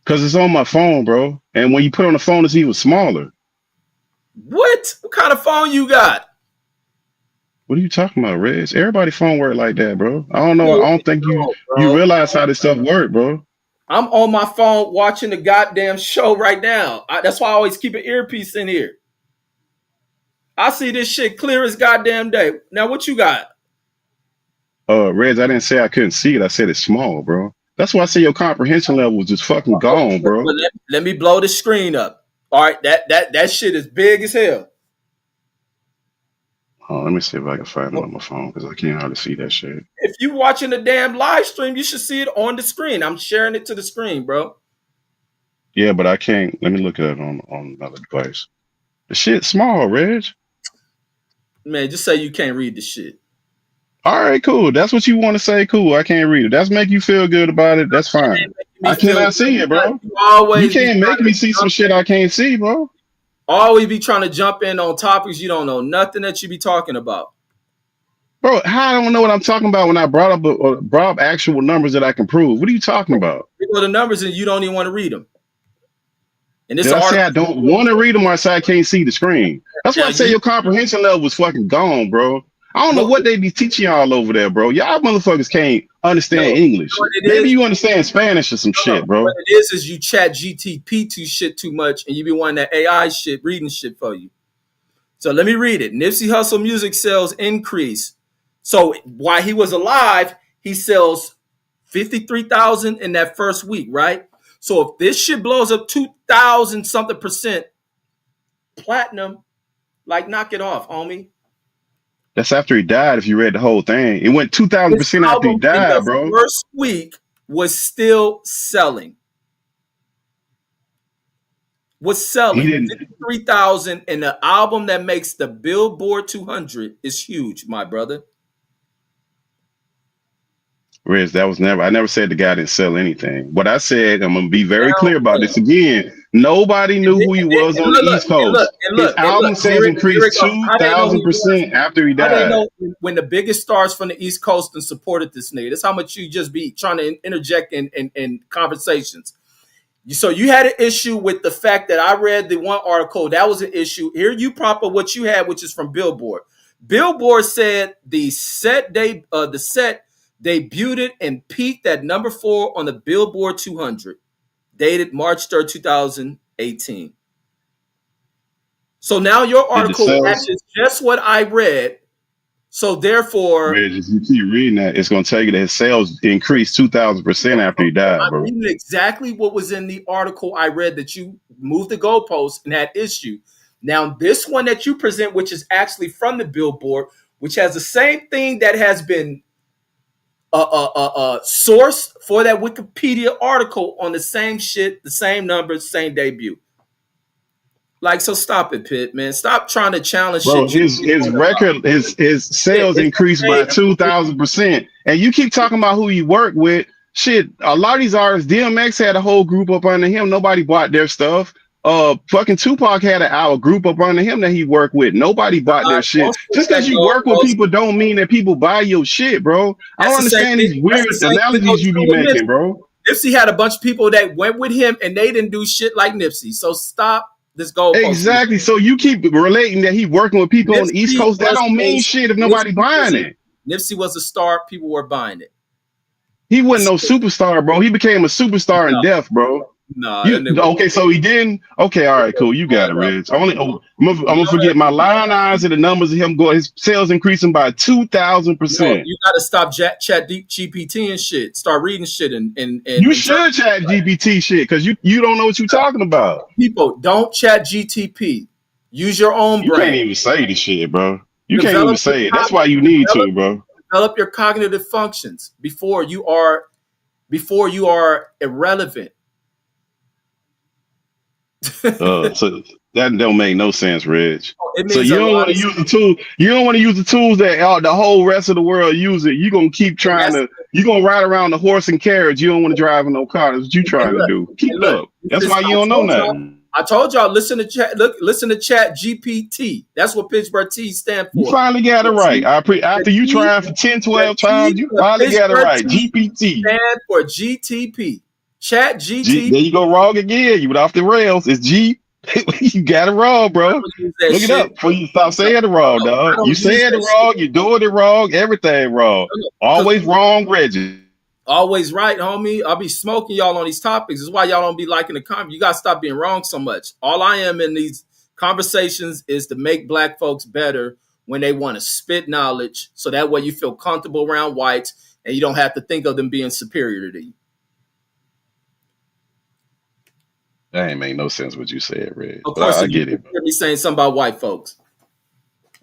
Because it's on my phone, bro. And when you put it on the phone, it's even smaller. What? What kind of phone you got? What are you talking about, Reg? Everybody's phone work like that, bro. I don't know. I don't think you realize how this stuff work, bro. I'm on my phone watching the goddamn show right now. That's why I always keep an earpiece in here. I see this shit clear as goddamn day. Now, what you got? Reg, I didn't say I couldn't see it. I said it's small, bro. That's why I say your comprehension level was just fucking gone, bro. Well, let me blow the screen up. All right, that shit is big as hell. Oh, let me see if I can find it on my phone because I can't hardly see that shit. If you watching the damn live stream, you should see it on the screen. I'm sharing it to the screen, bro. Yeah, but I can't. Let me look at it on another device. The shit's small, Reg. Man, just say you can't read the shit. All right, cool. That's what you want to say. Cool. I can't read it. That's make you feel good about it. That's fine. I cannot see it, bro. You can't make me see some shit I can't see, bro. Always be trying to jump in on topics you don't know nothing that you be talking about. Bro, how I don't know what I'm talking about when I brought up actual numbers that I can prove? What are you talking about? You know the numbers and you don't even want to read them. And this Did I say I don't want to read them or I say I can't see the screen? That's why I say your comprehension level was fucking gone, bro. I don't know what they be teaching y'all over there, bro. Y'all motherfuckers can't understand English. Maybe you understand Spanish or some shit, bro. What it is you chat GTP shit too much and you be wanting that AI shit reading shit for you. So let me read it. Nipsey Hussle music sales increase. So while he was alive, he sells 53,000 in that first week, right? So if this shit blows up 2,000 something percent platinum, like knock it off, homie. That's after he died. If you read the whole thing, it went 2,000% after he died, bro. First week was still selling. Was selling 53,000, and the album that makes the Billboard 200 is huge, my brother. Riz, that was never. I never said the guy didn't sell anything. What I said, I'm gonna be very clear about this again. Nobody knew who he was on the East Coast. His album sales increased 2,000% after he died. How they know when the biggest stars from the East Coast and supported this nigga? That's how much you just be trying to interject in conversations. So you had an issue with the fact that I read the one article. That was an issue. Here you prop up what you had, which is from Billboard. Billboard said the set debuted and peaked at number 4 on the Billboard 200, dated March 3rd, 2018. So now your article matches just what I read. So therefore, Reg, if you keep reading that, it's going to tell you that his sales increased 2,000% after he died, bro. I'm reading exactly what was in the article I read that you moved the goalpost and had issue. Now, this one that you present, which is actually from the Billboard, which has the same thing that has been sourced for that Wikipedia article on the same shit, the same numbers, same debut. Like, so stop it, Pitt, man. Stop trying to challenge Bro, shit. his record, his sales It's increased by okay. 2,000%. And you keep talking about who you work with. Shit, a lot of these artists, DMX had a whole group up under him. Nobody bought their stuff. Fucking Tupac had our group up under him that he worked with. Nobody bought their shit. Most Just that because you go, work with people don't mean that people buy your shit, bro. I that's don't the same understand thing. these That's weird the same thing analogies goes you true be with Nipsey. making, bro. Nipsey had a bunch of people that went with him and they didn't do shit like Nipsey. So stop this goalpost. Exactly. So you keep relating that he working with people on the East Nipsey Coast. That was don't mean shit if nobody buying it. Nipsey was a star. People were buying it. He wasn't no superstar, bro. He became a superstar in No, death, bro. no, You that nigga. okay? So he didn't. Okay, all right, cool. You got it, Rich. I'm gonna forget my line eyes and the numbers of him going. His sales increasing by No, 2,000%. you got to stop chat deep GPT and shit. Start reading shit You and should chat GPT shit because you don't know what you're talking about. people don't chat GTP. Use your own You can't brain. even say the shit, bro. You can't even Develop your say it. That's why you need to, bro. develop your cognitive functions before you are irrelevant. So that don't make no sense, Rich. It So means you a don't lot want of to use the tool. You don't want to use the tools that the whole rest of the world use it. You're gonna keep trying that's, to. You're gonna ride around the horse and carriage. You don't want to drive in no car. That's what you and trying to do. Keep look, up. That's why you don't know nothing. I told y'all listen to chat. Listen to Chat GPT. That's what Pittsburgh T stand You for. finally got it right. After you T, trying for 10, the 12 T, times, you the finally got it Pittsburgh right. T GPT. stand for GTP. Chat GTP. There you go wrong again. You went off the rails. It's G. You got it wrong, bro. Look it up before you stop saying it wrong, dog. You said it wrong. You're doing it wrong. Everything wrong. Always wrong, Reggie. Always right, homie. I'll be smoking y'all on these topics. This is why y'all don't be liking the comment. You gotta stop being wrong so much. All I am in these conversations is to make black folks better when they want to spit knowledge, so that way you feel comfortable around whites and you don't have to think of them being superior to you. That ain't make no sense what you said, Reg. Of But course, I you get it, bro. hear me saying something about white folks.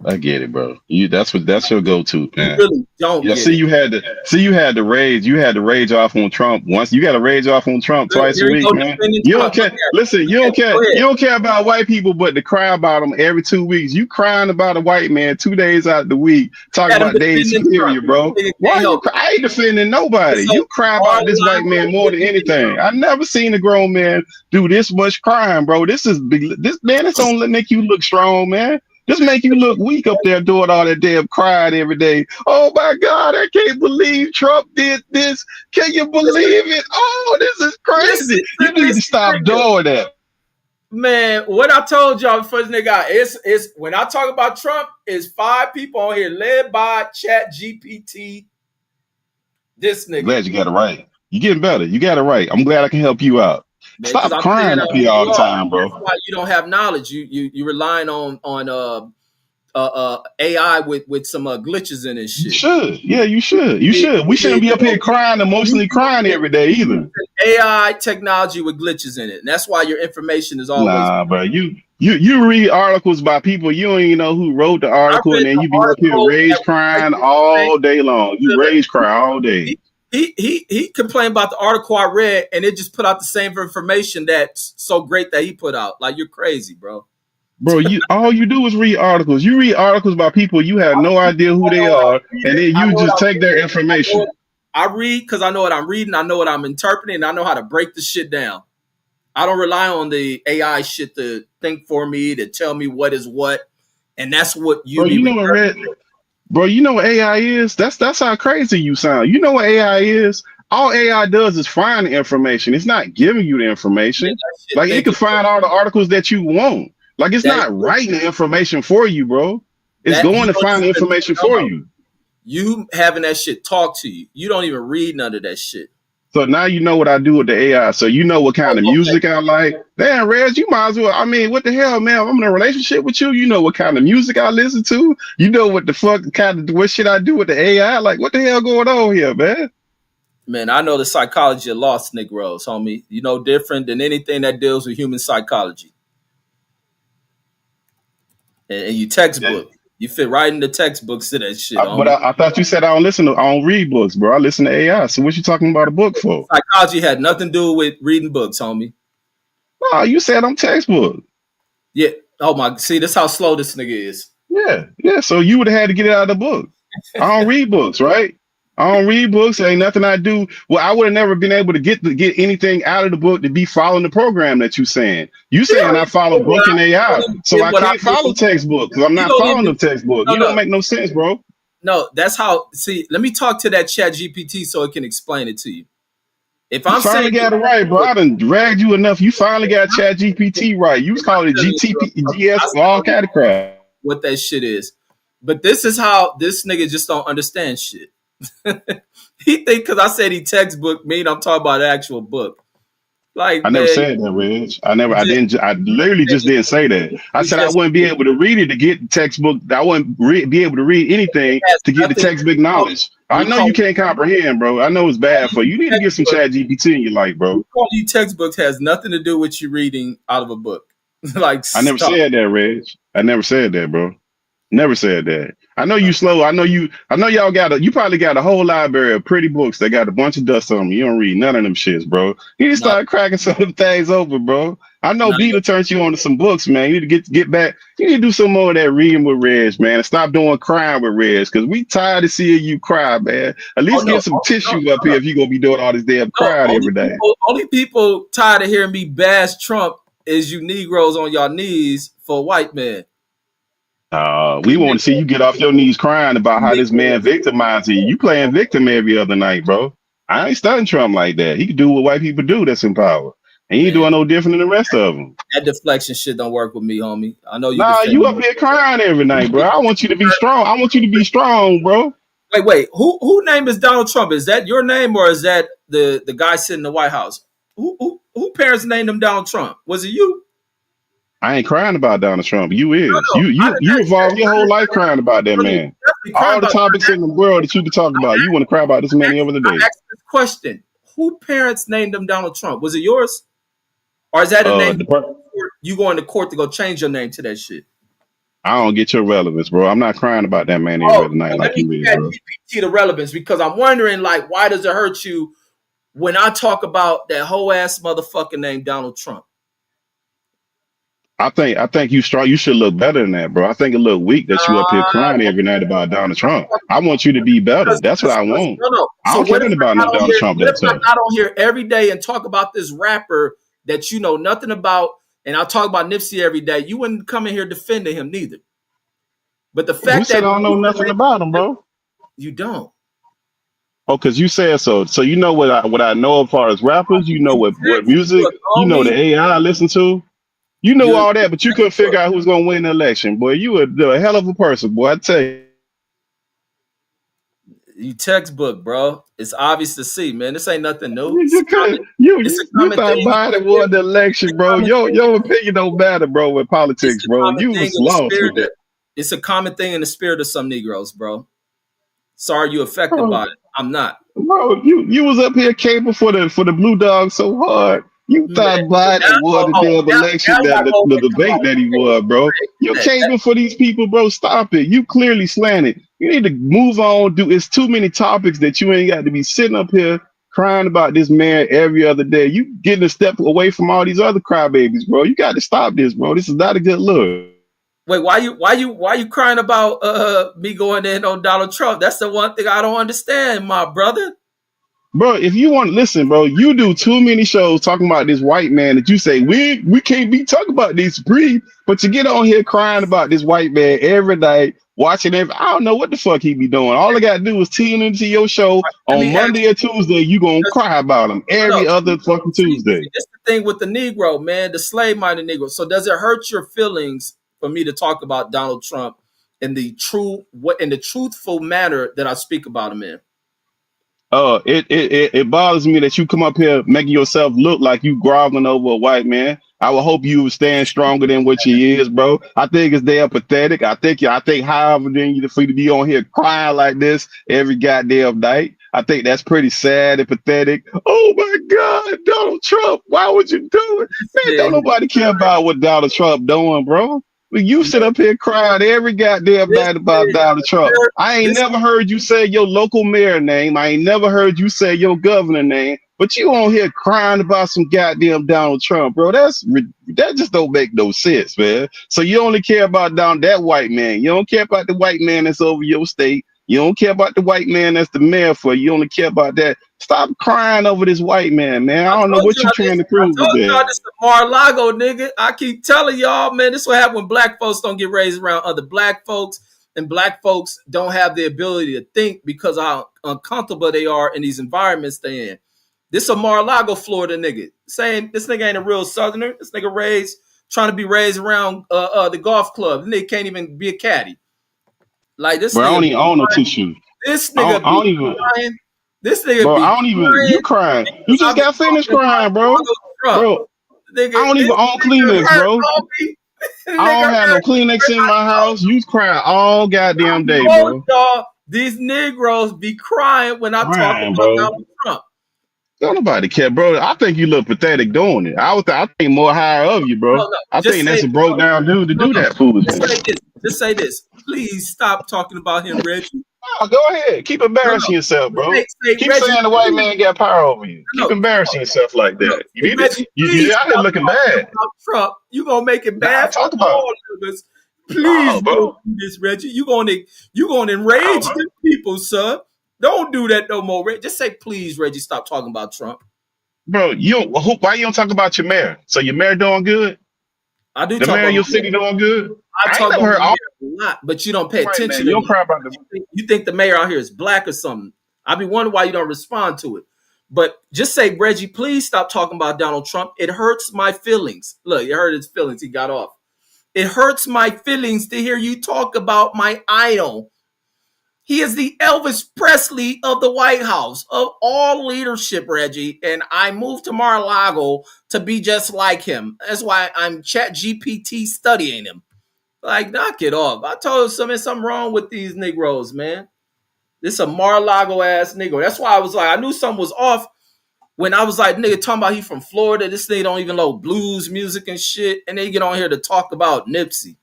I get it, bro. That's your go-to, man. You really don't. Yeah, get it. you had to rage. You had to rage off on Trump once. You got to rage off on Trump twice a week, man. You don't care. Listen, you don't care. You don't care about white people, but to cry about them every 2 weeks. You crying about a white man 2 days out the week, talking about they superior, bro. Why you? I ain't defending nobody. You cry about this white man more than anything. I never seen a grown man do this much crying, bro. This man. It's gonna make you look strong, man. Just make you look weak up there doing all that damn crying every day. Oh my God, I can't believe Trump did this. Can you believe it? Oh, this is crazy. You need to stop doing that. Man, what I told y'all before this nigga out, it's when I talk about Trump, it's 5 people on here led by Chat GPT. This nigga. Glad you got it right. You're getting better. You got it right. I'm glad I can help you out. Man, stop crying up here all the time, bro. That's why you don't have knowledge. You relying on AI with some glitches in his shit. You should. Yeah, you should. You should. We shouldn't be up here crying, emotionally crying every day either. AI technology with glitches in it. And that's why your information is always. Nah, bro. You read articles by people you don't even know who wrote the article, and then you be up here rage crying all day long. You rage cry all day. He complained about the article I read, and it just put out the same information that's so great that he put out. Like, you're crazy, bro. Bro, all you do is read articles. You read articles about people you have no idea who they are, and then you just take their information. I read because I know what I'm reading. I know what I'm interpreting. And I know how to break the shit down. I don't rely on the AI shit to think for me, to tell me what is what, and that's what you. Bro, you know what, Red? Bro, you know what AI is? That's how crazy you sound. You know what AI is? All AI does is find the information. It's not giving you the information. Like, it can find all the articles that you want. Like, it's not writing the information for you, bro. It's going to find the information for you. You having that shit talk to you. You don't even read none of that shit. So now you know what I do with the AI. So you know what kind of music I like. Damn, Reg, you might as well. I mean, what the hell, man? I'm in a relationship with you. You know what kind of music I listen to. You know what the fuck what shit I do with the AI. Like, what the hell going on here, man? Man, I know the psychology of lost Negroes, homie. You know, different than anything that deals with human psychology. And you textbook. Yeah. You fit right in the textbooks to that shit. But I thought you said I don't read books, bro. I listen to AI. So what you talking about a book for? Psychology had nothing to do with reading books, homie. No, you said I'm textbook. Yeah. Oh my. See, this how slow this nigga is. Yeah. So you would have had to get it out of the book. I don't read books, right? I don't read books. Ain't nothing I do. Well, I would have never been able to get anything out of the book to be following the program that you saying. You You don't saying I even follow get what book I, and you don't AI, even so get I what I can't follow mean. textbook because I'm You not don't following even. the textbook. No, You don't no, make no sense, bro. no. That's how. See, let me talk to that Chat GPT so it can explain it to you. If You I'm saying finally you got it right, bro. textbook, I done dragged you enough. You finally got Chat GPT right. You was calling it tell you, bro, GTP, I GS, all tell you kind of crap. what that shit is. But this is how this nigga just don't understand shit. He think because I said he textbook mean I'm talking about an actual book. Like I never man, said that, Reg. you just I literally just didn't say that. I you said I just wouldn't be able to read it to get the textbook. I wouldn't be able to read it anything has to get the nothing. textbook knowledge. I We know call you can't comprehend, bro. I know it's bad for you. You need to get some textbook. Chat GPT in your life, We bro. call you textbooks has nothing to do with you reading out of a book. Like I never stop. said that, Reg. I never said that, bro. Never said that. I know you slow. I know y'all you probably got a whole library of pretty books that got a bunch of dust on them. You don't read none of them shits, bro. You need to Not start cracking some of them things open, bro. I know not Beta turns you on to some books, man. You need to get back. You need to do some more of that reading with Reg, man. And stop doing crying with Reg, because we tired of seeing you cry, man. At oh least no, get some no, tissue up here if you gonna be doing all this damn no. crying every day. Only people tired of hearing me bash Trump is you Negroes on your knees for a white man. We You want to see you Negroes, get off your knees crying about you how this man Negroes, victimized you. You playing victim every other night, bro. I ain't studying Trump like that. He can do what white people do that's in power. And he ain't man. doing no different than the rest of them. That deflection shit don't work with me, homie. I know you Nah, defend. you up here crying every night, bro. I want you to be strong. I want you to be strong, bro. Wait. Who name is Donald Trump? Is that your name or is that the guy sitting in the White House? Who parents named him Donald Trump? Was it you? I ain't crying about Donald Trump. You No, is. no. You evolve your whole life crying about that I mean, man. definitely crying All the about. topics in the world that you can talk about, you want to cry about this man every other I day. asked this question: who parents named him Donald Trump? Was it yours, or is that a name The part you going to court to go change your name to that shit? I don't get your relevance, bro. I'm not crying about that man every Oh, other night so let like me you is, add bro. GPT the relevance because I'm wondering, like, why does it hurt you when I talk about that whole ass motherfucker named Donald Trump? I think you strong. You should look better than that, bro. I think it look weak that you up here Uh, crying every night about Donald Trump. I want you to be better. That's what I want. no, no. I So don't care what if nothing I about no got on Donald here? Trump What if that I tough. got on here every day and talk about this rapper that you know nothing about, and I talk about Nipsey every day? You wouldn't come in here defending him neither. But the Who fact said that I don't know nothing about him, bro? you don't, Oh, cause you said so. So you know what I know as far as rappers. You know you what music. textbook, You know the homie. AI I listen to. You know You all that, but you couldn't figure out who's gonna win the election, boy. You a hell of a person, boy. I tell you. you textbook, bro. It's obvious to see, man. This ain't nothing new. You just could you It's a you common thought thing in the Biden spirit. won the election, bro. Common Your thing. opinion don't matter, bro, with It's politics, a bro. common You thing was in the lost spirit. with that. It's a common thing in the spirit of some Negroes, bro. Sorry you affected Bro, by it. I'm not. bro, you was up here caping for the blue dog so hard. You Man, thought now, Biden won the damn now election, y'all that go the and come debate on. that he won, bro. You caping for these people, bro. Stop it. You clearly slanted. You need to move on. It's too many topics that you ain't got to be sitting up here crying about this man every other day. You getting a step away from all these other crybabies, bro. You got to stop this, bro. This is not a good look. Wait, why you crying about me going in on Donald Trump? That's the one thing I don't understand, my brother. Bro, if you want to listen, bro, you do too many shows talking about this white man that you say we can't be talking about this breed, but you get on here crying about this white man every night, watching every. I don't know what the fuck he be doing. All I gotta do is tune into your show Let me on ask Monday or Tuesday. You gonna you, cry about him no, every no. other fucking See, Tuesday. this the thing with the Negro, man, the slave-minded Negro. So does it hurt your feelings for me to talk about Donald Trump in the truthful manner that I speak about him in? It bothers me that you come up here making yourself look like you groveling over a white man. I would hope you would stand stronger than what you is, bro. I think it's damn pathetic. I think however then you for you to be on here crying like this every goddamn night. I think that's pretty sad and pathetic. Oh my God, Donald Trump, why would you do it? Man, don't Listen, nobody care about what Donald Trump doing, bro. But you sit up here crying every goddamn night about listen, Donald Trump. I ain't this never heard you say your local mayor name. I ain't never heard you say your governor name. But you on here crying about some goddamn Donald Trump, bro. That just don't make no sense, man. So you only care about that white man. You don't care about the white man that's over your state. You don't care about the white man that's the mayor for you. You only care about that. Stop crying over this white man, man. I don't know what you're trying to I prove with told that. y'all this is Mar-a-Lago, nigga. I keep telling y'all, man, this what happen when black folks don't get raised around other black folks, and black folks don't have the ability to think because of how uncomfortable they are in these environments they in. This a Mar-a-Lago, Florida nigga. Saying this nigga ain't a real southerner. This nigga trying to be raised around the golf club. This nigga can't even be a caddy. Like this Bro, I nigga don't be even own no crying. tissue. This I nigga don't, I be don't even, crying. This nigga bro. be I don't even. crying You crying? You because just I've been got finished talking crying, about bro. Donald Trump. Bro, I Nigga, don't this even own nigga Kleenex, hurt, bro. homie. This I nigga don't have no hurt. Kleenex in my house. You cry all I goddamn day, know bro. y'all, these Negroes be crying when I talk Crying, about bro. Donald Trump. Don't nobody care, bro. I think you look pathetic doing it. I think more higher of you, bro. No, I just think say that's a broke down dude to no, do no. that Just say foolishness. this. Just say this. Please stop talking about him, Reggie. Oh, go ahead. Keep No, no. embarrassing yourself, bro. Say Keep Reggie, saying the white please. man got power over you. Keep No, embarrassing yourself like no. that. You Say need to. Reggie, You please out here stop looking talking bad. about Trump. You gonna make it Nah, bad for talk about it. all of us. No, Please don't bro. do this, Reggie. You gonna No, enrage bro. the people, son. Don't do that no more, Reggie. Just say, please, Reggie, stop talking about Trump. Bro, why you don't talk about your mayor? So your mayor doing good? I do The talk mayor of about your my city doing good? I I ain't talk never about heard my all mayor a lot, but you don't pay right, man. attention You don't enough. cry about the You think the mayor out here is black or something. I be wondering why you don't respond to it. But just say, Reggie, please stop talking about Donald Trump. It hurts my feelings. Look, you heard his feelings. He got off. It hurts my feelings to hear you talk about my idol. He is the Elvis Presley of the White House, of all leadership, Reggie. And I moved to Mar-a-Lago to be just like him. That's why I'm Chat GPT studying him. Like, knock it off. I told you something wrong with these Negroes, man. This a Mar-a-Lago ass Negro. That's why I was like, I knew something was off when I was like, nigga, talking about he from Florida. This nigga don't even know blues music and shit. And they get on here to talk about Nipsey.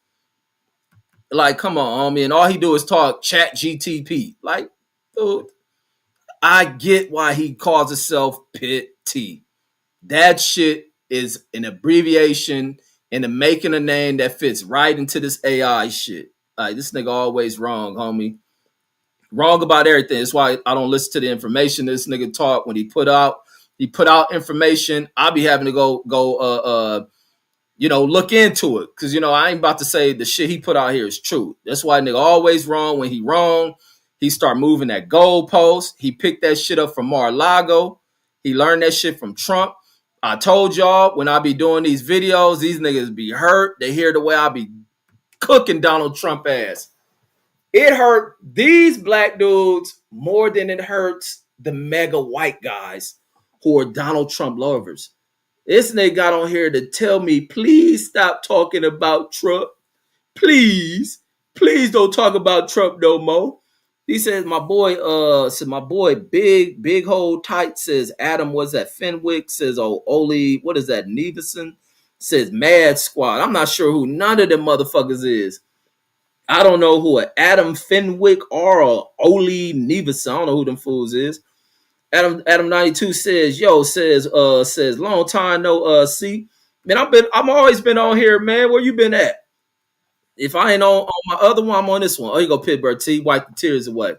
Like, come on, homie. And all he do is talk Chat GTP. Like, dude, I get why he calls himself Pit T. That shit is an abbreviation and a making a name that fits right into this AI shit. Like, this nigga always wrong, homie. Wrong about everything. That's why I don't listen to the information this nigga talk when he put out information. I'll be having to go look into it. Cause I ain't about to say the shit he put out here is true. That's why nigga always wrong. When he wrong, he start moving that goalpost. He picked that shit up from Mar-a-Lago. He learned that shit from Trump. I told y'all when I be doing these videos, these niggas be hurt. They hear the way I be cooking Donald Trump ass. It hurt these black dudes more than it hurts the mega white guys who are Donald Trump lovers. This nigga got on here to tell me, please stop talking about Trump. Please, please don't talk about Trump no more. He says my boy big hold tight says Adam was at Fenwick, says Oli, what is that, Neveson? Says Mad Squad. I'm not sure who none of them motherfuckers is. I don't know who a Adam Fenwick or a Oli Neveson. I don't know who them fools is. Adam 92 says, says long time no see. Man, I'm always been on here, man. Where you been at? If I ain't on my other one, I'm on this one. Oh, you go Pittsburgh T, wipe the tears away.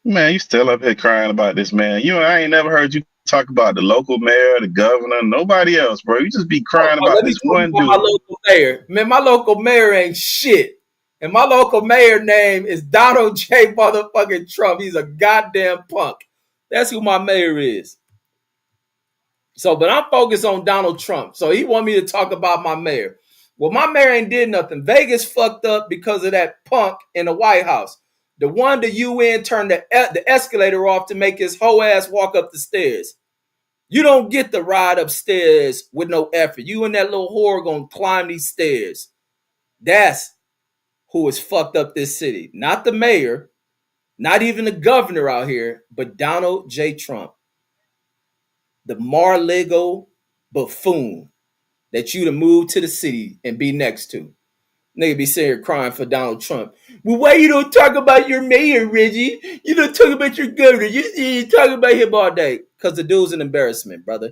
man, you still up here crying about this, man. I ain't never heard you talk about the local mayor, the governor, nobody else, bro. You just be crying Oh, about let me this talk one about my dude. local mayor. Man, my local mayor ain't shit. And my local mayor name is Donald J. motherfucking Trump. He's a goddamn punk. That's who my mayor is. So, but I'm focused on Donald Trump. So he want me to talk about my mayor. Well, my mayor ain't did nothing. Vegas fucked up because of that punk in the White House. The one the UN turned the escalator off to make his whole ass walk up the stairs. You don't get the ride upstairs with no effort. You and that little whore gonna climb these stairs. That's who has fucked up this city. Not the mayor, not even the governor out here, but Donald J. Trump, the Mar-a-Lago buffoon that you'd have moved to the city and be next to. Nigga be sitting here crying for Donald Trump. Well, why you don't talk about your mayor, Reggie? You don't talk about your governor. You talk about him all day. Because the dude's an embarrassment, brother.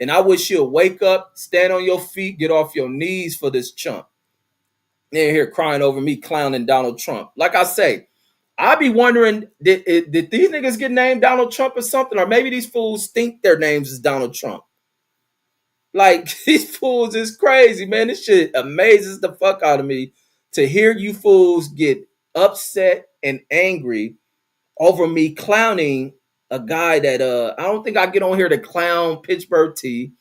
And I wish you'll wake up, stand on your feet, get off your knees for this chump. They're here crying over me clowning Donald Trump. Like I say, I be wondering, did these niggas get named Donald Trump or something? Or maybe these fools think their names is Donald Trump. Like, these fools is crazy, man. This shit amazes the fuck out of me to hear you fools get upset and angry over me clowning a guy that I don't think I get on here to clown Pittsburgh T.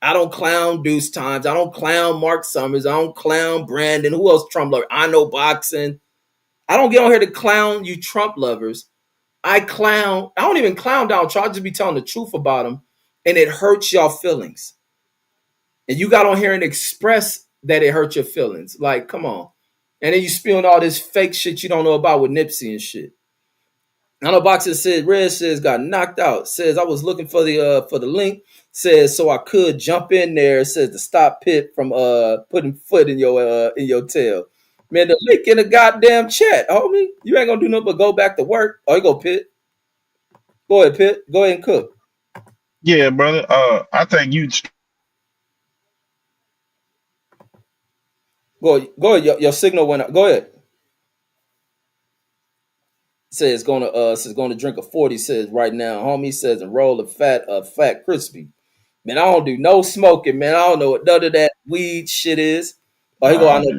I don't clown Deuce Times. I don't clown Mark Summers. I don't clown Brandon. Who else Trump lover? I know boxing. I don't get on here to clown you Trump lovers. I don't even clown Donald Trump. I just be telling the truth about him. And it hurts y'all feelings. And you got on here and express that it hurt your feelings. Like, come on. And then you spewing all this fake shit you don't know about with Nipsey and shit. I know Boxer said, Red says got knocked out. Says I was looking for the link. Says so I could jump in there. Says to stop Pitt from putting foot in your tail. Man, the link in the goddamn chat, homie. You ain't gonna do nothing but go back to work. Oh, you go Pitt. Go ahead, Pitt. Go ahead and cook. Yeah, brother. I think you. Go ahead. Your signal went up. Go ahead. Says gonna drink a 40. Says right now, homie says and roll a fat crispy. Man, I don't do no smoking, man. I don't know what none of that weed shit is. Oh, here go I know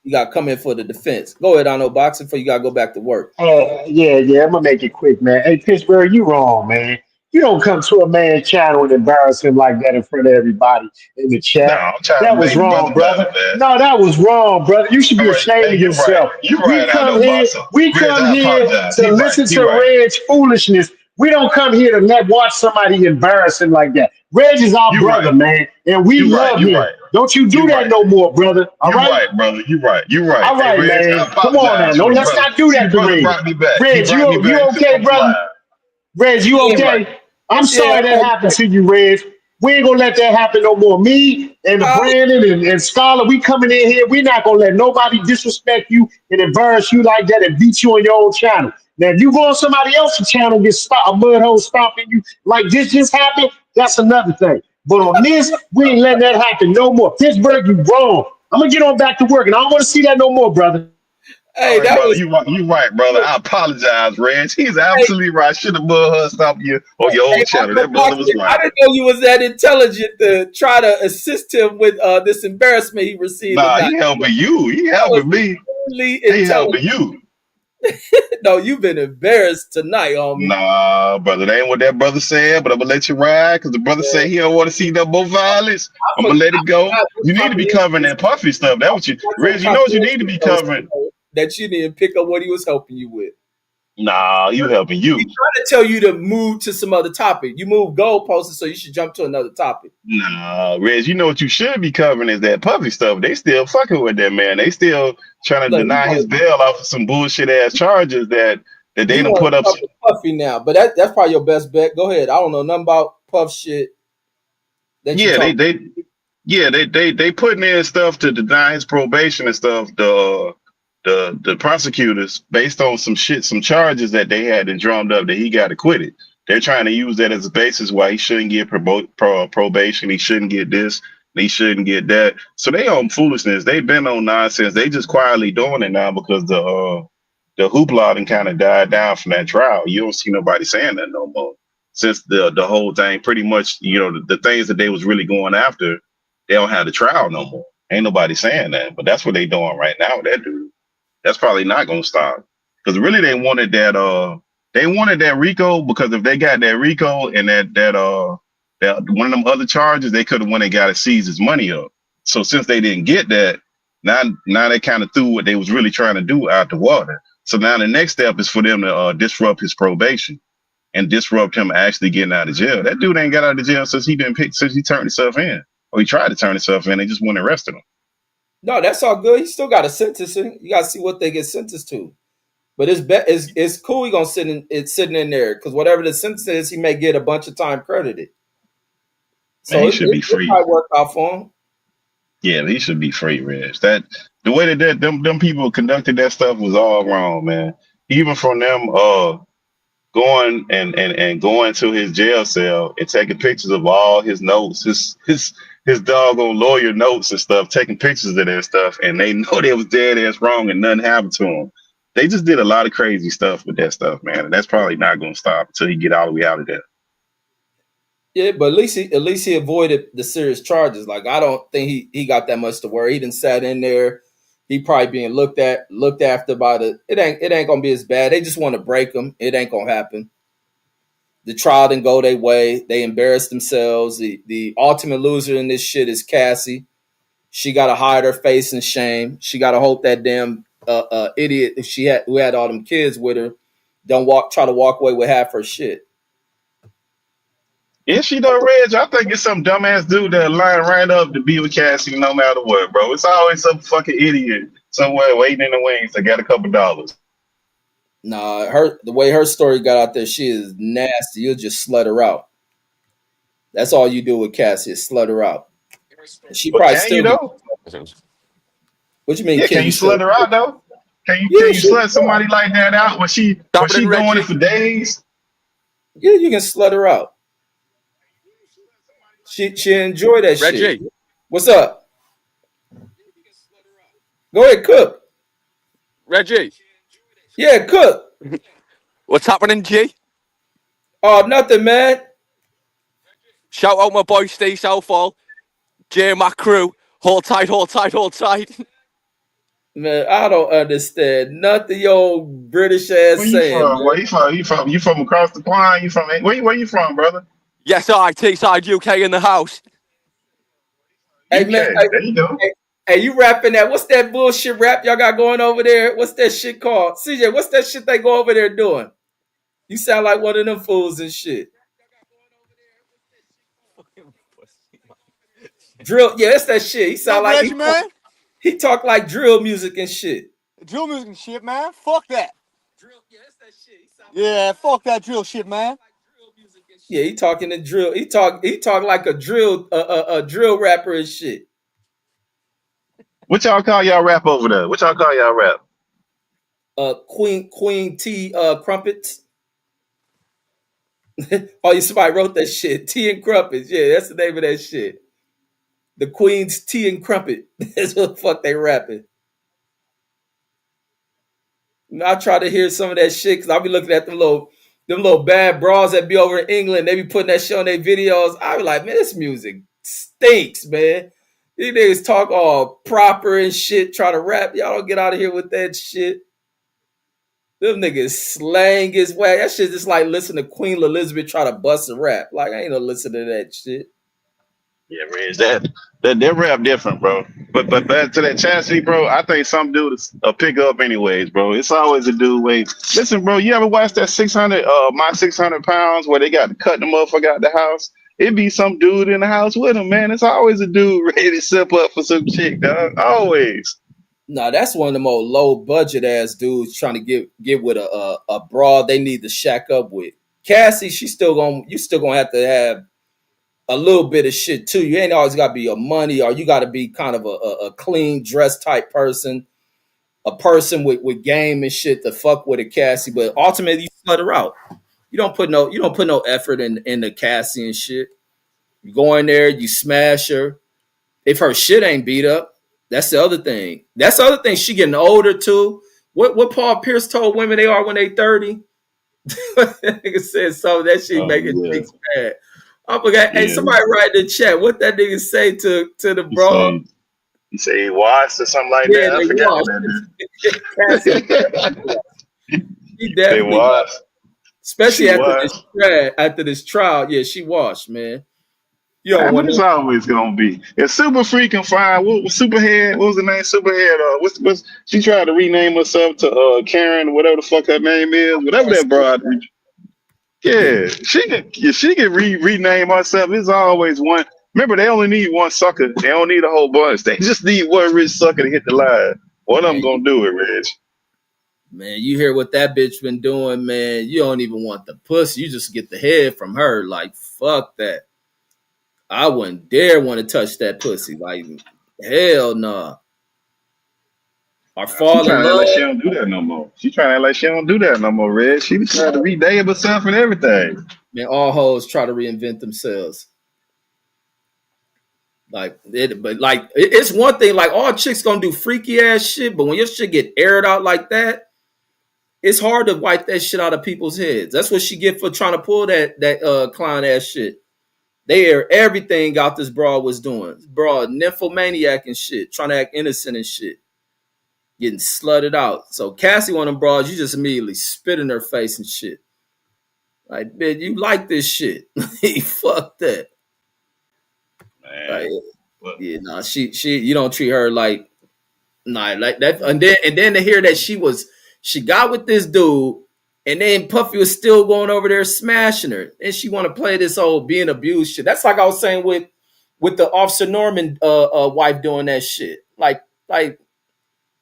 you got to come in for the defense. Go ahead, I know boxing before you got to go back to work. Yeah, I'm gonna make it quick, man. Hey, Pittsburgh, you wrong, man. You don't come to a man's channel and embarrass him like that in front of everybody in the No, chat. I'm trying to That was make wrong, brother better, brother. man. No, that was wrong, brother. You should All be right. ashamed Hey, of you're right. yourself. You're We right. I come know, here, boss. we Reg, come I here apologize. to You're right. listen You're to right. Reg's foolishness. We don't come here to watch somebody embarrass him like that. Reg is our You're right. brother, man, and we You're right. love You're him. right. Don't you do You're that right. no more, brother. All You're right? right, brother. You're right. You're right. All Hey, right, Reg, I man. Come on now. apologize No, for the let's brother. not do See, that the to brother Reg. brought me back. He Reg, brought me you back to okay, the brother? fly. Reg, you Yeah, You're right. okay? I'm yeah. sorry that happened to you, Reg. We ain't gonna let that happen no more. Me and the Uh, Brandon and Scholar, we coming in here. We're not gonna let nobody disrespect you and embarrass you like that and beat you on your own channel. Now, if you go on somebody else's channel and get a mud hole stomping you like this just happened, that's another thing. But on this, we ain't letting that happen no more. Pittsburgh, you wrong. I'm gonna get on back to work, and I don't want to see that no more, brother. All hey, right, that brother. was. You right, brother. I apologize, Reg. He's Hey, absolutely right. I should have brought her stop you on your hey, old I channel. know That brother was boxing. I right. didn't know you was that intelligent to try to assist him with this embarrassment he received Nah, tonight. he helping you. He That was helping me. extremely He helping intelligent. you. No, you've been embarrassed tonight, homie. Nah, brother, that ain't what that brother said, but I'm gonna let you ride because the brother said he don't want to see no more violence. I'm gonna let I it go. forgot what You need to be covering comprehension. that puffy stuff. That what you, That's some Reg. You know what you need to comprehension be skills covering. that you didn't pick up what he was helping you with. Nah, you helping He you. trying to tell you to move to some other topic. You move goalposts, so you should jump to another topic. Nah, Reg. You know what you should be covering is that puffy stuff. They still fucking with that man. They still trying to Look, deny his bail off of some bullshit ass charges that they he done want put to up. talk to Puffy now, but that's probably your best bet. Go ahead. I don't know nothing about Puff shit that you Yeah, talk. they putting in stuff to deny his probation and stuff. The prosecutors based on some shit, some charges that they had and drummed up that he got acquitted. They're trying to use that as a basis why he shouldn't get probation. He shouldn't get this. He shouldn't get that. So they on foolishness. They've been on nonsense. They just quietly doing it now because the hoopla and kind of died down from that trial. You don't see nobody saying that no more since the whole thing. Pretty much, the things that they was really going after, they don't have the trial no more. Ain't nobody saying that, but that's what they doing right now with that dude. That's probably not gonna stop because really they wanted that Rico because if they got that Rico and that one of them other charges, they could have went and got to seize his money up. So since they didn't get that, now they kind of threw what they was really trying to do out the water. So now the next step is for them to disrupt his probation and disrupt him actually getting out of jail. That dude ain't got out of jail since since he turned himself in, or he tried to turn himself in. They just went and arrested him. No, that's all good. He still got a sentencing. You got to see what they get sentenced to. But it's cool. He gonna it's sitting in there because whatever the sentence is, he may get a bunch of time credited. Man, So he should be it free. might work out for him. Yeah, he should be free, Reg. That The way that them people conducted that stuff was all wrong, man. Even from them going and going to his jail cell and taking pictures of all his notes, his doggone lawyer notes and stuff, taking pictures of that stuff, and they know they was dead ass wrong and nothing happened to him. They just did a lot of crazy stuff with that stuff, man, and that's probably not gonna stop until he get all the way out of there. Yeah, but at least he avoided the serious charges. Like I don't think he got that much to worry. He didn't sat in there. He probably being looked after by the. It ain't gonna be as bad. They just want to break him. It ain't gonna happen. The trial didn't go their way. They embarrassed themselves. The ultimate loser in this shit is Cassie. She got to hide her face in shame. She got to hope that damn idiot who had all them kids with her don't try to walk away with half her shit. Is she though, Reg? I think it's some dumbass dude that line right up to be with Cassie no matter what, bro. It's always some fucking idiot somewhere waiting in the wings that got a couple dollars. Nah, the way her story got out there, she is nasty. You'll just slut her out. That's all you do with Cassie is slut her out. She But probably can you still get. though? What you mean? Yeah, Can can you you still? slut her out though? Yeah, Can you slut somebody like that out when she doing it for days? Yeah, you can slut her out. She enjoy that shit. Reggie, What's up? Go ahead, cook. Reggie, Yeah, cook. what's happening, G? Oh, nothing, man. Shout out my boy Steve Southall, J my crew. Hold tight, hold tight, hold tight. Man, I don't understand nothing your British ass Where you saying, from? Where man. you from? You from across the pond? You from where you from, brother? Yes, I T-side UK in the house. Hey, UK. man. There you go. Hey, you rapping that? What's that bullshit rap y'all got going over there? What's that shit called? CJ, what's that shit they go over there doing? You sound like one of them fools and shit. Drill, yeah, that's that shit. He Yo, sound like Reggie, man. he talk like drill music and shit. Drill music and shit, man. Fuck that. Yeah, fuck that drill shit, man. Yeah, he talking to drill. He talk like a drill rapper and shit. What y'all call y'all rap over there? What y'all call y'all rap? Queen T crumpets. Oh, you somebody wrote that shit. Tea and crumpets. Yeah, that's the name of that shit. The Queen's Tea and Crumpet. That's what the fuck they rapping. I try to hear some of that shit because I'll be looking at them little bad bras that be over in England. They be putting that shit on their videos. I be like, man, this music stinks, man. These niggas talk all proper and shit, try to rap. Y'all don't get out of here with that shit. Them niggas slang his way. That shit just like listen to Queen Elizabeth try to bust a rap. Like, I ain't no listen to that shit. Yeah, Reg, that rap different, bro. But back to that chastity, bro. I think some dude is a pick up anyways, bro. It's always a dude. Wait, listen, bro. You ever watch that 600 my 600 pounds where they got to cut the motherfucker out the house? It be some dude in the house with him, man. It's always a dude ready to sip up for some chick, dog. Always. No, that's one of the more low budget ass dudes trying to get with a broad they need to shack up with. Cassie, you still gonna have to have a little bit of shit too. You ain't always got to be your money, or you got to be kind of a clean dress type person, a person with game and shit to fuck with a Cassie. But ultimately, you slut her out. You don't put no effort in the Cassie and shit. You go in there, you smash her. If her shit ain't beat up, that's the other thing. That's the other thing. She getting older too. What Paul Pierce told women they are when they 30. Nigga said so that shit Oh making yeah, chicks mad. I forgot. Hey, yeah. somebody write in the chat what that nigga say to the He bro. say he say he washed or something like Yeah, that. I they forgot what washed. Cassie that is. she They definitely washed. washed. She Especially washed. after this trial. Yeah, she washed, man. You don't That's what want it's no. always gonna be. It's super freaking fine. What was Superhead? What was the name? Superhead. What's she tried to rename herself to Karen, whatever the fuck her name is, whatever that broad. Yeah, Yeah, she can rename herself. It's always one. Remember, they only need one sucker. They don't need a whole bunch. They just need one rich sucker to hit the line. One of them man. gonna do it, Reg. Man, you hear what that bitch been doing, man. You don't even want the pussy. You just get the head from her. Like, fuck that. I wouldn't dare want to touch that pussy. Like, hell no. Nah. or She fall in trying to act like she love. don't do that no more. She trying to act like she don't do that no more, Red. She be trying to rename herself and everything. Man, all hoes try to reinvent themselves. It's one thing. Like all chicks gonna do freaky ass shit, but when your shit get aired out like that, it's hard to wipe that shit out of people's heads. That's what she get for trying to pull that clown ass shit. They air everything out this broad was doing. Broad nymphomaniac and shit, trying to act innocent and shit, getting slutted out. So Cassie, one of them broads, you just immediately spit in her face and shit. Like, bitch, you like this shit? Fuck that. Like, Man. But yeah, nah, she, you don't treat her like, nah, like that. And then to hear that she got with this dude, and then Puffy was still going over there smashing her, and she want to play this old being abused shit. That's like I was saying with the Officer Norman wife doing that shit. Like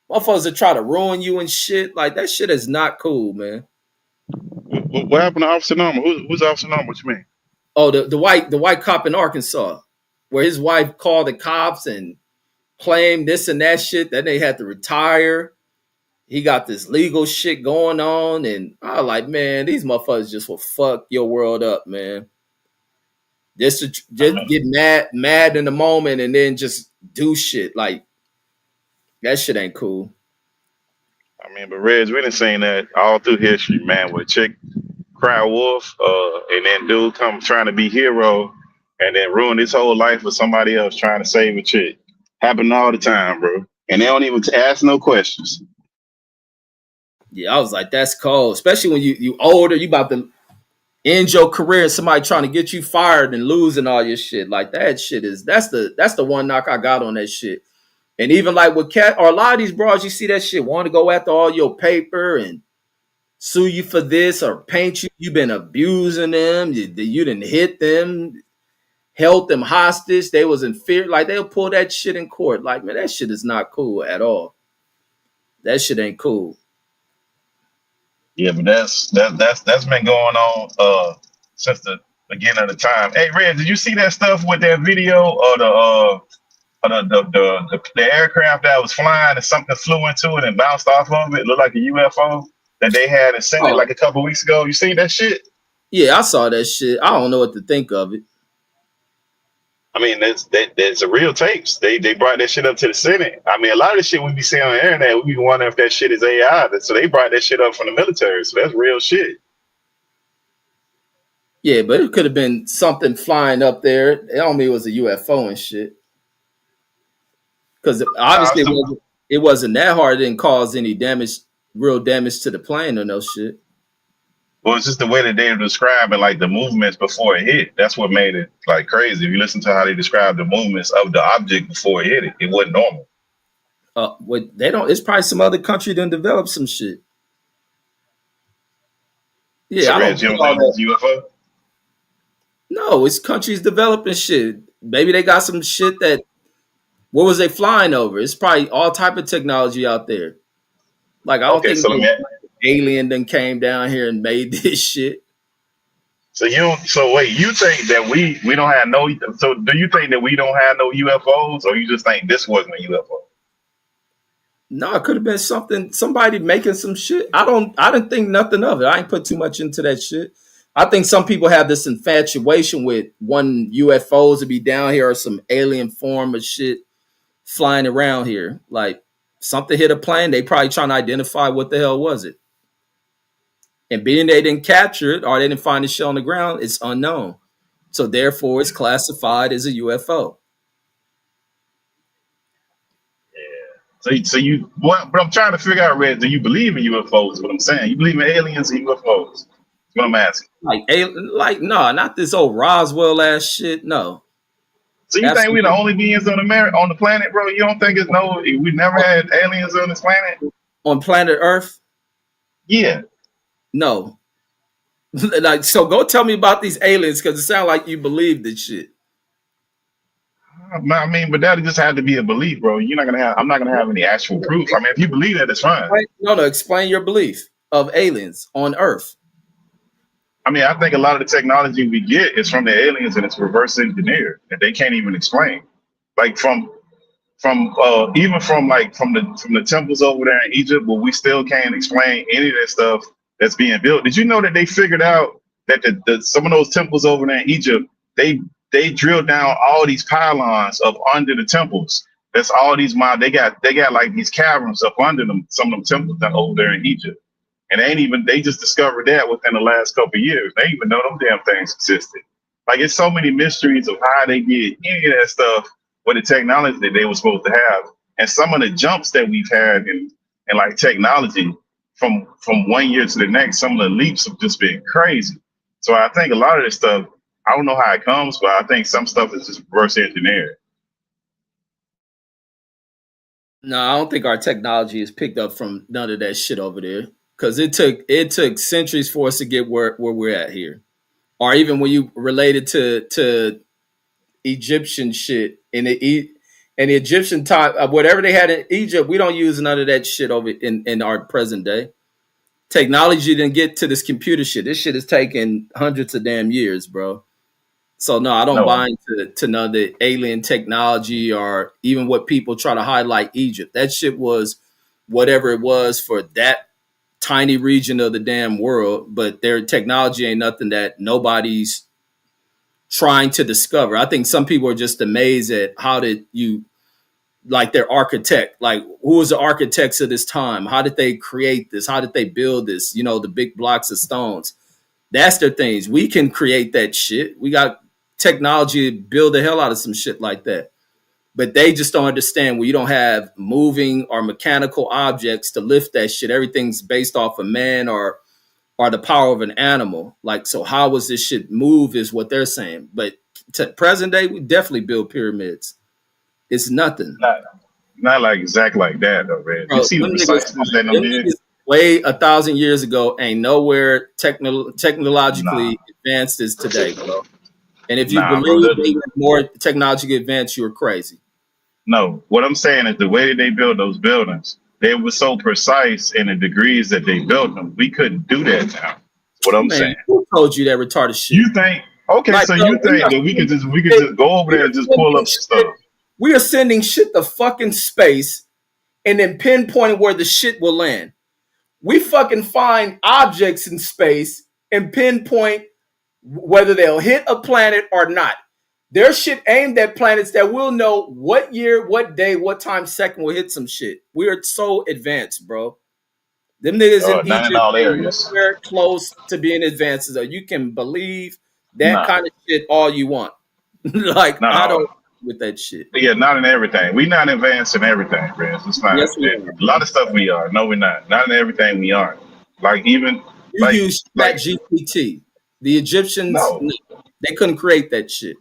motherfuckers that try to ruin you and shit. Like that shit is not cool, man. what happened to Officer Norman? Who's Officer Norman? What you mean? Oh, the white cop in Arkansas, where his wife called the cops and claimed this and that shit. Then they had to retire. He got this legal shit going on, and I was like, man, these motherfuckers just will fuck your world up, man. Just I mean, get mad in the moment, and then just do shit like that. Shit ain't cool. but Reg, we done seen that all through history, man. With a chick cry wolf, and then dude come trying to be hero, and then ruin his whole life for somebody else trying to save a chick. Happen all the time, bro. And they don't even ask no questions. Yeah, I was like, that's cold, especially when you older, you about to end your career, and somebody trying to get you fired and losing all your shit. Like that shit that's the one knock I got on that shit. And even like with cat or a lot of these bros, you see that shit want to go after all your paper and sue you for this or paint you. You've been abusing them. You didn't hit them, held them hostage. They was in fear. Like they'll pull that shit in court. Like man, that shit is not cool at all. That shit ain't cool. Yeah, but that's been going on since the beginning of the time. Hey, Red, did you see that stuff with that video of the aircraft that was flying and something flew into it and bounced off of it? It looked like a UFO that they had in Senate Oh like a couple weeks ago. You seen that shit? yeah, I saw that shit. I don't know what to think of it. I mean, that's a real tapes. They brought that shit up to the Senate. I mean, a lot of the shit we be seeing on the internet, we be wondering if that shit is AI. So they brought that shit up from the military. So that's real shit. Yeah, but it could have been something flying up there. It don't mean it was a UFO and shit. Because Nah, obviously it wasn't that hard. It didn't cause any damage, real damage to the plane or no shit. well, it's just the way that they were describing like the movements before it hit. That's what made it like crazy. If you listen to how they described the movements of the object before it hit it, it wasn't normal. What they don't. It's probably some other country done developed some shit. Yeah, So, I don't Reg, you think don't all think it that. was UFO? No, it's countries developing shit. Maybe they got some shit that. What was they flying over? It's probably all type of technology out there. Like I don't Okay, think so let no me. alien then came down here and made this shit. So you don't, so wait, you think that we don't have no? So do you think that we don't have no UFOs, or you just think this wasn't a UFO? No, it could have been somebody making some shit. I didn't think nothing of it. I ain't put too much into that shit. I think some people have this infatuation with one UFOs to be down here or some alien form of shit flying around here. Like something hit a plane, they probably trying to identify what the hell was it. And being they didn't capture it or they didn't find the shit on the ground, it's unknown. So therefore it's classified as a UFO. So you what? But I'm trying to figure out, Red. Do you believe in UFOs? Is what I'm saying. You believe in aliens and UFOs? That's what I'm asking. Like no, not this old Roswell ass shit. No. So you think we're the Absolutely. only beings on the planet, bro? You don't think it's no? We never had aliens on this planet? On planet Earth? Yeah. No. Like, so go tell me about these aliens because it sounds like you believe this shit. I mean, but that just had to be a belief, bro. You're not gonna have. I'm not gonna have any actual proof. I mean, if you believe that, it's fine. No, explain your belief of aliens on Earth. I mean, I think a lot of the technology we get is from the aliens, and it's reverse engineered that they can't even explain. Like from even from the temples over there in Egypt, but we still can't explain any of that stuff that's being built. Did you know that they figured out that some of those temples over there in Egypt, they drilled down all these pylons up under the temples. That's all these they got like these caverns up under them, some of them temples that over there in Egypt. And they just discovered that within the last couple of years. They didn't even know them damn things existed. Like it's so many mysteries of how they get any of that stuff with the technology that they were supposed to have. And some of the jumps that we've had in like technology from 1 year to the next, some of the leaps have just been crazy. So I think a lot of this stuff, I don't know how it comes, but I think some stuff is just reverse engineered. No, I don't think our technology is picked up from none of that shit over there. Because it took centuries for us to get where we're at here. Or even when you relate it to Egyptian shit in the Egyptian time, whatever they had in Egypt, we don't use none of that shit over in our present day. Technology didn't get to this computer shit. This shit is taking hundreds of damn years, bro. So no, I don't buy into none of the alien technology or even what people try to highlight Egypt. That shit was whatever it was for that tiny region of the damn world, but their technology ain't nothing that nobody's trying to discover. I think some people are just amazed at how did you like their architect, like who was the architects of this time? How did they create this? How did they build this? You know, the big blocks of stones. That's their things. We can create that shit. We got technology to build the hell out of some shit like that. But they just don't understand when you don't have moving or mechanical objects to lift that shit. Everything's based off of man or the power of an animal. Like, so how was this shit move is what they're saying. But to present day, we definitely build pyramids. It's nothing. Not like exact like that though, man. Bro, You see the precisely that them did? Way 1,000 years ago ain't nowhere technologically advanced as today, bro. And if you believe they were more technologically advanced, you're crazy. No, what I'm saying is the way that they built those buildings, they were so precise in the degrees that they built them. We couldn't do that now. What I'm saying. Who told you that retarded shit? You think okay? Like, so you think that we could just go over there and just pull up stuff? We are sending shit to fucking space and then pinpointing where the shit will land. We fucking find objects in space and pinpoint whether they'll hit a planet or not. There's shit aimed at planets that we'll know what year, what day, what time second will hit some shit. We are so advanced, bro. Them niggas in Egypt are close to being advanced. So you can believe that kind of shit all you want. Like, I don't with that shit. Yeah, not in everything. We not advanced in everything, Chris. It's not. Yes, a lot of stuff we are. No, we're not. Not in everything we aren't. Like even you use GPT. The Egyptians, they couldn't create that shit.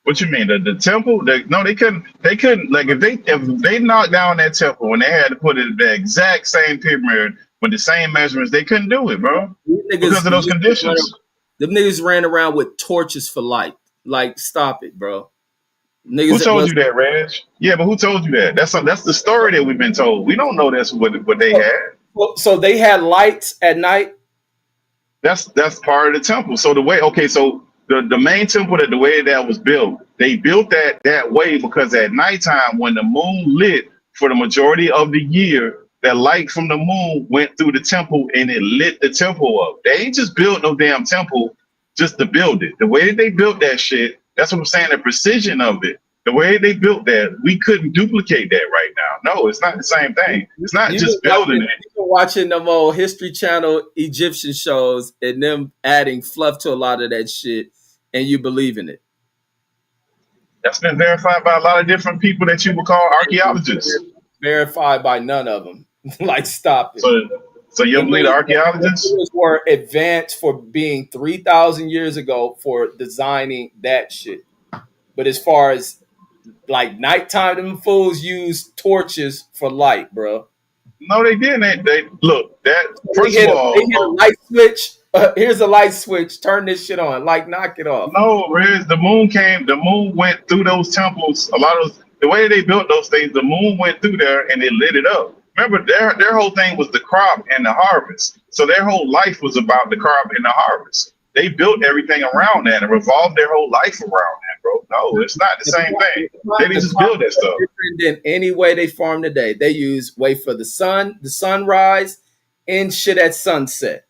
What you mean? The temple? No, they couldn't. They couldn't. Like if they knocked down that temple when they had to put it the exact same pyramid with the same measurements, they couldn't do it, bro. Because of those conditions. Them niggas ran around with torches for light. Like, stop it, bro. Niggas who told you that, Reg? Yeah, but who told you that? That's the story that we've been told. We don't know that's what they had. Well, so they had lights at night. That's part of the temple. So the main temple the way that was built, they built that way because at nighttime when the moon lit for the majority of the year, that light from the moon went through the temple and it lit the temple up. They ain't just built no damn temple just to build it. The way that they built that shit, that's what I'm saying, the precision of it. The way they built that, we couldn't duplicate that right now. No, it's not the same thing. It's not just building it. You're watching them old History Channel Egyptian shows and them adding fluff to a lot of that shit, and you believe in it. That's been verified by a lot of different people that you would call archaeologists. Verified by none of them. Like, stop it. So you believe the archaeologists were advanced for being 3,000 years ago for designing that shit. But as far as like nighttime, them fools use torches for light, bro. No, they didn't. They look that first of all. They hit a light switch. Here's a light switch. Turn this shit on. Like, knock it off. No, Riz, the moon went through those temples. A lot of the way they built those things, the moon went through there and it lit it up. Remember, their whole thing was the crop and the harvest. So their whole life was about the crop and the harvest. they built everything around that and revolved their whole life around that, bro. No, it's not the same thing. They didn't just build that stuff. Different than any way they farm today. They use wait for the sunrise, and shit at sunset.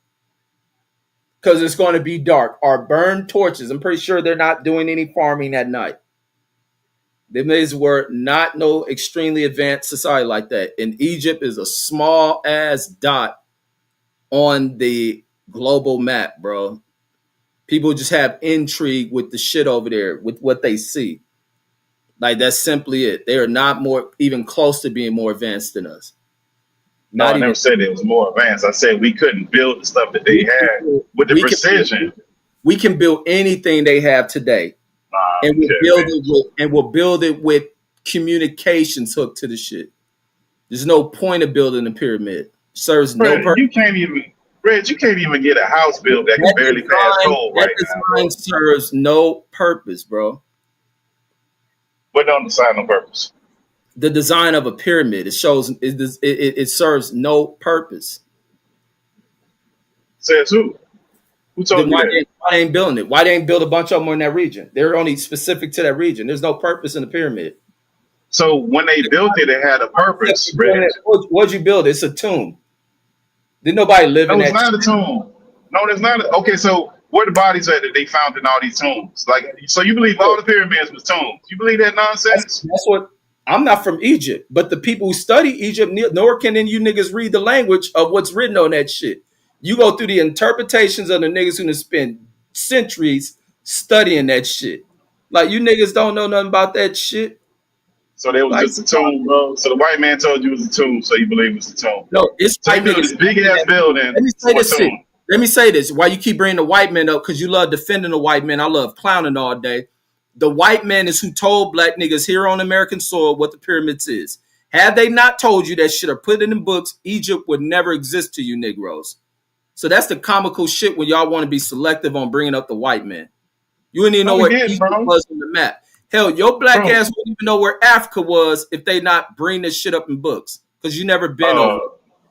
Because it's going to be dark, or burn torches. I'm pretty sure they're not doing any farming at night. Them days were not no extremely advanced society like that. And Egypt is a small ass dot on the global map, bro. People just have intrigue with the shit over there, with what they see. Like that's simply it. They are not more even close to being more advanced than us. No, I never said it was more advanced. I said we couldn't build the stuff that they had with the precision. We can build anything they have today, and we'll build it with communications hooked to the shit. There's no point of building a pyramid. Serves no purpose. You can't even get a house built that can barely pass code right now. That design serves no purpose, bro. What don't design no purpose? The design of a pyramid. It shows it serves no purpose. Says who? Who told you that? Why they ain't building it? Why they ain't build a bunch of them in that region? They're only specific to that region. There's no purpose in the pyramid. So when they built it, it had a purpose. What'd you build? It's a tomb. Didn't nobody live in that? No, it's not a tomb. No, there's not. Okay, so where the bodies at that they found in all these tombs? Like, so you believe all the pyramids was tombs? You believe that nonsense? That's what. I'm not from Egypt, but the people who study Egypt, nor can any you niggas read the language of what's written on that shit. You go through the interpretations of the niggas who spend centuries studying that shit. Like, you niggas don't know nothing about that shit. So they was just a tomb, bro. So the white man told you it was a tomb, so you believe it was a tomb. No, it's so you built this big ass building. Let me say this. Why you keep bringing the white man up? Because you love defending the white man. I love clowning all day. The white man is who told black niggas here on American soil what the pyramids is. Had they not told you that shit or put it in books, Egypt would never exist to you Negroes. So that's the comical shit when y'all want to be selective on bringing up the white man. You wouldn't even know where Egypt was on the map. Hell, your black ass wouldn't even know where Africa was if they not bring this shit up in books. Because you never been over.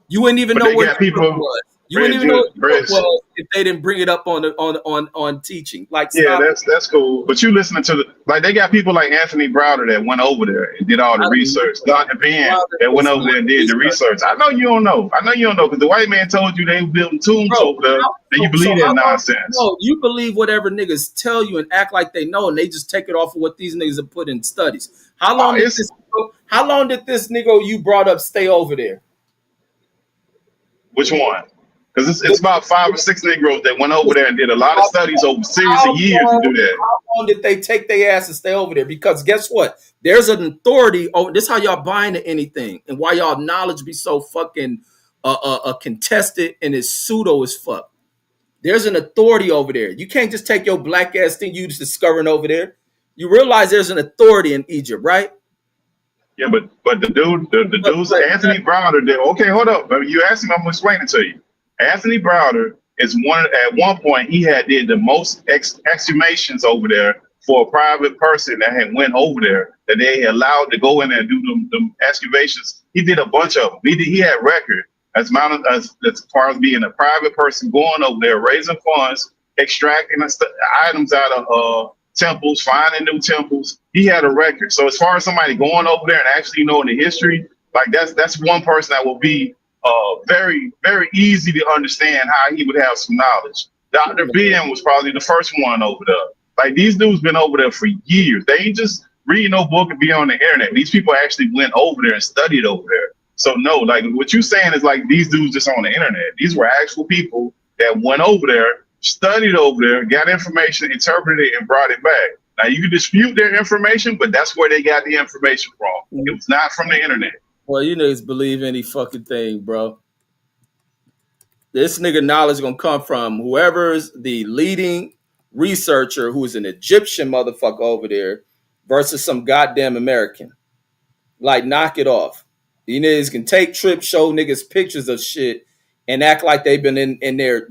You wouldn't even know where people was. You wouldn't even know what it was if they didn't bring it up on teaching. Like, yeah, that's cool. But you listening to they got people like Anthony Browder that went over there and did all the research. Dr. Ben that went over there and did the research. I know you don't know. Because the white man told you they were building tombs over there. And you believe that nonsense. No, you believe whatever niggas tell you and act like they know, and they just take it off of what these niggas have put in studies. How long did this nigga you brought up stay over there? Which one? Because it's about 5 or 6 Negroes that went over there and did a lot of studies over a series of years to do that. How long did they take their ass to stay over there? Because guess what? There's an authority over this. How y'all buying to anything, and why y'all knowledge be so fucking contested and is pseudo as fuck. There's an authority over there. You can't just take your black ass thing you just discovering over there. You realize there's an authority in Egypt, right? Yeah, but the dudes, Anthony Browder did. Okay, hold up. You asked him, I'm gonna explain it to you. Anthony Browder is at one point he did the most exhumations over there for a private person that had went over there that they allowed to go in there and do them excavations. He did a bunch of them. He had record as far as being a private person going over there, raising funds, extracting items out of temples, finding new temples. He had a record. So as far as somebody going over there and actually knowing the history, like that's one person that will be very, very easy to understand how he would have some knowledge. Dr. Ben was probably the first one over there. Like, these dudes been over there for years. They ain't just read no book and be on the internet. These people actually went over there and studied over there. So no, like what you're saying is like these dudes just on the internet. These were actual people that went over there, studied over there, got information, interpreted it, and brought it back. Now you can dispute their information, but that's where they got the information from. It was not from the internet. Well, you niggas believe any fucking thing, bro. This nigga knowledge gonna come from whoever's the leading researcher who's an Egyptian motherfucker over there versus some goddamn American. Like, knock it off. You niggas can take trips, show niggas pictures of shit, and act like they've been in their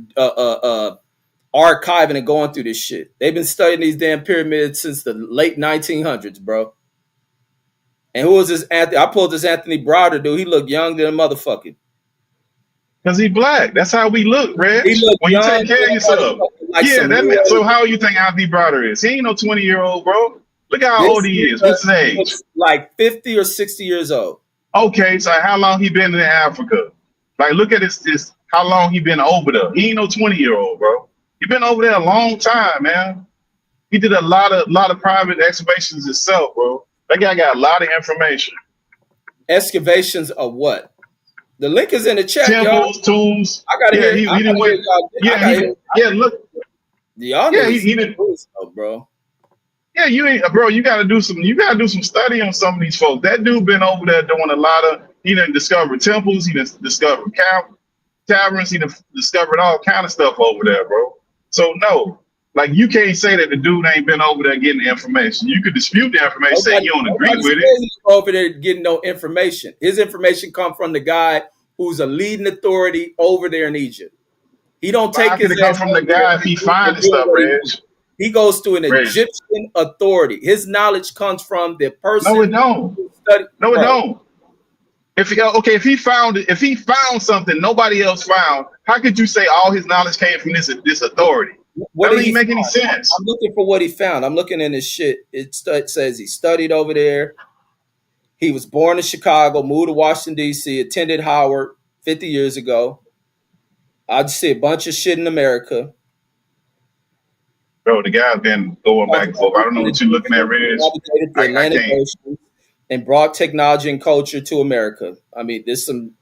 archiving and going through this shit. They've been studying these damn pyramids since the late 1900s, bro. And who is this Anthony? I pulled this Anthony Browder dude. He looked young than a motherfucker. Because he black. That's how we look, Reg. When you take care of yourself. like Yeah, some that man. real. So how you think Ivy Browder is? He ain't no 20-year-old, bro. Look how old This he is. nigga What's his age? looks like 50 or 60 years old. Okay, so how long he been in Africa? Like, look at this how long he been over there. He ain't no 20-year-old, bro. He been over there a long time, man. He did a lot of private excavations himself, bro. That guy got a lot of information. Excavations of what? The link is in the chat, y'all. Temples, tombs. I gotta Yeah, hear. he I didn't gotta hear went. y'all. I Yeah, gotta hear. look. Y'all Yeah, niggas he didn't. bro. Yeah, you ain't, bro. You gotta do some study on some of these folks. That dude been over there doing a lot of. He done discovered temples. He done discovered taverns. He done discovered all kind of stuff over there, bro. So no, like you can't say that the dude ain't been over there getting the information. You could dispute the information, say you don't agree Nobody with said it. he's over there getting no information. His information come from the guy who's a leading authority over there in Egypt. He don't But how take could his it come ass from the over there guy if he and finding doing stuff, what he Reg? do. He goes to an Reg. Egyptian authority. His knowledge comes from the person No, it don't. who studied. No, it Bro, don't. If he found something nobody else found, how could you say all his knowledge came from this authority? what That did doesn't he even make find? any sense. I'm looking for what he found. I'm looking in his shit. It says he studied over there. He was born in Chicago, moved to Washington, D.C., attended Howard 50 years ago. I just see a bunch of shit in America. Bro, the guy's been going back and forth. I don't know what you're looking at, Reg. Navigated the I Atlantic can't. Ocean and brought technology and culture to America. I mean, there's some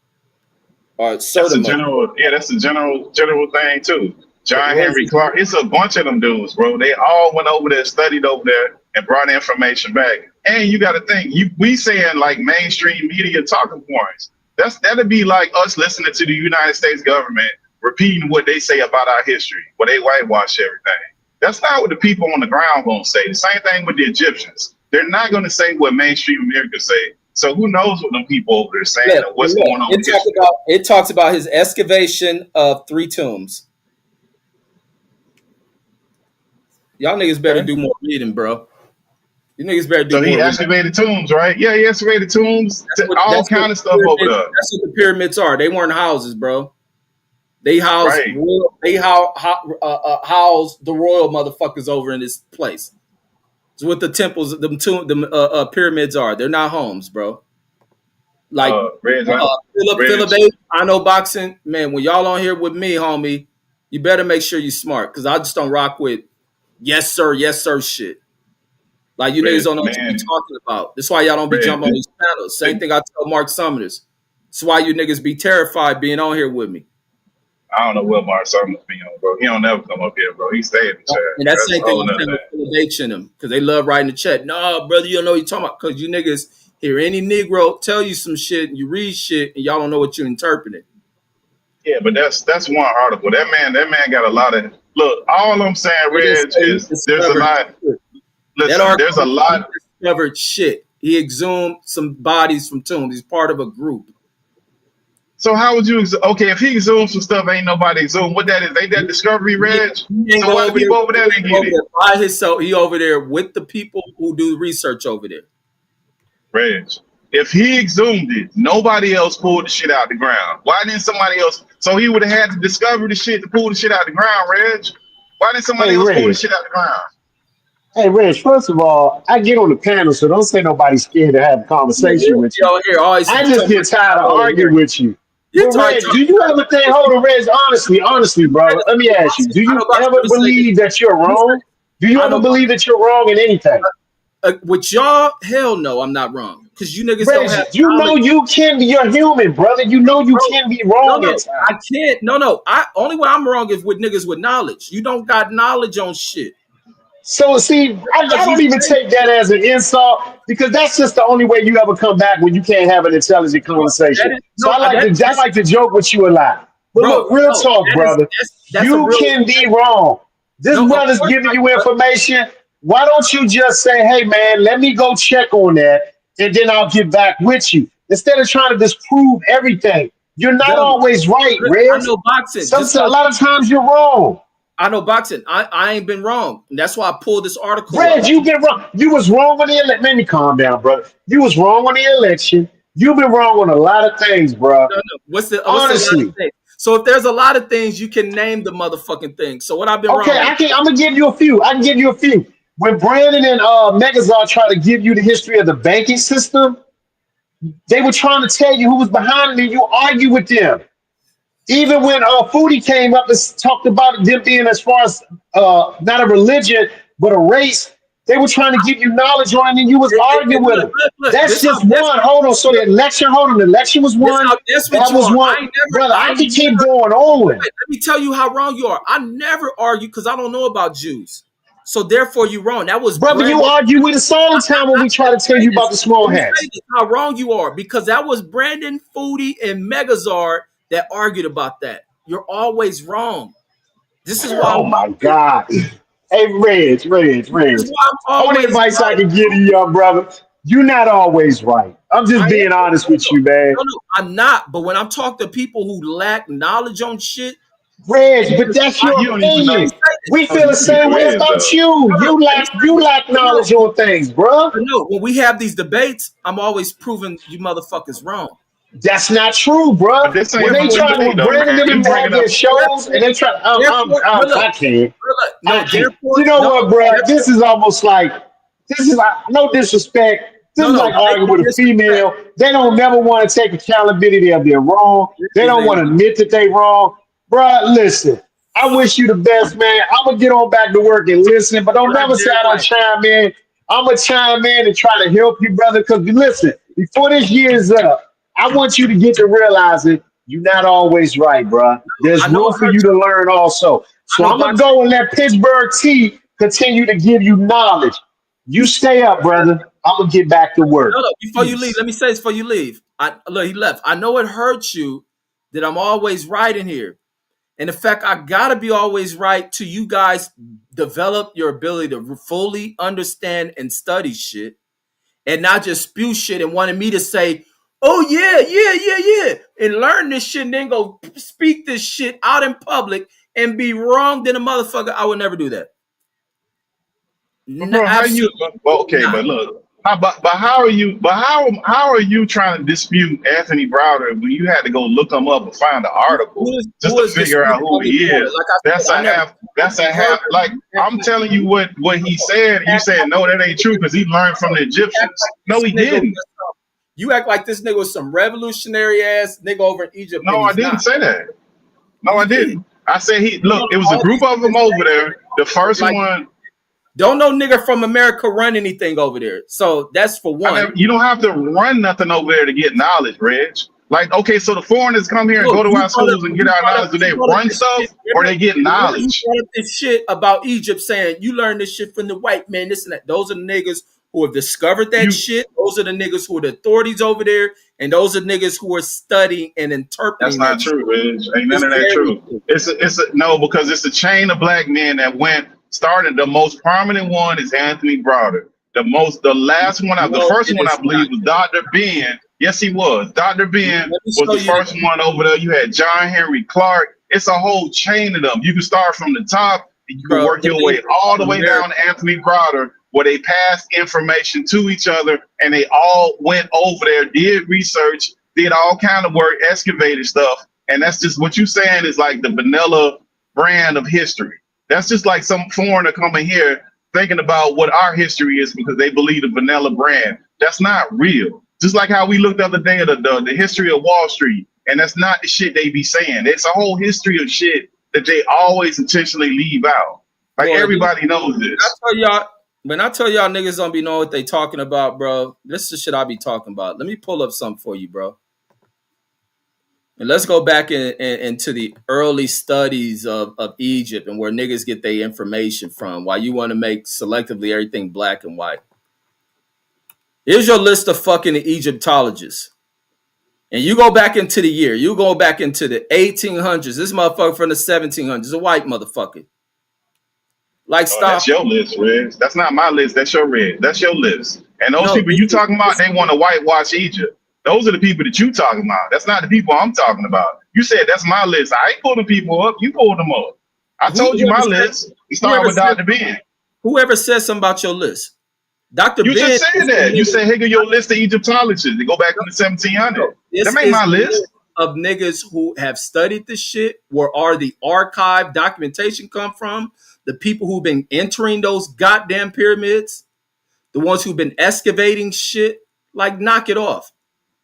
That's a certain that's a general thing too. John what is Henry this? Clark. It's a bunch of them dudes, bro. They all went over there, studied over there, and brought information back. And you got to think, we saying like mainstream media talking points. That'd be like us listening to the United States government repeating what they say about our history, where they whitewash everything. That's not what the people on the ground gonna say. The same thing with the Egyptians. They're not gonna say what mainstream America say. So who knows what them people over there saying Yeah, or what's going on in history? It talks about his excavation of 3 tombs. Y'all niggas better Okay. do more reading, bro. You niggas better do So he more reading. excavated tombs, right? Yeah, he excavated tombs, all kind of stuff over there. That's what the pyramids are. They weren't houses, bro. They house Right. house the royal motherfuckers over in this place. It's what the temples, the pyramids are. They're not homes, bro. Like Reg, Philip A. I know boxing, man. When y'all on here with me, homie, you better make sure you smart because I just don't rock with yes sir shit. Like you niggas don't know what you be man, talking about. That's why y'all don't be Reg, jumping on these panels. Same thing I tell Mark Sumners. That's why you niggas be terrified being on here with me. I don't know what Mark Summers be on, bro. He don't never come up here, bro. He stay in the chat. And that's the That's same a thing whole I'm nother saying thing. with Philip H in them because they love writing the chat. No, brother, you don't know what you're talking about because you niggas hear any Negro tell you some shit and you read shit and y'all don't know what you're interpreting. Yeah, but that's one article. That man got a lot of look. All I'm saying, They didn't Reg, say he is there's a discovered lot. shit. That Listen, there's a article lot. he discovered shit. He exhumed some bodies from tombs. He's part of a group. So how would you? Okay, if he exhumed some stuff, ain't nobody exhumed. What that is? Ain't that discovery, Reg? He ain't So go why the over there. people over there didn't get Over it? there by himself. He over there with the people who do research over there. Reg, if he exhumed it, nobody else pulled the shit out the ground. Why didn't somebody else? So he would have had to discover the shit to pull the shit out the ground, Reg. Why didn't somebody Hey, else pull the Reg. shit out the ground? Hey, Reg, first of all, I get on the panel, so don't say nobody's scared to have a conversation with you. Yo, here, always I talking just get tired of about arguing with you. you But talking. Reg, do you ever think, hold on, Reg, honestly, bro, let me ask you, do I know you about ever believe that you're wrong? Do you I ever know believe that you're wrong in anything? with y'all. Hell no, I'm not wrong because you niggas Reg, don't have you know knowledge. you can be, you're human, brother. You know you Bro, can be wrong no, at I times. can't. No. I only way I'm wrong is with niggas with knowledge. You don't got knowledge on shit. So see, I Because you don't even say, take that as an insult because that's just the only way you ever come back when you can't have an intelligent bro, that conversation. is So I that's like to joke with you a lot. But bro. look, real No, talk, brother. that's a You real. can be wrong. This No, of brother's course giving I. you information. Why don't you just say, hey man, let me go check on that and then I'll get back with you. Instead of trying to disprove everything. You're not Yo, always right, I Reg. know boxing. Some Just a like lot of times you're wrong. I know boxing. I ain't been wrong. And that's why I pulled this article Brad, up. you been wrong. You was wrong on the election. Let me calm down, brother. You was wrong on the election. You've been wrong on a lot of things, bro. No. What's the line of Honestly, thing? So if there's a lot of things, you can name the motherfucking thing. So what I've been Okay, wrong with? I'm gonna give you a few. I can give you a few. When Brandon and Megazord try to give you the history of the banking system, they were trying to tell you who was behind it, and you argue with them. Even when Foodie came up and talked about them being as far as not a religion but a race, they were trying to give you knowledge on it, and you was arguing with them. Look, That's this how just one. desperate. Hold on. So the election, hold on. The election was This one. how desperate That you was are. one. Brother, I can keep going on. Let me tell you how wrong you are. I never argue because I don't know about Jews. So therefore, you're wrong. That was Brother, you Brandon. argue with us all the time when we try to tell you about the small Let me say hats. this, how wrong you are, because that was Brandon, Foodie, and Megazard that argued about that. You're always wrong. This is why I'm Oh my God. Hey, this is Reg. why I'm Only always advice I right. can give you, young brother, you're not always right. I'm I just am. being honest with you, man. No, I'm not. But when I'm talking to people who lack knowledge on shit, Reg, but that's You your don't even let me opinion. know say this. We how feel the deep same it way is, about though. you. Hold on, let me say You this. lack No, knowledge on things, bruh. no. When we have these debates, I'm always proving you motherfuckers wrong. That's not true, But bruh. this ain't When they about Therefore, the try you, to, debate, when though, Brandon man. and You them have bringing their up. shows and they try, but look, I can't. no, therefore, You know no, what, bruh? therefore, This is almost like, this is like, no disrespect. This is no, like take arguing the with a disrespect. female. They don't never want to take accountability of their wrong. They These don't want niggas, to admit that they wrong. Bruh, listen. I wish you the best, man. I'm gonna get on back to work and listen, but don't never say goddamn I don't right. chime in. I'm gonna chime in and try to help you, brother. Because listen, before this year is up, I want you to get to realizing you're not always right, bruh. There's I know room it for hurt you to you. learn also. I So know I'm gonna boxing. go and let Pittsburgh T continue to give you knowledge. You stay up, brother. I'm gonna get back to work. No, no. Before you leave, Peace. let me say this before you leave. Look, he left. I know it hurts you that I'm always right in here. And in fact, I gotta be always right to you guys develop your ability to fully understand and study shit and not just spew shit and wanting me to say, oh yeah, and learn this shit and then go speak this shit out in public and be wrong than a motherfucker. I would never do that. But bro, how you? Absolutely Well, okay, not. but look, but how are you? But how are you trying to dispute Anthony Browder when you had to go look him up and find the article just Who to is figure out disputing who on he this point? is? Like I That's said, I a never half. That's a heard half. Like I'm telling you what he said. You said no, that ain't true because he learned from the you act Egyptians. like No, this he nigga didn't. was you act like this nigga was some revolutionary ass nigga over in Egypt, No, and I he's didn't not. say that. No, You I did. didn't. I said he You know, look. It was a all group these of them niggas over there. The first like one. don't no nigga from America run anything over there. So that's for I one. never, you don't have to run nothing over there to get knowledge, Reg. Like, okay, so the foreigners come here and No, go to our schools and get our knowledge. Do you they brought up run this shit. stuff or they get Remember you knowledge? brought up this shit about Egypt saying you learned this shit from the white man, this and that. Those are the niggas who have discovered that You shit. Those are the niggas who are the authorities over there, and those are niggas who are studying and That's interpreting that not shit. true, Reg. Ain't none It's of that very true. true. It's a no, because it's a chain of black men that went started. The most prominent one is Anthony Browder. The last one, the No, first it one I is not. believe was Dr. Ben. Yes, he was. Dr. Ben Let me was show the you first that. one over there. You had John Henry Clark. It's a whole chain of them. You can start from the top and you can Bro, work them your way niggas are all the from way America. down to Anthony Browder, where they passed information to each other and they all went over there, did research, did all kind of work, excavated stuff. And that's just what you're saying is like the vanilla brand of history. That's just like some foreigner coming here thinking about what our history is because they believe the vanilla brand. That's not real. Just like how we looked the other day at the history of Wall Street, and that's not the shit they be saying. It's a whole history of shit that they always intentionally leave out. Like Boy, everybody knows I this. tell y'all, when I tell y'all niggas don't be knowing what they talking about, bro, this is the shit I be talking about. Let me pull up something for you, bro. And let's go back into the early studies of Egypt and where niggas get their information from. Why you want to make selectively everything black and white. Here's your list of fucking Egyptologists. And you go back into the year. You go back into the 1800s. This motherfucker from the 1700s, a white motherfucker. Like, Oh, that's stop. your list, Reg. That's not my list. That's your Reg. That's your list. And those No, people you talking about, they want to whitewash Egypt. Those are the people that you talking about. That's not the people I'm talking about. You said that's my list. I ain't pulling people up. You pulled them up. I told you whoever my said, list. You start whoever with said, Dr. Ben. whoever said something about your list. Dr. You Ben just said is the that. You nigga. said, here go your list of Egyptologists. They go back from the No, 1700s. this That ain't is my the list list. of niggas who have studied this shit, where are the archive documentation come from, the people who've been entering those goddamn pyramids, the ones who've been excavating shit, like knock it off.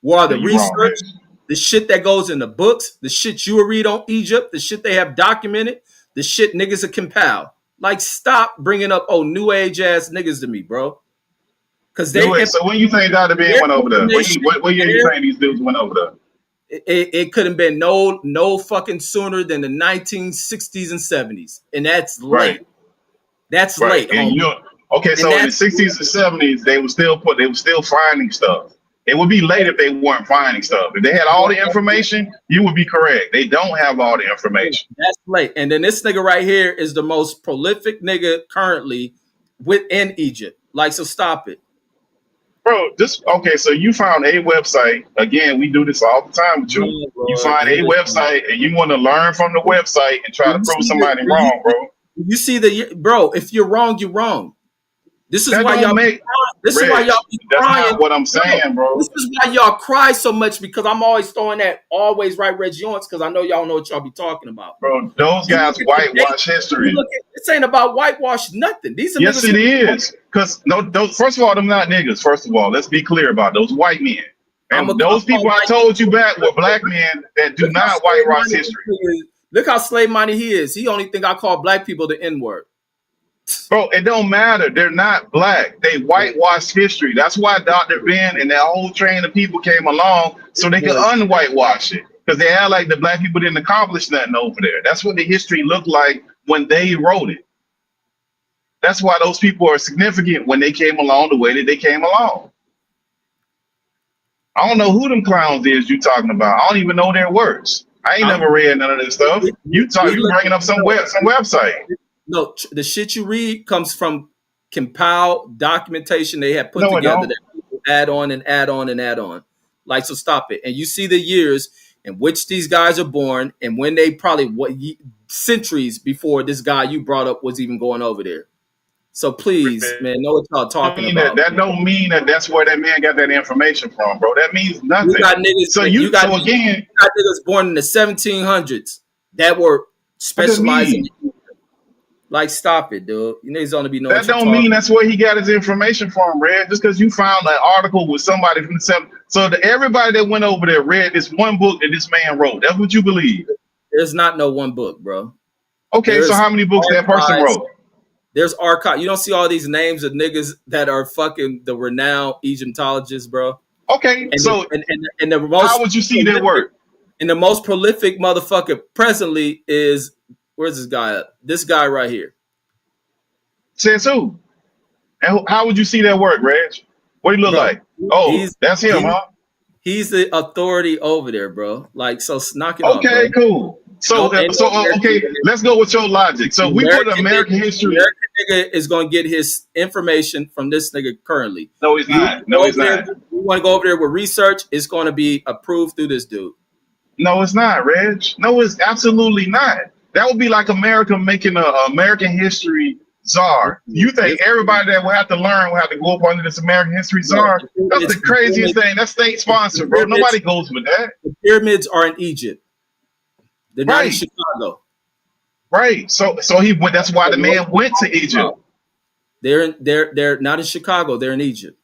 Where are Yeah, the you wrong, research, man. the shit that goes in the books, the shit you will read on Egypt, the shit they have documented, the shit niggas are compiled. Like, stop bringing up new age ass niggas to me, bro. Because So when you think Dr. Ben their went over there? information, What year you think these dudes went over there? it could have been no fucking sooner than the 1960s and 70s, and that's Right, late. That's right. late, And homie. okay, And so in the that's 60s and 70s, they were still finding stuff. It would be late if they weren't finding stuff. If they had all the information, you would be correct. They don't have all the information. that's late. And then this nigga right here is the most prolific nigga currently within Egypt. Like, so stop it. Bro, okay, so you found a website. Again, we do this all the time with you. Yeah, You bro. find a website and you want to learn from the website and try to prove somebody wrong, bro. You see bro, if you're wrong, you're wrong. This is That why don't y'all make this is why y'all be That's crying. not what I'm saying, No, bro. this is why y'all cry so much, because I'm always throwing that always right Reggions, because I know y'all know what y'all be talking about. Bro, those You guys look at whitewash history. this ain't about whitewash nothing. These are Yes, niggas it who is. Because those, first of all, them not niggas. First of all, let's be clear about those white men. And those people I told you back were black men that do not whitewash history. Look how slave-minded he is. He only think I call black people the N-word. Bro, it don't matter. They're not black. They whitewash history. That's why Dr. Ben and that whole train of people came along so they could unwhitewash it. Because they had like the black people didn't accomplish nothing over there. That's what the history looked like when they wrote it. That's why those people are significant when they came along the way that they came along. I don't know who them clowns is you talking about. I don't even know their works. I ain't never read none of this stuff. You bringing up some website. No, the shit you read comes from compiled documentation they have put together that people add on and add on and add on. Like, so stop it. And you see the years in which these guys are born and when they probably centuries before this guy you brought up was even going over there. So please, man, know what y'all talking about. That don't mean that that's where that man got that information from, bro. That means nothing. You got niggas, you got niggas born in the 1700s that were specializing. Like, stop it, dude. You niggas only be knowing. That don't mean that's where he got his information from, Red. Just because you found an article with somebody from the 70s. So everybody that went over there read this one book that this man wrote. That's what you believe. There's not no one book, bro. Okay, so how many books that person wrote? There's archive. You don't see all these names of niggas that are fucking the renowned Egyptologists, bro. Okay, and so the most, how would you see their work? And the most prolific motherfucker presently is, where's this guy at? This guy right here. Says who? And how would you see that work, Reg? What do he look like? Oh, that's him, huh? He's the authority over there, bro. Like, so knock it off. Okay, cool. So, okay, let's go with your logic. So we put American history. American nigga is going to get his information from this nigga currently. No, he's not. No, he's not. We want to go over there with research. It's going to be approved through this dude. No, it's not, Reg. No, it's absolutely not. That would be like America making an American history czar. You think everybody that will have to learn will have to go up under this American history czar? That's the craziest thing. That's state sponsored, bro. Nobody goes with that. The pyramids are in Egypt. They're not in Chicago. Right. So he went. That's why the man went to Egypt. They're not in Chicago. They're in Egypt.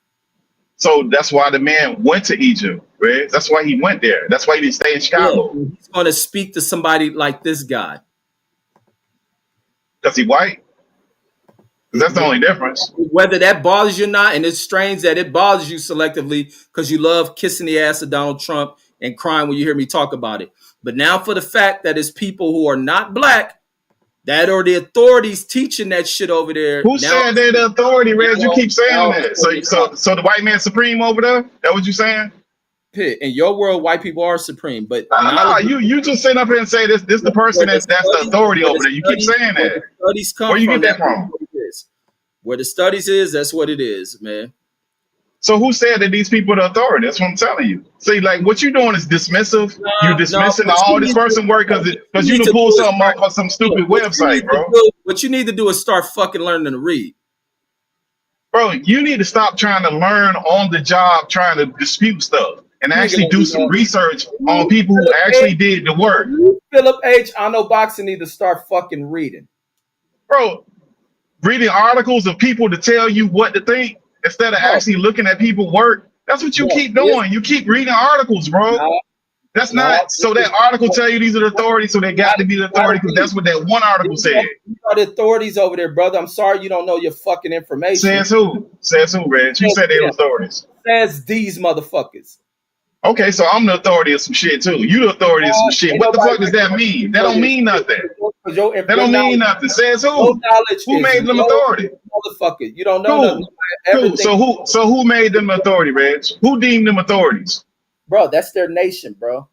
So that's why the man went to Egypt, right? That's why he went there. That's why he didn't stay in Chicago. Yeah, he's going to speak to somebody like this guy. Because he white? That's the only difference. Whether that bothers you or not, and it's strange that it bothers you selectively because you love kissing the ass of Donald Trump and crying when you hear me talk about it. But now for the fact that it's people who are not black that are the authorities teaching that shit over there. Who said they're the authority, Reg? You keep saying that. So the white man's supreme over there? That what you saying? In your world, white people are supreme, but you just sit up here and say this the person that's the authority over there. You keep saying that. Where you get that from? Where the studies is, that's what it is, man. So who said that these people are the authority? That's what I'm telling you. See, like what you're doing is dismissive. You're dismissing all this person work because you can pull something off of some stupid website, bro. What you need to do is start fucking learning to read. Bro, you need to stop trying to learn on the job, trying to dispute stuff. and You ain't actually gonna do do some that. research on people who actually did the work. Philip H. I know boxing need to start fucking reading. Bro, reading articles of people to tell you what to think instead of actually looking at people work. That's what you keep doing. You keep reading articles, bro. That's not so that article tell you these are the authorities, so they got to be the authority because that's what that one article said. You are the authorities over there, brother. I'm sorry you don't know your fucking information. Says who? Says who, Reg? You said they were authorities. Says these motherfuckers. Okay, so I'm the authority of some shit too. You the authority of some shit. What the fuck does that mean? That don't mean nothing. That don't mean nothing. Says who? Who made them authority? Motherfucker, you don't know nothing. Cool. So who made them authority, Reg? Who deemed them authorities? Bro, that's their nation, bro.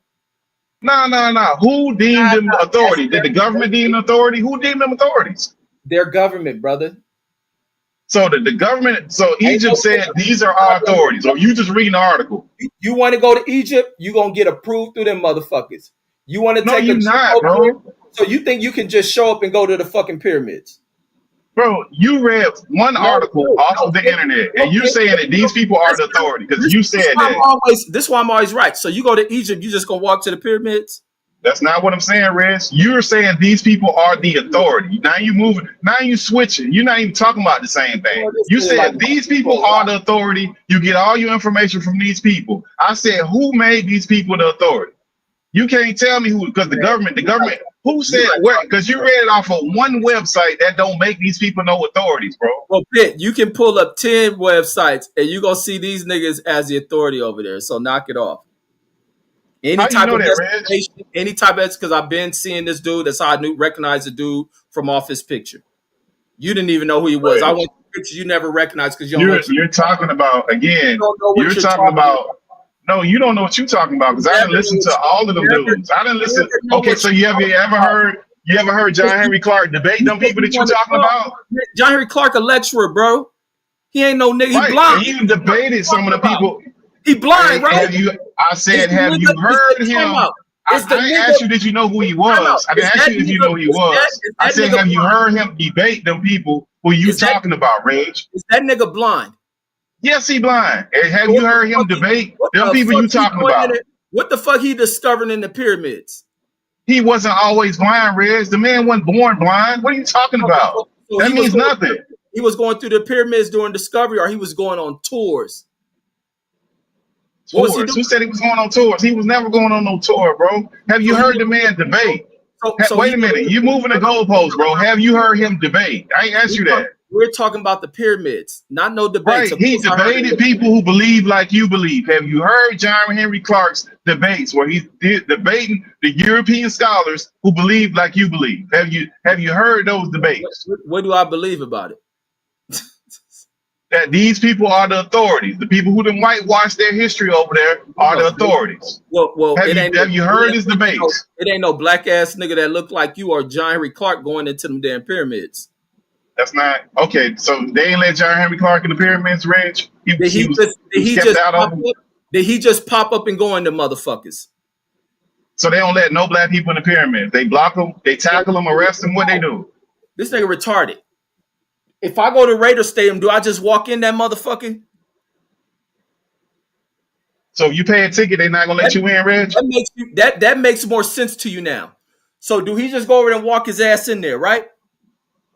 No. Who deemed them authority? Did the government deem them authority? Who deemed them authorities? Their government, brother. So the government, so Egypt said these are our authorities, or you just reading the article. You want to go to Egypt, you gonna get approved through them motherfuckers. You want to take you not, bro. Here, so you think you can just show up and go to the fucking pyramids? Bro, you read one article off of the internet, and you're saying that these people are the authority because you said that. This is why I'm always right. So you go to Egypt, you just gonna walk to the pyramids? That's not what I'm saying, Rez. You're saying these people are the authority. Now you moving. Now you switching. You're not even talking about the same thing. You said these people are the authority. You get all your information from these people. I said, who made these people the authority? You can't tell me who, because the government, who said where? Because you read it off of one website that don't make these people no authorities, bro. Well, Pitt, you can pull up 10 websites and you gonna see these niggas as the authority over there. So knock it off. Any type of because I've been seeing this dude. That's how I recognize the dude from off his picture. You didn't even know who he was. I went to pictures you never recognized because you're talking about again. You're talking about. No, you don't know what you're talking about because I didn't listen to all of them dudes. I didn't listen. Okay, so you ever heard John Henry Clark debate them people that you're talking about? John Henry Clark, a lecturer, bro. He ain't no nigga. He blind. He debated some of the people. He blind, right? I said, have you heard him? I didn't ask you, did you know who he was? I didn't ask you if you know who he was. I said, have you heard him debate them people who you talking about, Reg? Is that nigga blind? Yes, he blind. And have you heard him debate them people you talking about? What the fuck he discovered in the pyramids? He wasn't always blind, Reg. The man wasn't born blind. What are you talking about? That means nothing. He was going through the pyramids during discovery, or he was going on tours. Tours. Who said he was going on tours? He was never going on no tour, bro. Have you heard the man debate? Wait a minute. You moving the goalposts, bro. Have you heard him debate? I ain't asked you that. We're talking about the pyramids, not no debates. Right. He debated people who believe like you believe. Have you heard John Henry Clark's debates where he's debating the European scholars who believe like you believe? Have you heard those debates? What do I believe about it? That these people are the authorities. The people who done whitewash their history over there are the authorities. Well, have you heard his debates? It ain't no black ass nigga that look like you or John Henry Clark going into them damn pyramids. That's not okay. So they ain't let John Henry Clark in the pyramids, Reg? Did he just pop up and go into motherfuckers? So they don't let no black people in the pyramids. They block them, they tackle them, arrest them. What they do? This nigga retarded. If I go to Raider Stadium, do I just walk in that motherfucker? So if you pay a ticket, they're not gonna let you in, Reg? That makes more sense to you now. So do he just go over and walk his ass in there, right?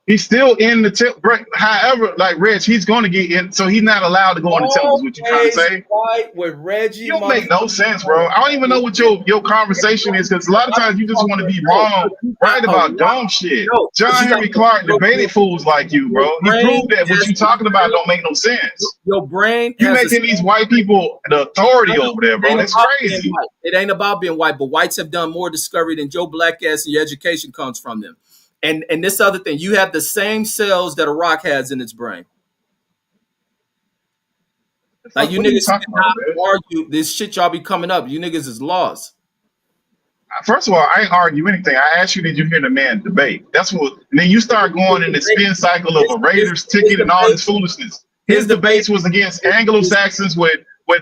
He's still in the temple. However, like Reg, he's going to get in, so he's not allowed to go in the temple. Is what you trying to say? Right with Reggie, you don't make no sense, bro. I don't even know what your conversation is because a lot of times you just want to be wrong, right about dumb shit. John Henry Clark debated fools like you, bro. He proved that what you talking about don't make no sense. Your brain, you making these white people the authority over there, bro. It's crazy. It ain't about being white, but whites have done more discovery than your black ass, and your education comes from them. And this other thing, you have the same cells that a rock has in its brain. Like you niggas cannot argue this shit y'all be coming up. You niggas is lost. First of all, I ain't argue anything. I asked you, did you hear the man debate? That's what. And then you start going in the spin cycle of a Raiders ticket and all this foolishness. His debates was against Anglo-Saxons with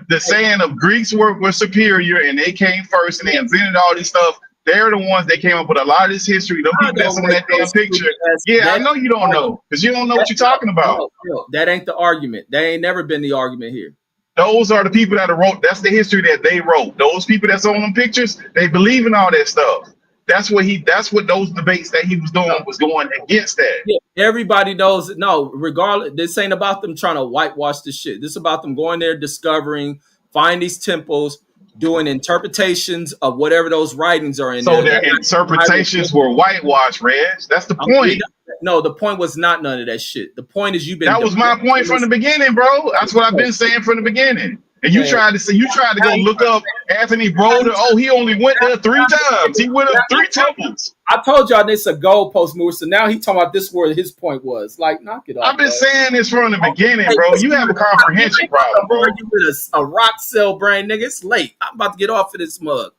the saying of Greeks were superior and they came first and they invented all this stuff. They're the ones that came up with a lot of this history. Those people that's in that damn picture. Yeah, I know you don't know because you don't know what you're talking about. That ain't the argument. That ain't never been the argument here. Those are the people that wrote. That's the history that they wrote. Those people that's on them pictures, they believe in all that stuff. That's what he. That's what those debates that he was doing was going against that. Yeah, everybody knows. No, regardless, this ain't about them trying to whitewash the shit. This is about them going there, discovering, find these temples, doing interpretations of whatever those writings are in So there. their interpretations were whitewashed, Reg. That's the point. No, the point was not none of that shit. The point is you've been. That was my point from the beginning, bro. That's what I've been saying from the beginning. And you tried to say, you tried to go look up Anthony Broder. Oh, he only went there 3 times. He went up 3 temples. I told y'all this a goalpost move. So now he talking about this where his point was. Like, knock it off. I've been saying this from the beginning, bro. You have a comprehension problem, bro. You with a rock cell brain, nigga. It's late. I'm about to get off of this mug.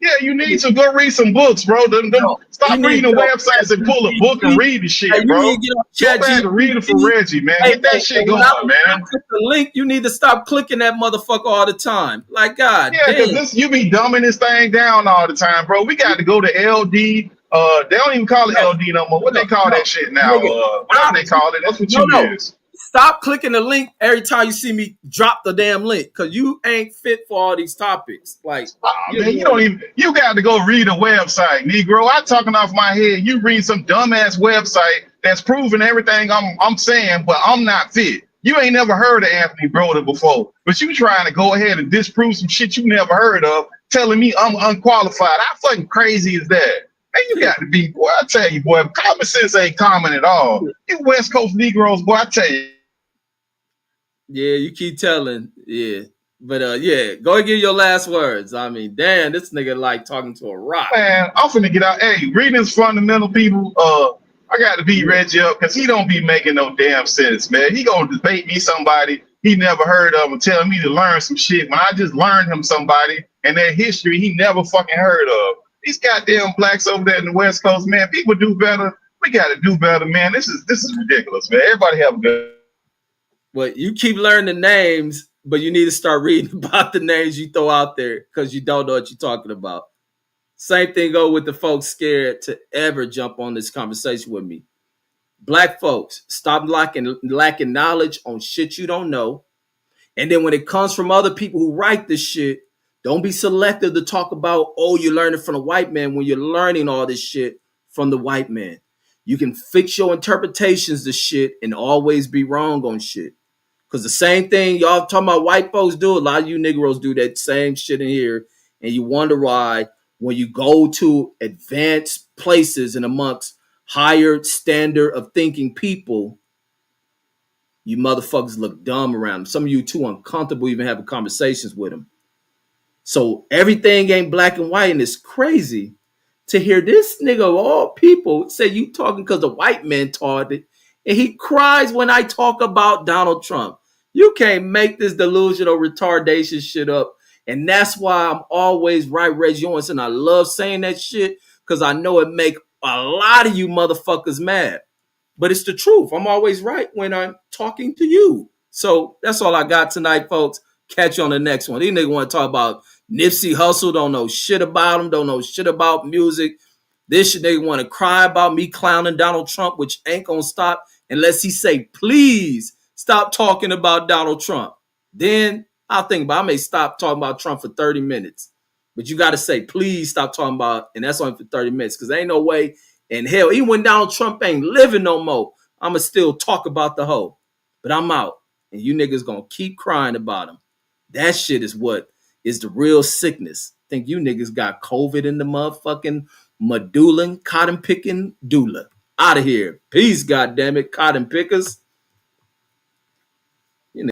Yeah, you need to go read some books, bro. Stop reading the websites and pull a book and read the shit, bro. Go back and read it for Reggie, man. Get that shit going, man. Click the link. You need to stop clicking that motherfucker all the time. Like, God, yeah, because you be dumbing this thing down all the time, bro. We got to go to LD. They don't even call it LD no more. What they call that shit now? Whatever they call it. That's what you is. Stop clicking the link every time you see me drop the damn link, because you ain't fit for all these topics. Like, man, you don't even. You got to go read a website, Negro. I'm talking off my head. You read some dumbass website that's proving everything I'm saying, but I'm not fit. You ain't never heard of Anthony Broder before, but you trying to go ahead and disprove some shit you never heard of, telling me I'm unqualified. How fucking crazy is that? Man, you got to be, boy. I tell you, boy, common sense ain't common at all. You West Coast Negroes, boy, I tell you. Yeah, you keep telling. Yeah. But yeah, go and give your last words. I mean, damn, this nigga like talking to a rock. Man, I'm finna get out. Hey, reading's fundamental, people. I got to beat Reggie up because he don't be making no damn sense, man. He gonna debate me somebody he never heard of and tell me to learn some shit when I just learned him somebody and their history he never fucking heard of. These goddamn blacks over there in the West Coast, man, people do better. We got to do better, man. This is ridiculous, man. Everybody have a good. Well, you keep learning the names, but you need to start reading about the names you throw out there because you don't know what you're talking about. Same thing go with the folks scared to ever jump on this conversation with me. Black folks, stop lacking knowledge on shit you don't know. And then when it comes from other people who write this shit, don't be selective to talk about, oh, you're learning from the white man when you're learning all this shit from the white man. You can fix your interpretations to shit and always be wrong on shit. Because the same thing y'all talking about white folks do, a lot of you Negroes do that same shit in here. And you wonder why when you go to advanced places and amongst higher standard of thinking people, you motherfuckers look dumb around them. Some of you too uncomfortable even having conversations with them. So everything ain't black and white, and it's crazy to hear this nigga of all people say you talking because the white man taught it, and he cries when I talk about Donald Trump. You can't make this delusional retardation shit up, and that's why I'm always right, Reggie Owens, and I love saying that shit because I know it make a lot of you motherfuckers mad. But it's the truth. I'm always right when I'm talking to you. So that's all I got tonight, folks. Catch you on the next one. These niggas want to talk about Nipsey Hussle, don't know shit about him, don't know shit about music. This shit, they want to cry about me clowning Donald Trump, which ain't gonna stop unless he say, please stop talking about Donald Trump. Then I'll think about I may stop talking about Trump for 30 minutes. But you got to say, please stop talking about, and that's only for 30 minutes, because there ain't no way in hell, even when Donald Trump ain't living no more, I'ma still talk about the hoe. But I'm out. And you niggas gonna keep crying about him. That shit is what is the real sickness. Think you niggas got COVID in the motherfucking medulla, cotton picking doula. Out of here. Peace, goddammit, cotton pickers.